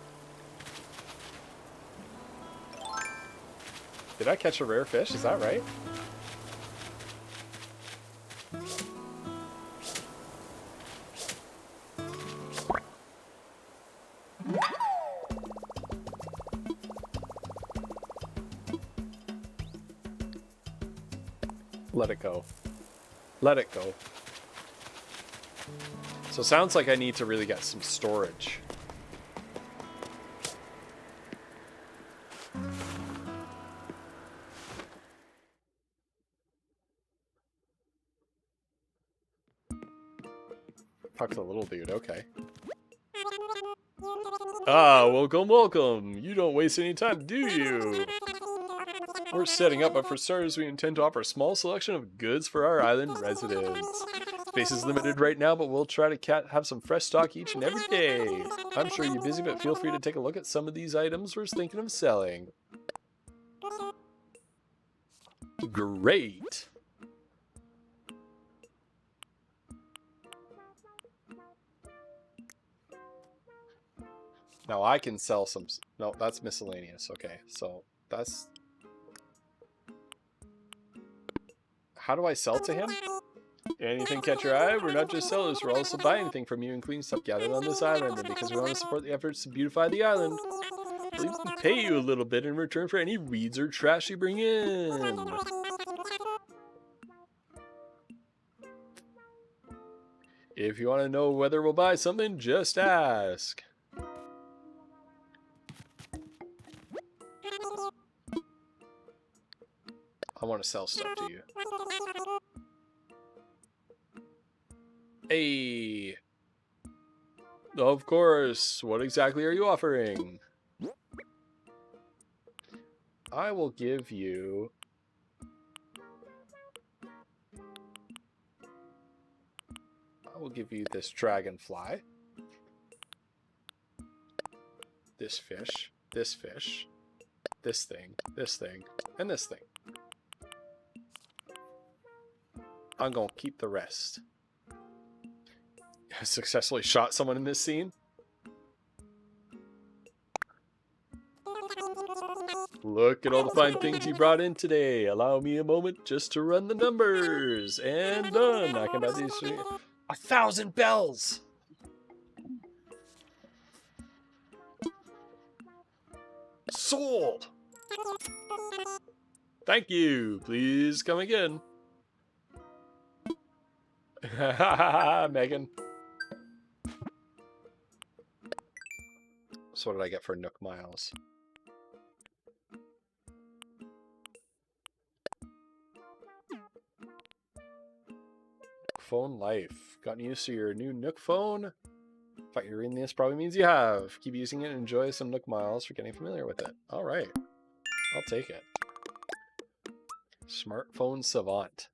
Did I catch a rare fish? Is that right? Let it go. Let it go. So it sounds like I need to really get some storage. Talk to the little dude, okay. Ah, welcome, welcome. You don't waste any time, do you? We're setting up, but for starters, we intend to offer a small selection of goods for our island residents. Space is limited right now, but we'll try to have some fresh stock each and every day. I'm sure you're busy, but feel free to take a look at some of these items we're thinking of selling. Great. Now I can sell some... No, that's miscellaneous. Okay, so that's... How do I sell to him? Anything catch your eye? We're not just sellers, we're also buying anything from you, including stuff gathered on this island. And because we want to support the efforts to beautify the island, we'll even pay you a little bit in return for any weeds or trash you bring in. If you want to know whether we'll buy something, just ask. I want to sell stuff to you. Hey! Of course! What exactly are you offering? I will give you... I will give you this dragonfly. This fish. This fish. This thing. This thing. And this thing. I'm gonna keep the rest. I successfully shot someone in this scene. Look at all the fine things you brought in today. Allow me a moment just to run the numbers. And done. I can buy these 1,000 bells. Sold. Thank you. Please come again. Megan. So what did I get for Nook miles? Phone life. Gotten used to your new Nook phone? In fact, you're reading this probably means you have. Keep using it and enjoy some Nook miles for getting familiar with it. Alright. I'll take it. Smartphone savant.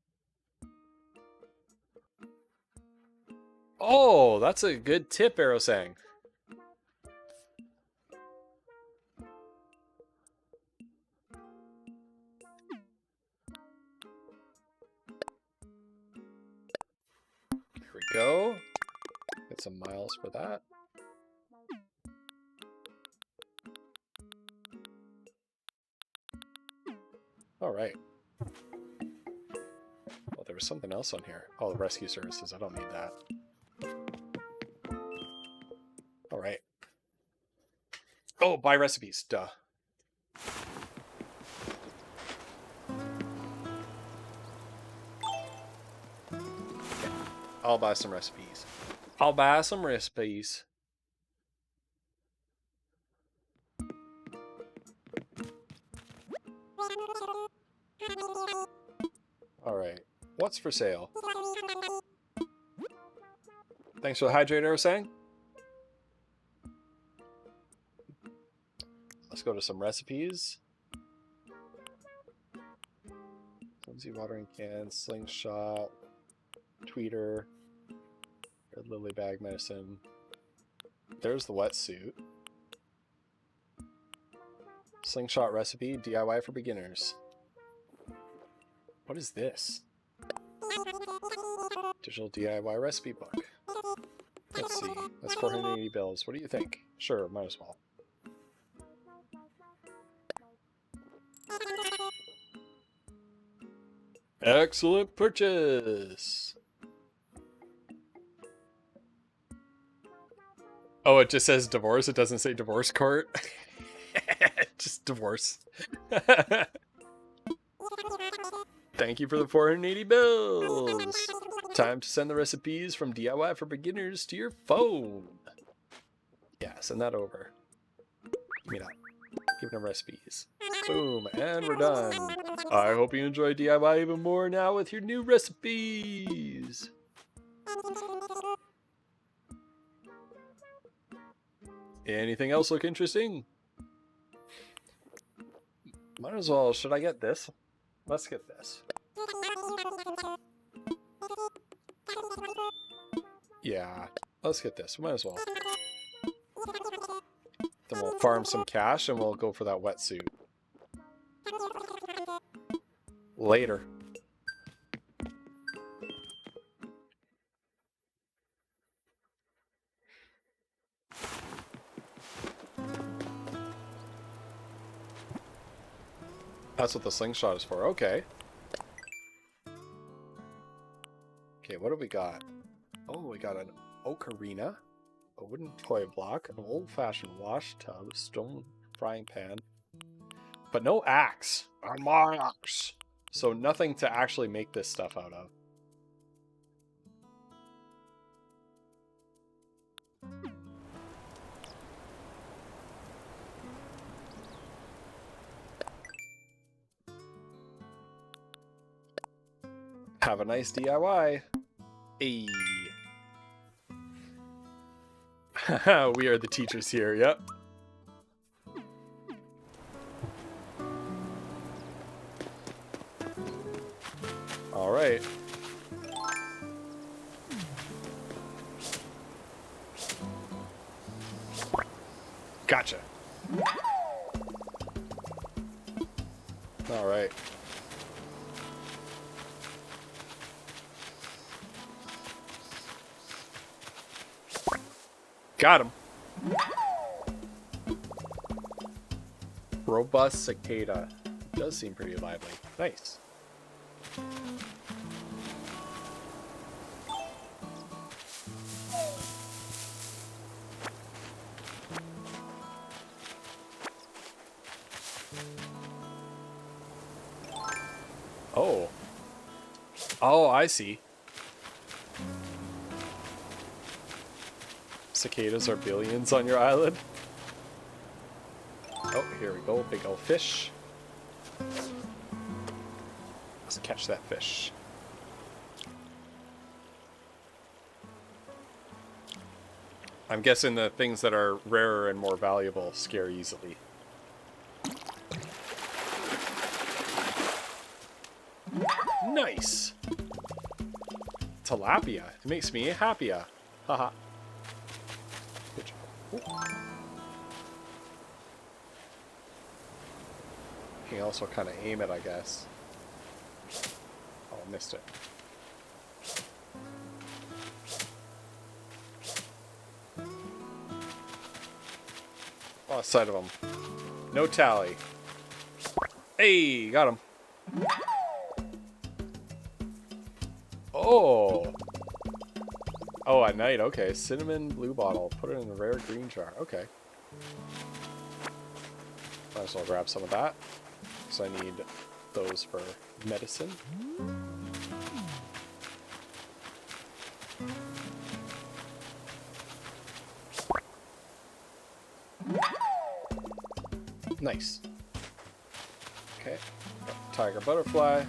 Oh, that's a good tip, Arrowsang. Here we go. Get some miles for that. All right. Well, there was something else on here. Oh, the rescue services. I don't need that. All right. Oh, buy recipes. Duh. Okay. I'll buy some recipes. I'll buy some recipes. All right. What's for sale? Thanks for the hydrator, I was saying. Let's go to some recipes. Flimsy watering can, slingshot, tweeter, red lily bag medicine. There's the wetsuit. Slingshot recipe, DIY for beginners. What is this? Digital DIY recipe book. Let's see. That's 480 bills. What do you think? Sure, might as well. Excellent purchase! Oh, it just says divorce. It doesn't say divorce court. Just divorce. Thank you for the 480 bills. Time to send the recipes from DIY for beginners to your phone. Yeah, send that over. Give me that. Give them recipes. Boom, and we're done. I hope you enjoy DIY even more now with your new recipes. Anything else look interesting? Might as well. Should I get this? Let's get this. Yeah, let's get this. Might as well. Then we'll farm some cash and we'll go for that wetsuit. Later. That's what the slingshot is for. Okay. Okay, what do we got? Oh, we got an ocarina, a wooden toy block, an old-fashioned wash tub, stone frying pan, but no axe. On my axe. So nothing to actually make this stuff out of. Have a nice DIY. Hey. We are the teachers here, yep. All right. Gotcha. All right. Got him. Robust cicada. Does seem pretty lively. Nice. Oh. Oh, I see. Cicadas are billions on your island. Oh, here we go. Big old fish. Let's catch that fish. I'm guessing the things that are rarer and more valuable scare easily. Nice! Tilapia. It makes me happier. Haha. Good job. Ooh. You can also kind of aim it, I guess. Oh, missed it. Lost sight of him. No tally. Hey, got him. Oh. Oh, at night. Okay. Cinnamon blue bottle. Put it in the rare green jar. Okay. Might as well grab some of that. Because I need those for medicine. Nice. Okay. Got tiger butterfly.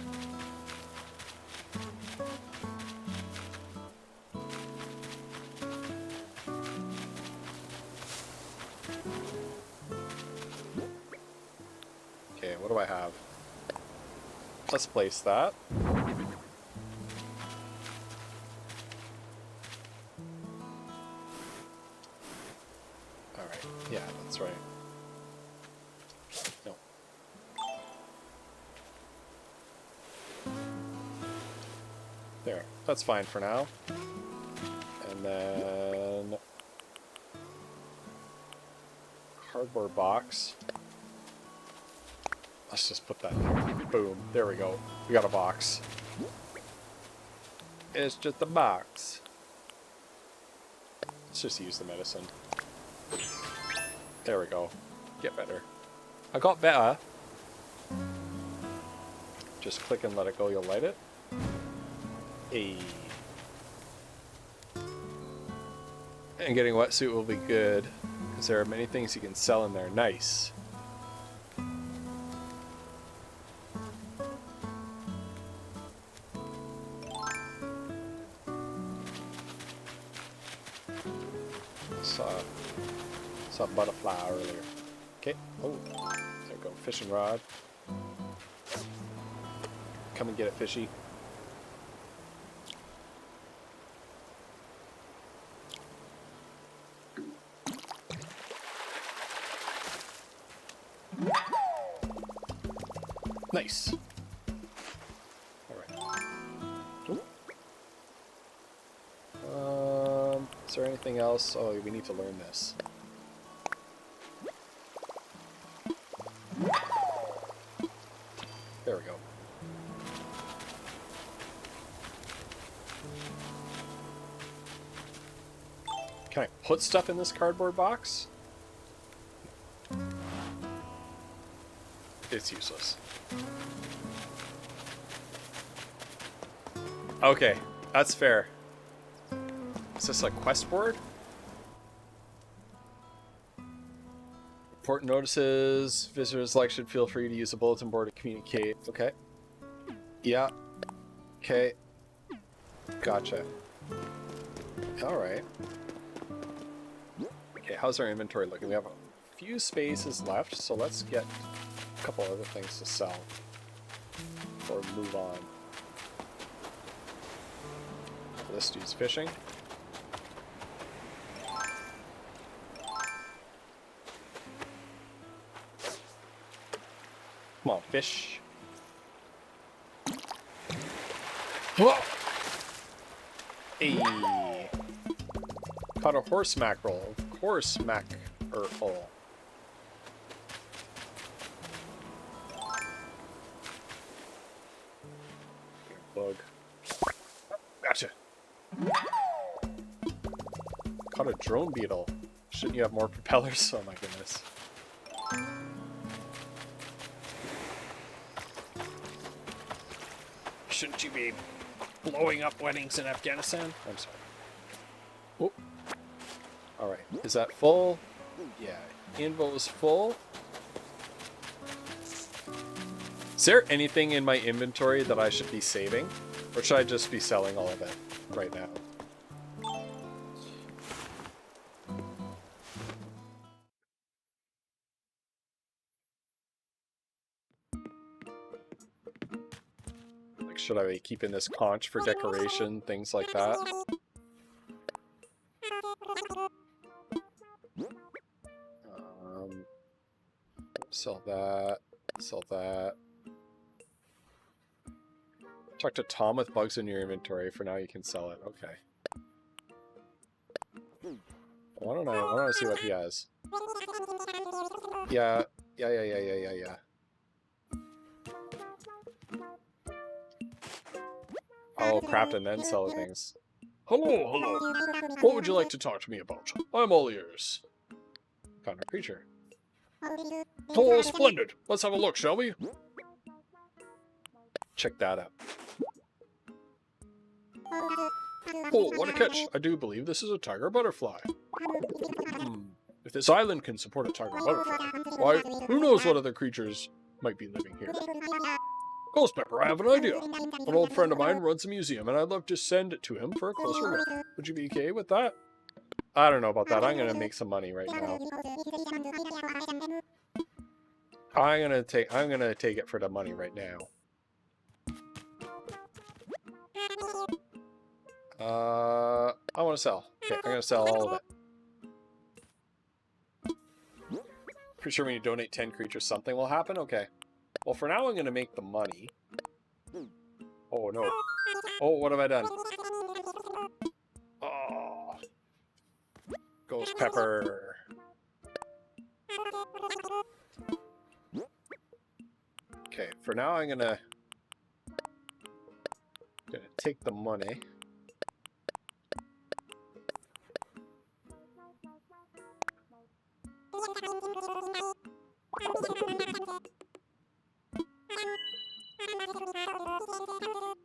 Okay, what do I have? Let's place that. Alright, yeah, that's right. No. There, that's fine for now. And then cardboard box. Let's just put that there. Boom. There we go. We got a box. It's just a box. Let's just use the medicine. There we go. Get better. I got better. Just click and let it go. You'll light it. Hey. And getting a wetsuit will be good, because there are many things you can sell in there. Nice. Saw a butterfly earlier. Okay. Oh, there we go. Fishing rod. Come and get it, fishy. Nice. Alright. Is there anything else? Oh, we need to learn this. There we go. Can I put stuff in this cardboard box? It's useless. Okay, that's fair. Is this a quest board? Important notices. Visitors like should feel free to use the bulletin board to communicate. Okay. Yeah. Okay. Gotcha. Alright. Okay, how's our inventory looking? We have a few spaces left, so let's get a couple other things to sell before we move on. This dude's fishing. Come on, fish. Whoa! Hey! Caught a horse mackerel. Of course, mackerel. Bug. Gotcha. Caught a drone beetle. Shouldn't you have more propellers? Oh my goodness. Shouldn't you be blowing up weddings in Afghanistan? I'm sorry. Oh. Alright. Is that full? Yeah. Invo is full. Is there anything in my inventory that I should be saving? Or should I just be selling all of it right now? Like, should I be keeping this conch for decoration, things like that? Sell that. Sell that. Talk to Tom with bugs in your inventory. For now, you can sell it. Okay. Why don't I see what he has? Yeah. Yeah. I'll craft and then sell things. Hello. What would you like to talk to me about? I'm all ears. Found a creature. Oh, splendid. Let's have a look, shall we? Check that out. Oh, what a catch. I do believe this is a tiger butterfly. If this island can support a tiger butterfly, why, who knows what other creatures might be living here. Ghost Pepper, I have an idea. An old friend of mine runs a museum, and I'd love to send it to him for a closer look. Would you be okay with that? I don't know about that. I'm gonna make some money right now. I'm gonna take it for the money right now. I want to sell. Okay, I'm gonna sell all of it. Pretty sure when you donate 10 creatures, something will happen. Okay. Well, for now, I'm gonna make the money. Oh no! Oh, what have I done? Oh, Ghost Pepper. Okay, for now, I'm gonna take the money.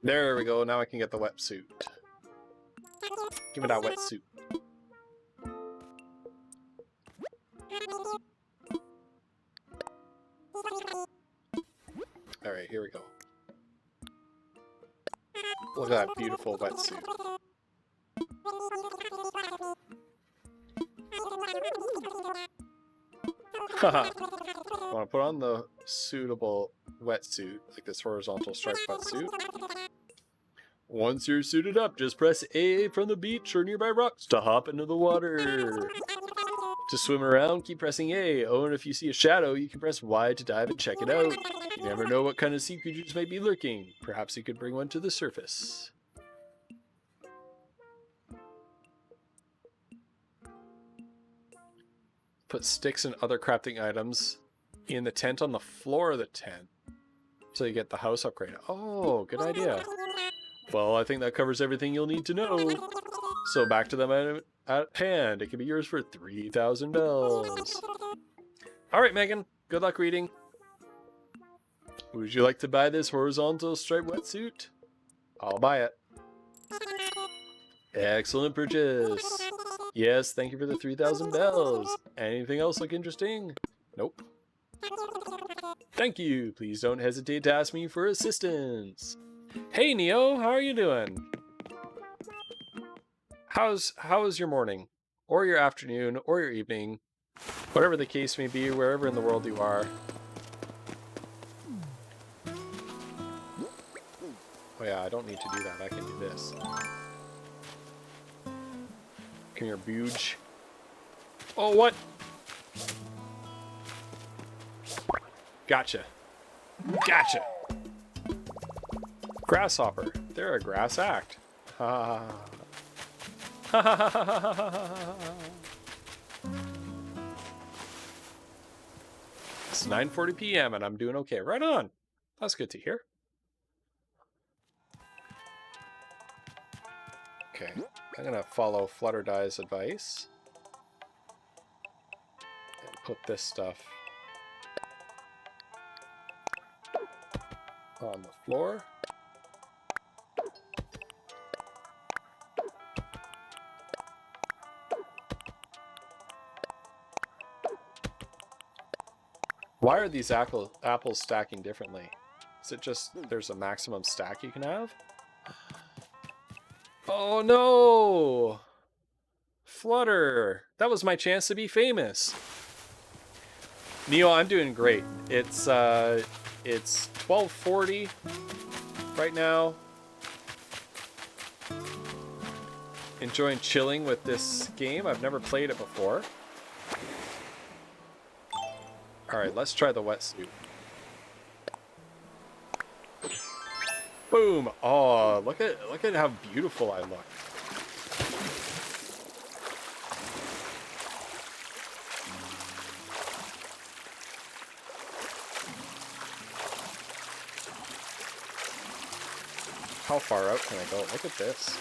There we go, now I can get the wetsuit. Give me that wetsuit. Alright, here we go. Look at that beautiful wetsuit. Haha. Want to put on the suitable wetsuit, like this horizontal striped wetsuit. Once you're suited up, just press A from the beach or nearby rocks to hop into the water. To swim around, keep pressing A. Oh, and if you see a shadow, you can press Y to dive and check it out. You never know what kind of sea creatures may be lurking. Perhaps you could bring one to the surface. Put sticks and other crafting items in the tent on the floor of the tent, so you get the house upgrade. Oh, good idea. Well, I think that covers everything you'll need to know. So back to the item at hand. It can be yours for 3,000 bells. Alright, Megan. Good luck reading. Would you like to buy this horizontal striped wetsuit? I'll buy it. Excellent purchase. Yes, thank you for the 3,000 bells. Anything else look interesting? Nope. Thank you. Please don't hesitate to ask me for assistance. Hey, Neo, how are you doing? How is your morning? Or your afternoon, or your evening? Whatever the case may be, wherever in the world you are. Oh yeah, I don't need to do that. I can do this. Come here, Booge. Oh, what? Gotcha. Gotcha. Grasshopper. They're a grass act. Ha ha ha ha. It's 9:40 p.m. and I'm doing okay. Right on. That's good to hear. Okay, I'm gonna follow Flutterdye's advice and put this stuff on the floor. Why are these apples stacking differently? Is it just there's a maximum stack you can have? Oh no! Flutter! That was my chance to be famous. Neo, I'm doing great. It's 12:40 right now. Enjoying chilling with this game. I've never played it before. Alright, let's try the wetsuit. Boom! Oh, look at how beautiful I look. How far out can I go? Look at this.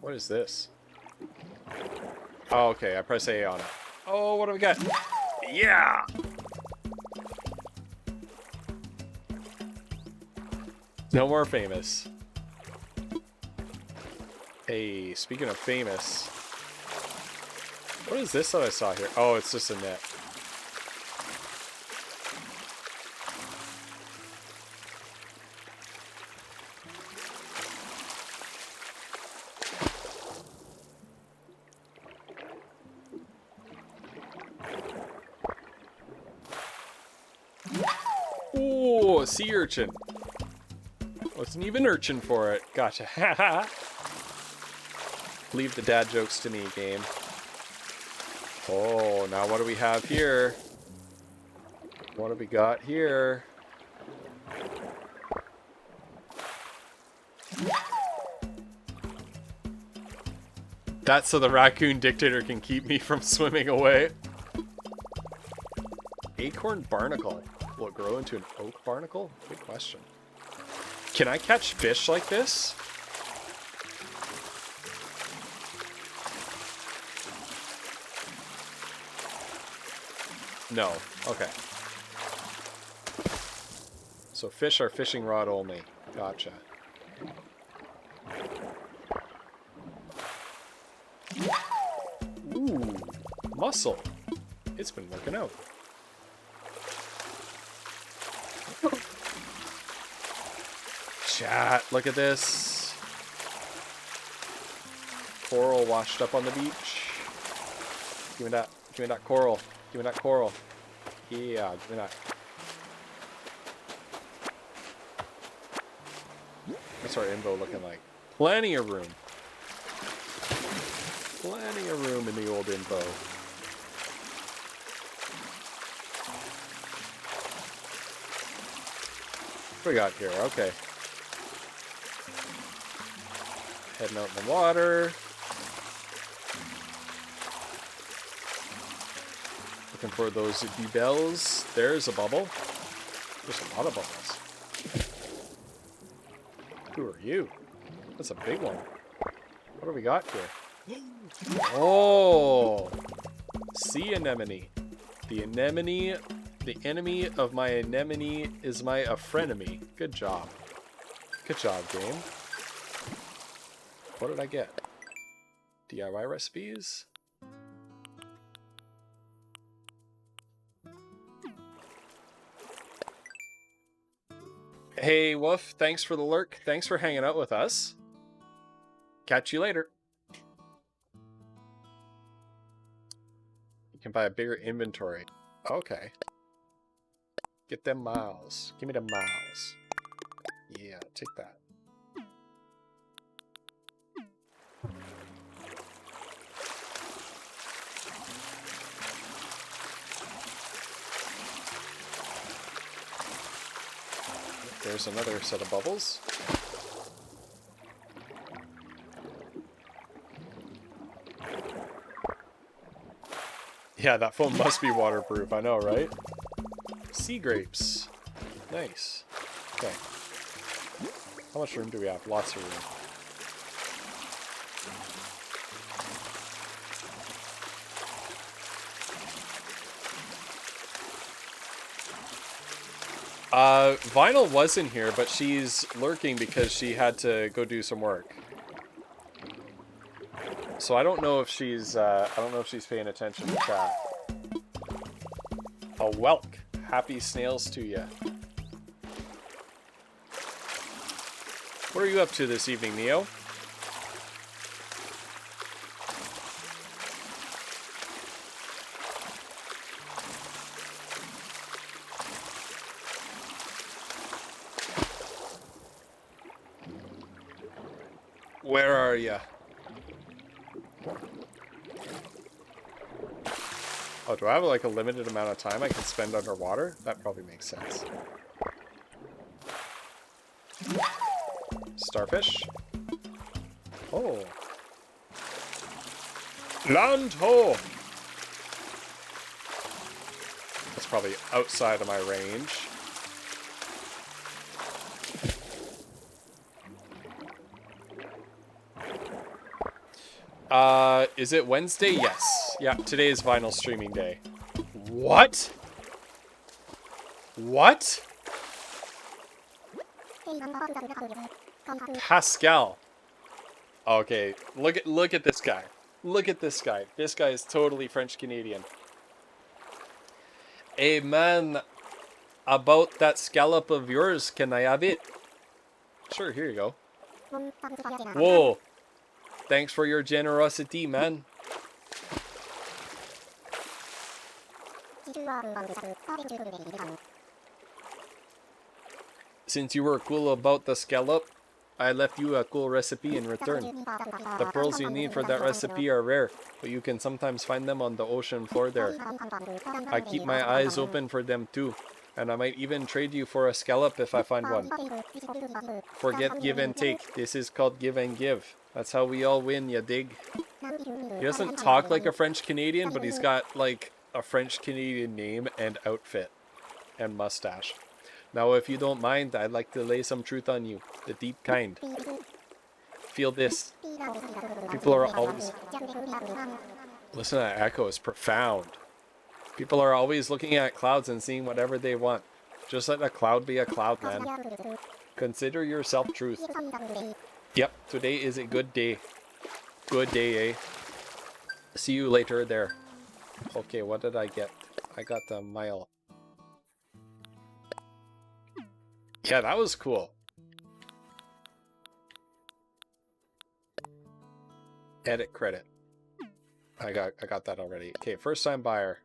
What is this? Oh, okay, I press A on it. Oh, what do we got? Yeah! No more famous. Hey, speaking of famous, what is this that I saw here? Oh, it's just a net. Ooh, a sea urchin. Wasn't even urchin for it. Gotcha. Leave the dad jokes to me, game. Oh, now what do we have here? What have we got here? That's so the raccoon dictator can keep me from swimming away. Acorn barnacle. Will it grow into an oak barnacle? Good question. Can I catch fish like this? No. Okay. So fish are fishing rod only. Gotcha. Ooh, muscle. It's been working out. Chat, look at this. Coral washed up on the beach. Give me that. Give me that coral. Give me that coral. Yeah, give me that. What's our info looking like? Plenty of room. Plenty of room in the old info. What we got here? Okay. Heading out in the water. Looking for those bells. There's a bubble. There's a lot of bubbles. Who are you? That's a big one. What do we got here? Oh! Sea anemone. The anemone, the enemy of my anemone is my frenemy. Good job. Good job, game. What did I get? DIY recipes? Hey, Woof, thanks for the lurk. Thanks for hanging out with us. Catch you later. You can buy a bigger inventory. Okay. Get them miles. Give me the miles. Yeah, take that. There's another set of bubbles. Yeah, that phone must be waterproof. I know, right? Sea grapes. Nice. Okay. How much room do we have? Lots of room. Vinyl was in here, but she's lurking because she had to go do some work. So I don't know if she's paying attention to chat. A welk. Happy snails to ya. What are you up to this evening, Neo? Where are ya? Oh, do I have like a limited amount of time I can spend underwater? That probably makes sense. Starfish. Oh. Land ho! That's probably outside of my range. Is it Wednesday? Yes. Yeah, today is vinyl streaming day. What? What? Pascal. Okay, look at this guy. Look at this guy. This guy is totally French Canadian. Hey man, about that scallop of yours, can I have it? Sure, here you go. Whoa. Thanks for your generosity, man. Since you were cool about the scallop, I left you a cool recipe in return. The pearls you need for that recipe are rare, but you can sometimes find them on the ocean floor there. I keep my eyes open for them too, and I might even trade you for a scallop if I find one. Forget give and take. This is called give and give. That's how we all win, ya dig? He doesn't talk like a French Canadian, but he's got like a French Canadian name and outfit and mustache. Now, if you don't mind, I'd like to lay some truth on you. The deep kind. Feel this. People are always... Listen to that echo. It's profound. People are always looking at clouds and seeing whatever they want. Just let a cloud be a cloud, man. Consider yourself truth. Yep, today is a good day. Good day, eh? See you later there. Okay, what did I get? I got the mile. Yeah, that was cool. Edit credit. I got that already. Okay, first time buyer.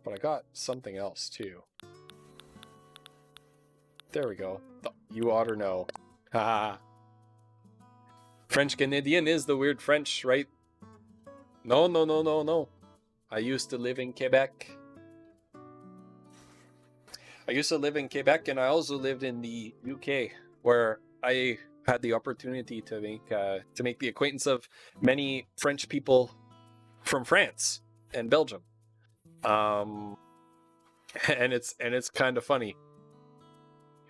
But I got something else too. There we go. You ought to know. Haha. French Canadian is the weird French, right? No, no, no, no, no. I used to live in Quebec. I used to live in Quebec, and I also lived in the UK, where I had the opportunity to make the acquaintance of many French people from France and Belgium. And it's kind of funny.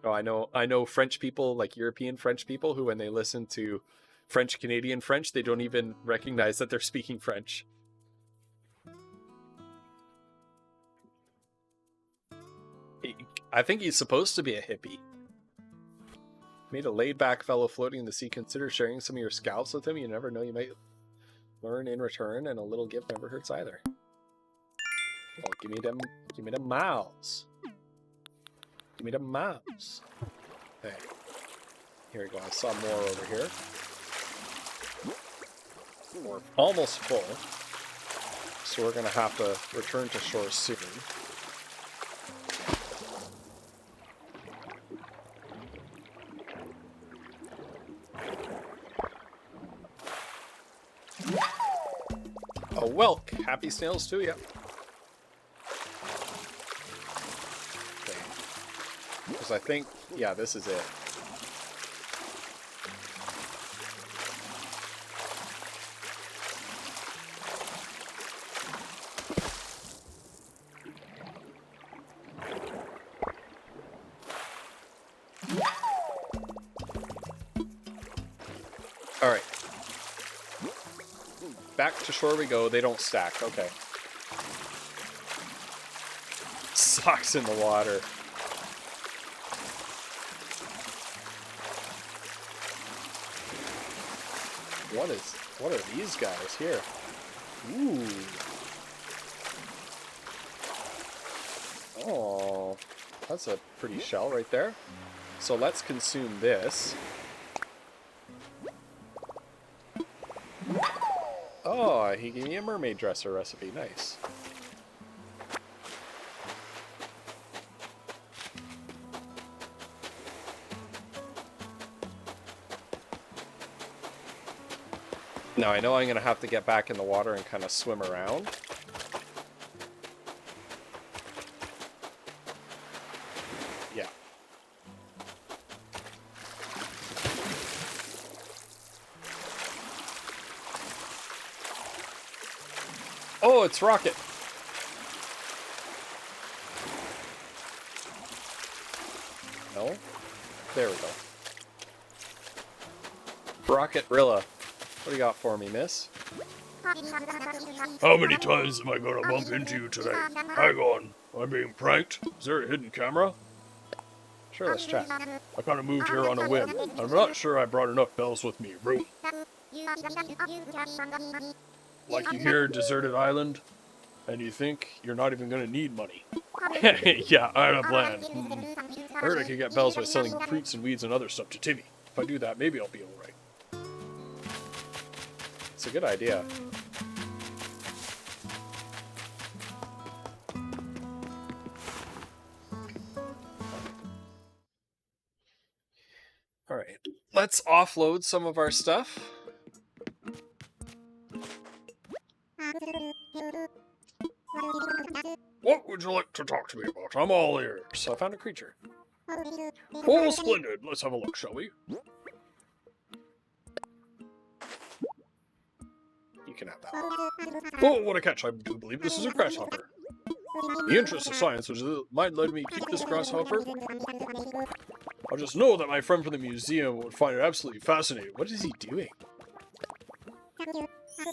You know, I know French people, like European French people, who when they listen to French Canadian French, they don't even recognize that they're speaking French. I think he's supposed to be a hippie. Made a laid-back fellow floating in the sea. Consider sharing some of your scalps with him. You never know, you might learn in return, and a little gift never hurts either. Well, give me them miles. Give me the miles. Okay. Here we go. I saw more over here. We're almost full. So we're going to have to return to shore soon. A whelk. Happy snails to you. Okay. Because I think, yeah, this is it. All right. Back to shore we go. They don't stack. Okay. Socks in the water. What are these guys here? Ooh. Oh, that's a pretty shell right there. So let's consume this. Oh, he gave me a mermaid dresser recipe. Nice. Now I know I'm going to have to get back in the water and kind of swim around. Yeah. Oh, it's Rocket. No? There we go. Rocket Rilla. What do you got for me, miss? How many times am I gonna bump into you today? Hang on, I'm being pranked? Is there a hidden camera? Sure, let's chat. I kinda moved here on a whim. I'm not sure I brought enough bells with me. Room. Like you hear deserted island, and you think you're not even gonna need money. Yeah, I had a plan. I heard I could get bells by selling fruits and weeds and other stuff to Timmy. If I do that, maybe I'll be alright. It's a good idea. Alright, let's offload some of our stuff. What would you like to talk to me about? I'm all ears. So I found a creature. Oh, splendid. Let's have a look, shall we? You can have that. Oh, what a catch. I do believe this is a grasshopper. In the interest of science, would you mind letting me keep this grasshopper? I just know that my friend from the museum would find it absolutely fascinating. What is he doing?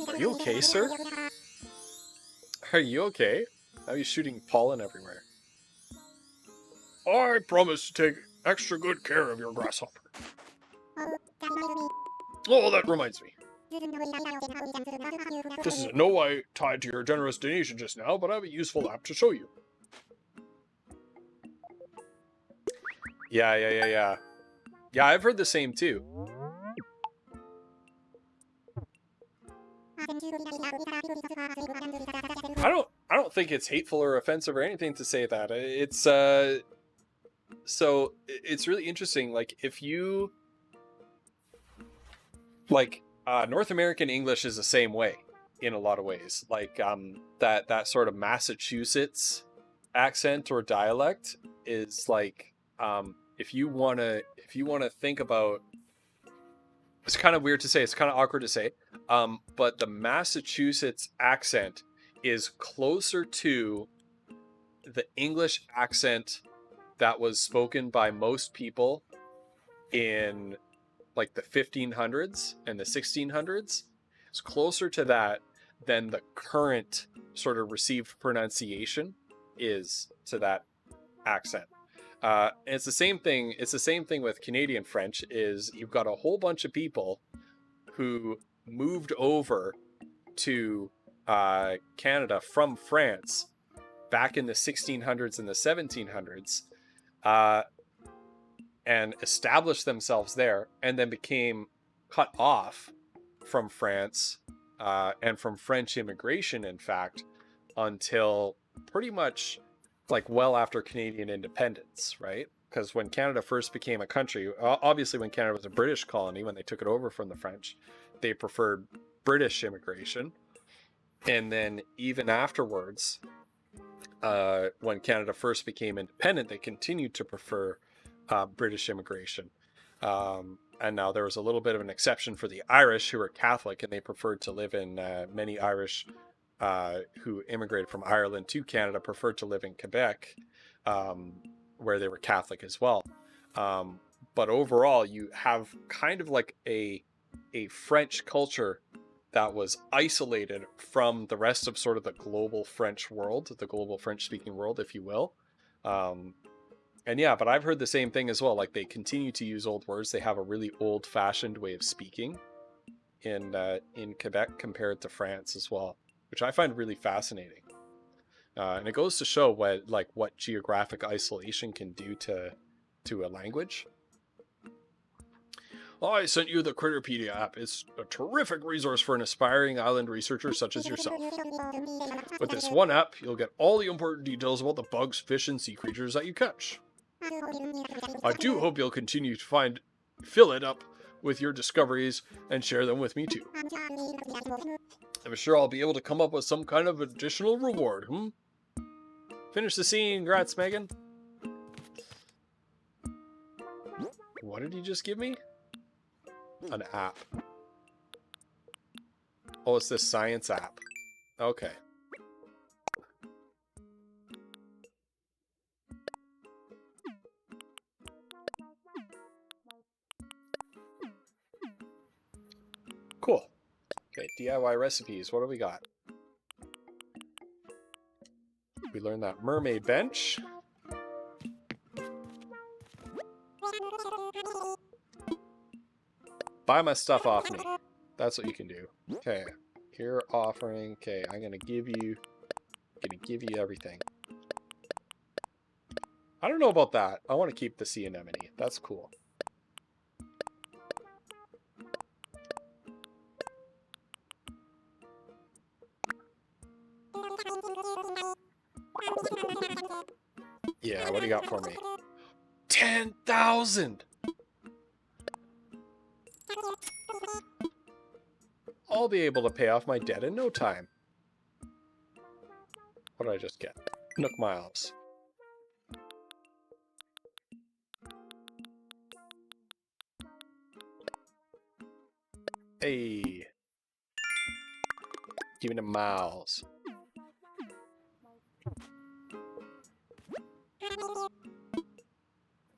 Are you okay, sir? Are you okay? Now he's shooting pollen everywhere. I promise to take extra good care of your grasshopper. Oh, that reminds me. This is a no I tied to your generous donation just now, but I have a useful app to show you. Yeah. Yeah, I've heard the same too. I don't think it's hateful or offensive or anything to say that. It's so it's really interesting. Like if you like North American English is the same way in a lot of ways. Like that sort of Massachusetts accent or dialect is like if you wanna think about, it's kind of weird to say, it's kind of awkward to say, but the Massachusetts accent is closer to the English accent that was spoken by most people in like the 1500s and the 1600s. It's closer to that than the current sort of received pronunciation is to that accent. And it's the same thing. It's the same thing with Canadian French. Is you've got a whole bunch of people who moved over to Canada from France back in the 1600s and the 1700s, and established themselves there, and then became cut off from France and from French immigration, in fact, until pretty much like well after Canadian independence, right? Because when Canada first became a country, obviously when Canada was a British colony, when they took it over from the French, they preferred British immigration. And then even afterwards, when Canada first became independent, they continued to prefer British immigration. And now there was a little bit of an exception for the Irish, who were Catholic, and they preferred to live in many Irish who immigrated from Ireland to Canada preferred to live in Quebec, where they were Catholic as well. But overall, you have kind of like a French culture that was isolated from the rest of sort of the global French world, the global French-speaking world, if you will. And yeah, but I've heard the same thing as well. Like they continue to use old words. They have a really old-fashioned way of speaking in Quebec compared to France as well, which I find really fascinating. And it goes to show what geographic isolation can do to a language. I sent you the Critterpedia app. It's a terrific resource for an aspiring island researcher such as yourself. With this one app, you'll get all the important details about the bugs, fish, and sea creatures that you catch. I do hope you'll continue to fill it up with your discoveries and share them with me too. I'm sure I'll be able to come up with some kind of additional reward, Finish the scene, congrats, Megan. What did you just give me? An app. Oh, it's this science app. Okay. Cool. Okay, DIY recipes. What do we got? We learned that mermaid bench. Buy my stuff off me. That's what you can do. Okay. Here offering. Okay, I'm gonna give you everything. I don't know about that. I want to keep the sea anemone. That's cool. Yeah, what do you got for me? 10,000! I'll be able to pay off my debt in no time. What did I just get? Nook miles. Hey. Give me the miles.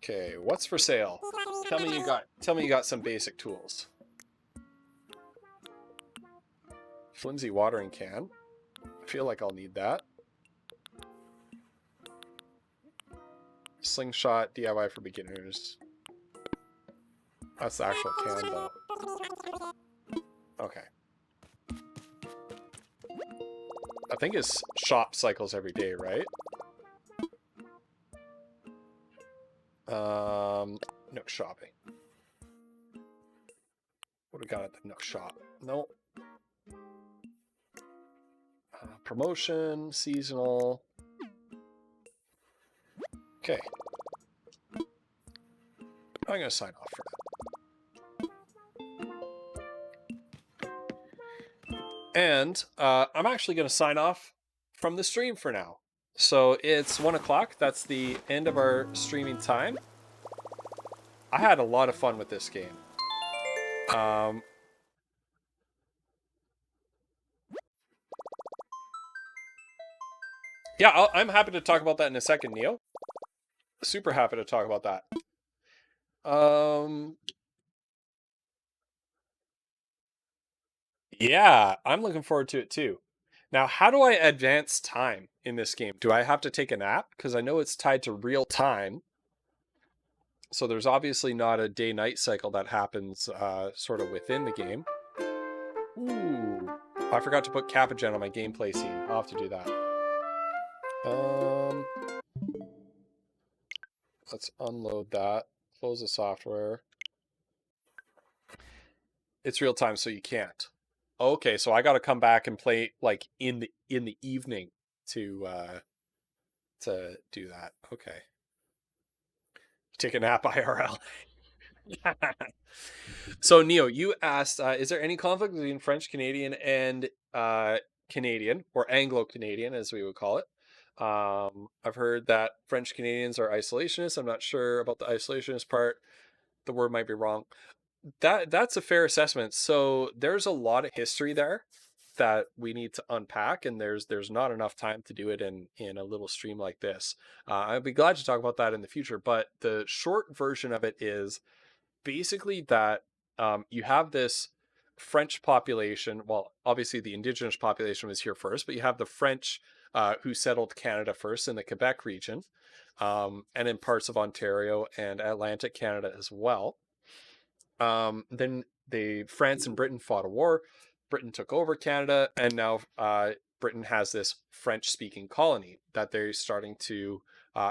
Okay, what's for sale? Tell me you got some basic tools. Flimsy watering can. I feel like I'll need that. Slingshot, DIY for beginners. That's the actual can though. Okay. I think his shop cycles every day, right? Nook shopping. What do we got at the Nook shop? Nope. Promotion, seasonal. Okay. I'm gonna sign off for that. And I'm actually gonna sign off from the stream for now. So it's 1 o'clock. That's the end of our streaming time. I had a lot of fun with this game. Yeah, I'm happy to talk about that in a second, Neo. Super happy to talk about that. Yeah, I'm looking forward to it too. Now, how do I advance time in this game? Do I have to take a nap? Because I know it's tied to real time. So there's obviously not a day-night cycle that happens sort of within the game. Ooh, I forgot to put Capagen on my gameplay scene. I'll have to do that. Let's unload that. Close the software. It's real time, so you can't. Okay, so I got to come back and play like in the evening to do that. Okay. Take a nap IRL. So Neo, you asked, is there any conflict between French Canadian and Canadian, or Anglo Canadian as we would call it? I've heard that French Canadians are isolationists. I'm not sure about the isolationist part. The word might be wrong. That's a fair assessment. So there's a lot of history there that we need to unpack, and there's not enough time to do it in a little stream like this. I'd be glad to talk about that in the future, but the short version of it is basically that you have this French population. Well, obviously the indigenous population was here first, but you have the French who settled Canada first in the Quebec region, and in parts of Ontario and Atlantic Canada as well. Then France and Britain fought a war. Britain took over Canada, and now Britain has this French-speaking colony that they're starting to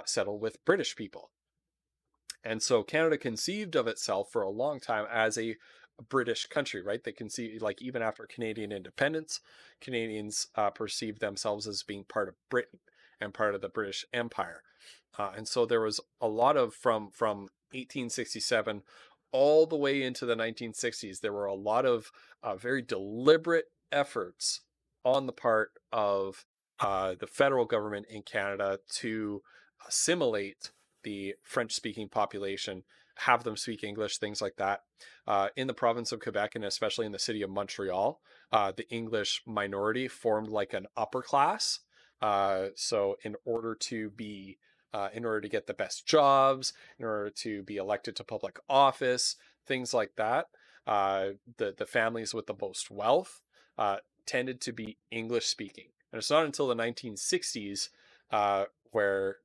settle with British people. And so Canada conceived of itself for a long time as a British country, right? They conceived, like, even after Canadian independence, Canadians perceived themselves as being part of Britain and part of the British Empire. And so there was a lot of, from 1867 all the way into the 1960s, there were a lot of very deliberate efforts on the part of the federal government in Canada to assimilate the French-speaking population, have them speak English, things like that. In the province of Quebec, and especially in the city of Montreal, the English minority formed like an upper class. So in order to get the best jobs, in order to be elected to public office, things like that, the families with the most wealth tended to be English speaking. And it's not until the 1960s where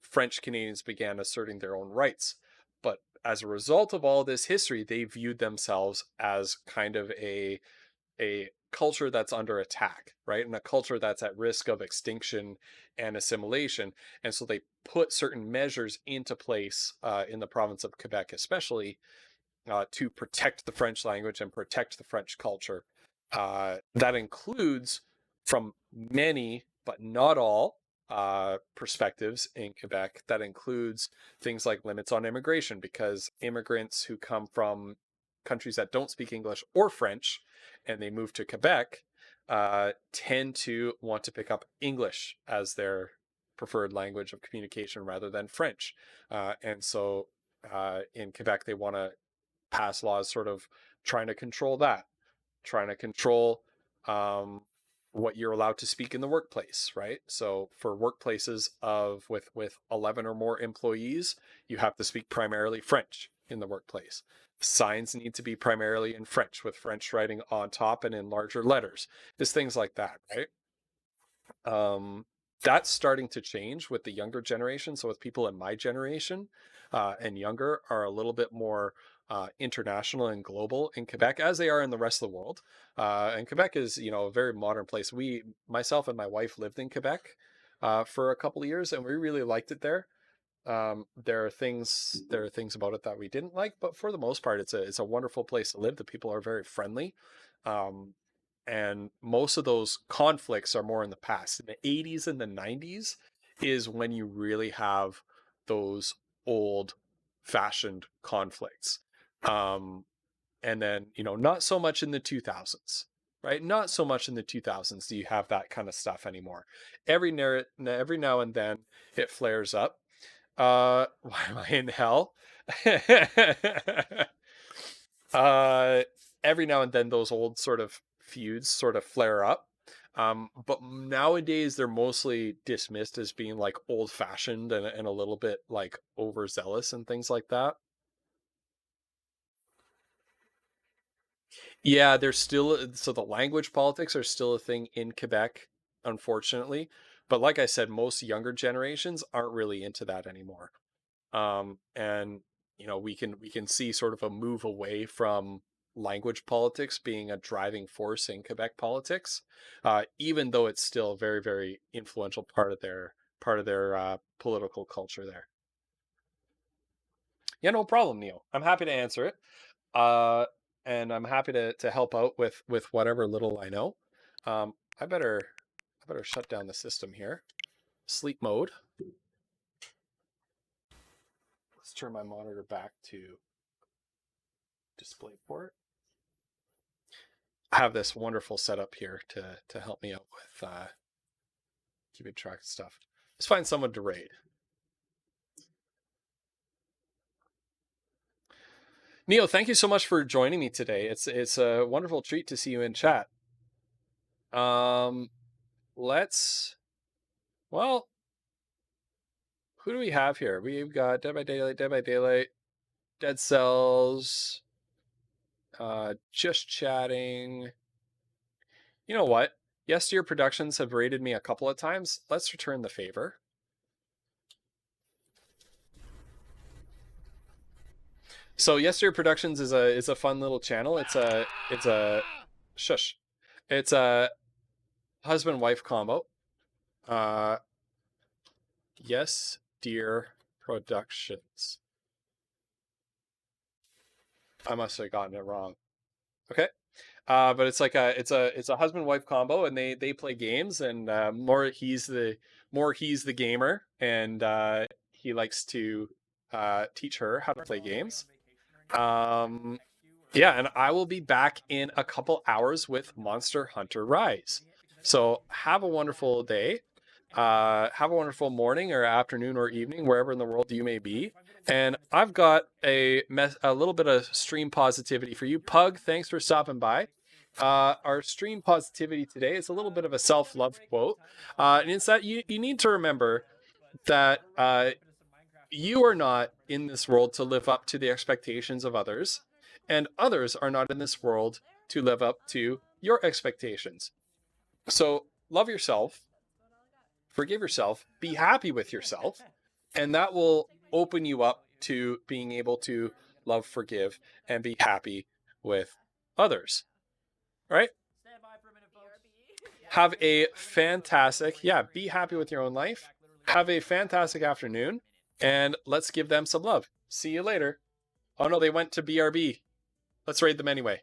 French Canadians began asserting their own rights. But as a result of all this history, they viewed themselves as kind of a culture that's under attack, right? And a culture that's at risk of extinction and assimilation. And so they put certain measures into place in the province of Quebec, especially to protect the French language and protect the French culture. That includes, from many, but not all, perspectives in Quebec, that includes things like limits on immigration, because immigrants who come from countries that don't speak English or French and they move to Quebec tend to want to pick up English as their preferred language of communication rather than French. And so in Quebec, they want to pass laws sort of trying to control that, trying to control what you're allowed to speak in the workplace, right? So for workplaces with 11 or more employees, you have to speak primarily French in the workplace. Signs need to be primarily in French, with French writing on top and in larger letters. Just things like that, right? That's starting to change with the younger generation. So with people in my generation and younger are a little bit more international and global in Quebec as they are in the rest of the world. And Quebec is, you know, a very modern place. Myself and my wife lived in Quebec for a couple of years, and we really liked it there. There are things about it that we didn't like, but for the most part, it's a wonderful place to live. The people are very friendly. And most of those conflicts are more in the past. In the 80s and the 90s is when you really have those old fashioned conflicts. And then, you know, not so much in the 2000s, right? Not so much in the 2000s do you have that kind of stuff anymore. Every now and then it flares up. Why am I in hell? Every now and then those old sort of feuds sort of flare up. But nowadays they're mostly dismissed as being like old fashioned and a little bit like overzealous and things like that. Yeah, there's still, so the language politics are still a thing in Quebec, unfortunately. But like I said, most younger generations aren't really into that anymore. And you know, we can see sort of a move away from language politics being a driving force in Quebec politics, even though it's still a very, very influential part of their political culture there. Yeah, no problem, Neil. I'm happy to answer it. And I'm happy to help out with whatever little I know. I better shut down the system here. Sleep mode. Let's turn my monitor back to display port. I have this wonderful setup here to help me out with keeping track of stuff. Let's find someone to raid. Neo, thank you so much for joining me today. It's a wonderful treat to see you in chat. Well, who do we have here? We've got Dead by Daylight, Dead Cells, Just Chatting. You know what? Yesteryear Productions have raided me a couple of times. Let's return the favor. So Yesteryear Productions is a fun little channel. It's a shush. It's a husband-wife combo. Yes, Dear Productions. I must have gotten it wrong. Okay. But it's like it's a husband-wife combo, and they play games, and more he's the gamer, and he likes to teach her how to play games. Yeah, and I will be back in a couple hours with Monster Hunter Rise. So have a wonderful day. Have a wonderful morning or afternoon or evening, wherever in the world you may be. And I've got a little bit of stream positivity for you. Pug, thanks for stopping by. Our stream positivity today is a little bit of a self-love quote. And it's that you need to remember that you are not in this world to live up to the expectations of others, and others are not in this world to live up to your expectations. So love yourself, forgive yourself, be happy with yourself, and that will open you up to being able to love, forgive, and be happy with others. All right? Have a fantastic, be happy with your own life. Have a fantastic afternoon, and let's give them some love. See you later. Oh no, they went to BRB. Let's raid them anyway.